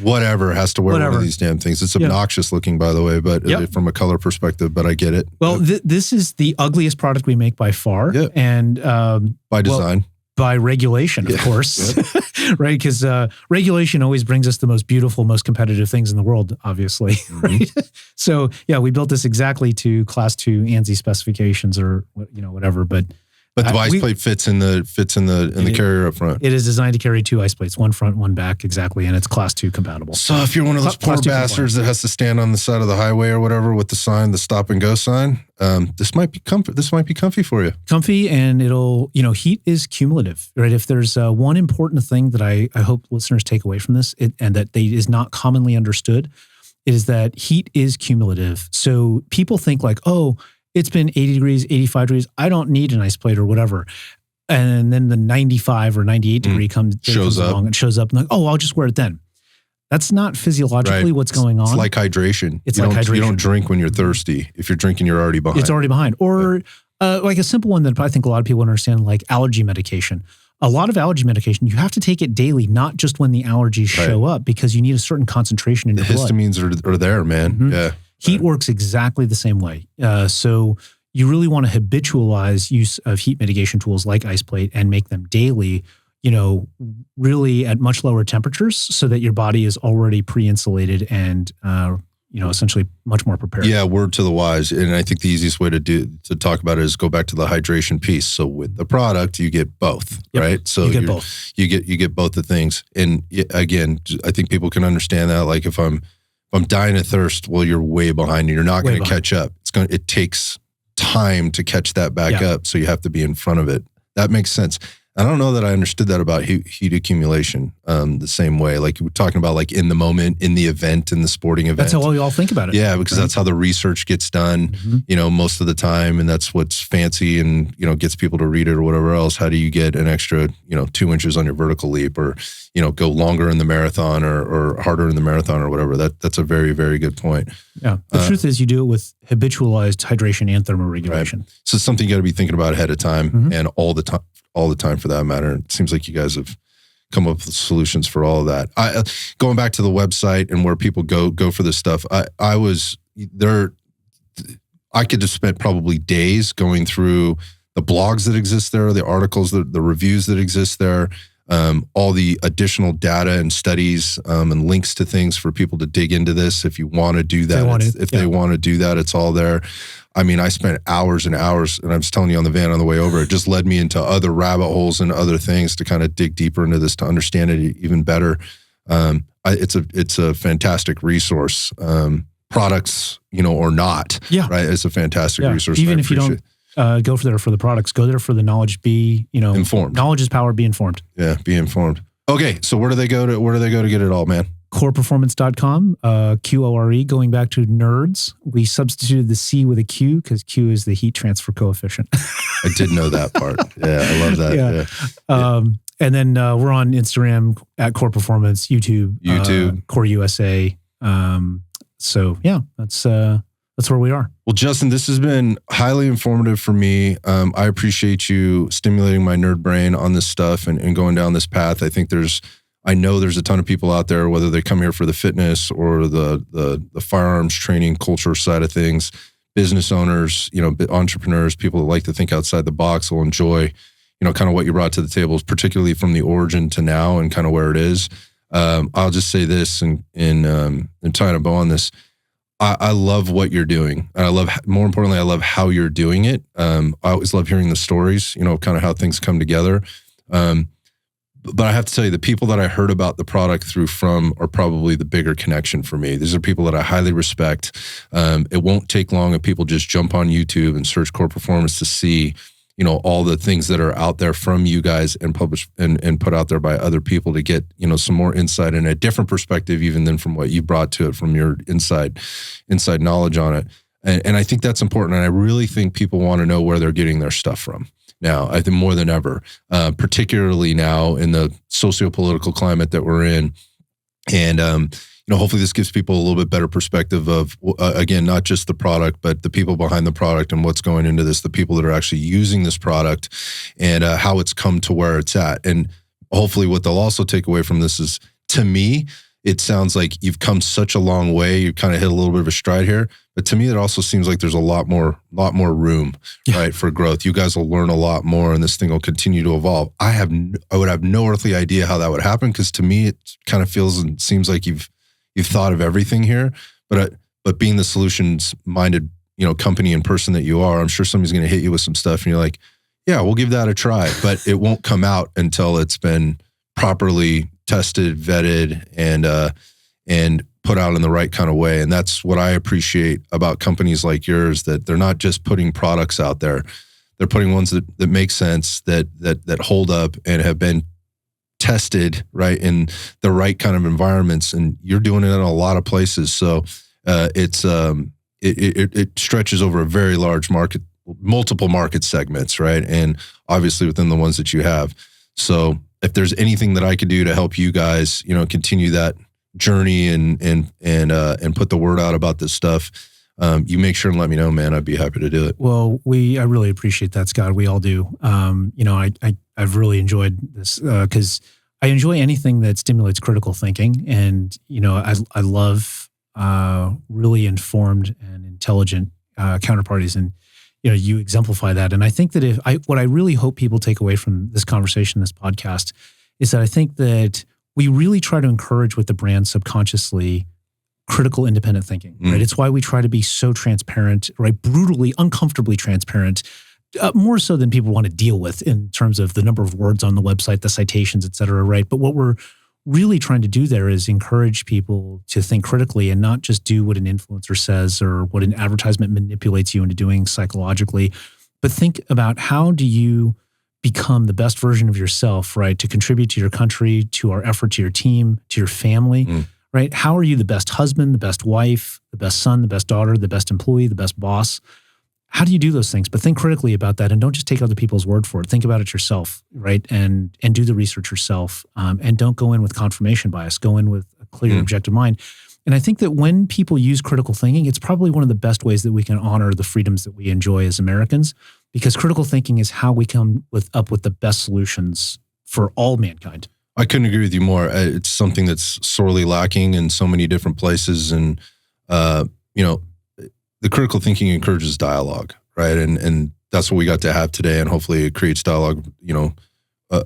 Whatever has to wear one of these damn things. It's obnoxious looking, by the way, but from a color perspective, but I get it. Well, this is the ugliest product we make by far. Yep. And by design. by regulation, of course, right? Because regulation always brings us the most beautiful, most competitive things in the world, obviously, right? So yeah, we built this exactly to Class 2 ANSI specifications or whatever, but the IcePlate fits in the carrier up front. It is designed to carry 2 IcePlates, one front, one back, exactly, and it's Class 2 compatible. So if you're one of those poor bastards that has to stand on the side of the highway or whatever with the sign, the stop and go sign, this might be comfy for you. Comfy, and it'll, heat is cumulative, right? If there's one important thing that I hope listeners take away from this, and that is not commonly understood, is that heat is cumulative. So people think like, oh, it's been 80 degrees, 85 degrees. I don't need an IcePlate or whatever. And then the 95 or 98 degree comes along and shows up and like, oh, I'll just wear it then. That's not physiologically what's going on. It's like hydration. Hydration. You don't drink when you're thirsty. If you're drinking, you're already behind. It's already behind. Or like a simple one that I think a lot of people understand, like allergy medication. A lot of allergy medication, you have to take it daily, not just when the allergies show up, because you need a certain concentration in your blood. The histamines are there, man. Yeah. Heat works exactly the same way. So you really want to habitualize use of heat mitigation tools like IcePlate and make them daily, really at much lower temperatures so that your body is already pre-insulated and, essentially much more prepared. Yeah, word to the wise. And I think the easiest way to talk about it is go back to the hydration piece. So with the product, you get both, right? So you get both. You get both the things. And again, I think people can understand that. Like if I'm dying of thirst, well, you're way behind and you're not going to catch up. It takes time to catch that back up. So you have to be in front of it. That makes sense. I don't know that I understood that about heat accumulation the same way. Like we're talking about like in the moment, in the event, in the sporting event. That's how we all think about it. Yeah, because that's how the research gets done, most of the time. And that's what's fancy and, gets people to read it or whatever else. How do you get an extra, 2 inches on your vertical leap or, go longer in the marathon or harder in the marathon or whatever? That's a very, very good point. Yeah. The truth is you do it with habitualized hydration and thermoregulation. Right. So it's something you got to be thinking about ahead of time and all the time for that matter. It seems like you guys have come up with solutions for all of that. Going back to the website and where people go for this stuff, I was there. I could have spent probably days going through the blogs that exist there, the articles, the reviews that exist there, all the additional data and studies and links to things for people to dig into this. If you want to do that, if they want to do that, it's all there. I mean, I spent hours and hours, and I was telling you on the van on the way over, it just led me into other rabbit holes and other things to kind of dig deeper into this to understand it even better. It's a fantastic resource, products, or not. Yeah, right. It's a fantastic resource. Even if you don't go there for the products, go there for the knowledge. Be informed. Knowledge is power. Be informed. Yeah, be informed. Okay, so where do they go to get it all, man? QOREperformance.com, QORE, going back to nerds. We substituted the C with a Q because Q is the heat transfer coefficient. I did know that part. Yeah, I love that. Yeah. And then we're on Instagram at QORE Performance, YouTube, QORE USA. So yeah, that's where we are. Well, Justin, this has been highly informative for me. I appreciate you stimulating my nerd brain on this stuff and going down this path. I know there's a ton of people out there, whether they come here for the fitness or the firearms training culture side of things, business owners, entrepreneurs, people that like to think outside the box will enjoy, kind of what you brought to the table, particularly from the origin to now and kind of where it is. I'll just say this and tying a bow on this. I love what you're doing. And more importantly, I love how you're doing it. I always love hearing the stories, kind of how things come together. But I have to tell you, the people that I heard about the product from are probably the bigger connection for me. These are people that I highly respect. It won't take long if people just jump on YouTube and search QORE Performance to see, all the things that are out there from you guys and published and put out there by other people to get, some more insight and a different perspective even than from what you brought to it from your inside knowledge on it. And I think that's important. And I really think people want to know where they're getting their stuff from. Now, I think more than ever, particularly now in the socio-political climate that we're in. And, hopefully this gives people a little bit better perspective of, again, not just the product, but the people behind the product and what's going into this, the people that are actually using this product and how it's come to where it's at. And hopefully what they'll also take away from this is, to me, it sounds like you've come such a long way. You kind of hit a little bit of a stride here, but But to me, it also seems like there's a lot more room, right, for growth. You guys will learn a lot more, and this thing will continue to evolve. I would have no earthly idea how that would happen, because to me, it kind of feels and seems like you've thought of everything here. But being the solutions minded, company and person that you are, I'm sure somebody's going to hit you with some stuff, and you're like, yeah, we'll give that a try. But it won't come out until it's been properly tested, vetted, and put out in the right kind of way. And that's what I appreciate about companies like yours, that they're not just putting products out there. They're putting ones that make sense, that hold up and have been tested, right, in the right kind of environments. And you're doing it in a lot of places. So it stretches over a very large market, multiple market segments, right? And obviously within the ones that you have. So if there's anything that I could do to help you guys, continue that journey and put the word out about this stuff, you make sure and let me know, man. I'd be happy to do it. Well, I really appreciate that, Scott. We all do. I've really enjoyed this because I enjoy anything that stimulates critical thinking, and I love really informed and intelligent counterparties, and you exemplify that. And I think that what I really hope people take away from this conversation, this podcast, is that I think that we really try to encourage with the brand subconsciously critical independent thinking, right? It's why we try to be so transparent, right? Brutally, uncomfortably transparent, more so than people want to deal with in terms of the number of words on the website, the citations, et cetera, right? But what we're really trying to do there is encourage people to think critically and not just do what an influencer says or what an advertisement manipulates you into doing psychologically, but think about how do you become the best version of yourself, right? To contribute to your country, to our effort, to your team, to your family, right? How are you the best husband, the best wife, the best son, the best daughter, the best employee, the best boss? How do you do those things? But think critically about that, and don't just take other people's word for it. Think about it yourself, right? And do the research yourself, and don't go in with confirmation bias. Go in with a clear, objective mind. And I think that when people use critical thinking, it's probably one of the best ways that we can honor the freedoms that we enjoy as Americans, because critical thinking is how we come up with the best solutions for all mankind. I couldn't agree with you more. It's something that's sorely lacking in so many different places. And, the critical thinking encourages dialogue, right? And that's what we got to have today. And hopefully it creates dialogue,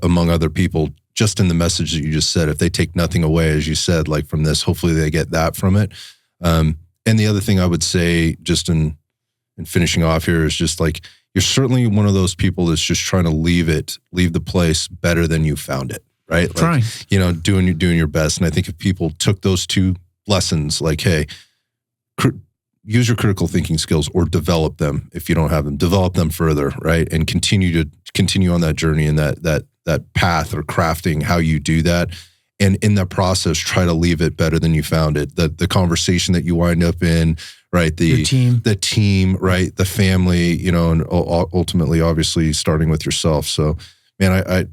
among other people, just in the message that you just said. If they take nothing away, as you said, like from this, hopefully they get that from it. And the other thing I would say, just in finishing off here, is just like, you're certainly one of those people that's just trying to leave the place better than you found it, right? Trying. Like, doing your best. And I think if people took those two lessons, like, hey, use your critical thinking skills, or develop them. If you don't have them, develop them further, right? And continue on that journey and that path, or crafting how you do that. And in that process, try to leave it better than you found it. The conversation that you wind up in, right? The team, right? The family, and ultimately, obviously, starting with yourself. So, man,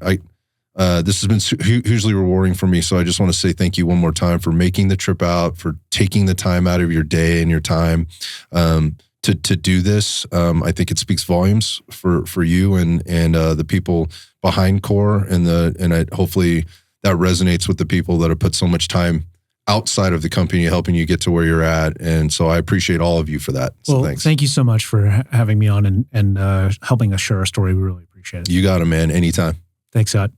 this has been hugely rewarding for me. So I just want to say thank you one more time for making the trip out, for taking the time out of your day and your time to do this. I think it speaks volumes for you and the people behind QORE, and hopefully that resonates with the people that have put so much time outside of the company helping you get to where you're at. And so I appreciate all of you for that. So well, thanks. Thank you so much for having me on and helping us share our story. We really appreciate it. You got it, man. Anytime. Thanks, Scott.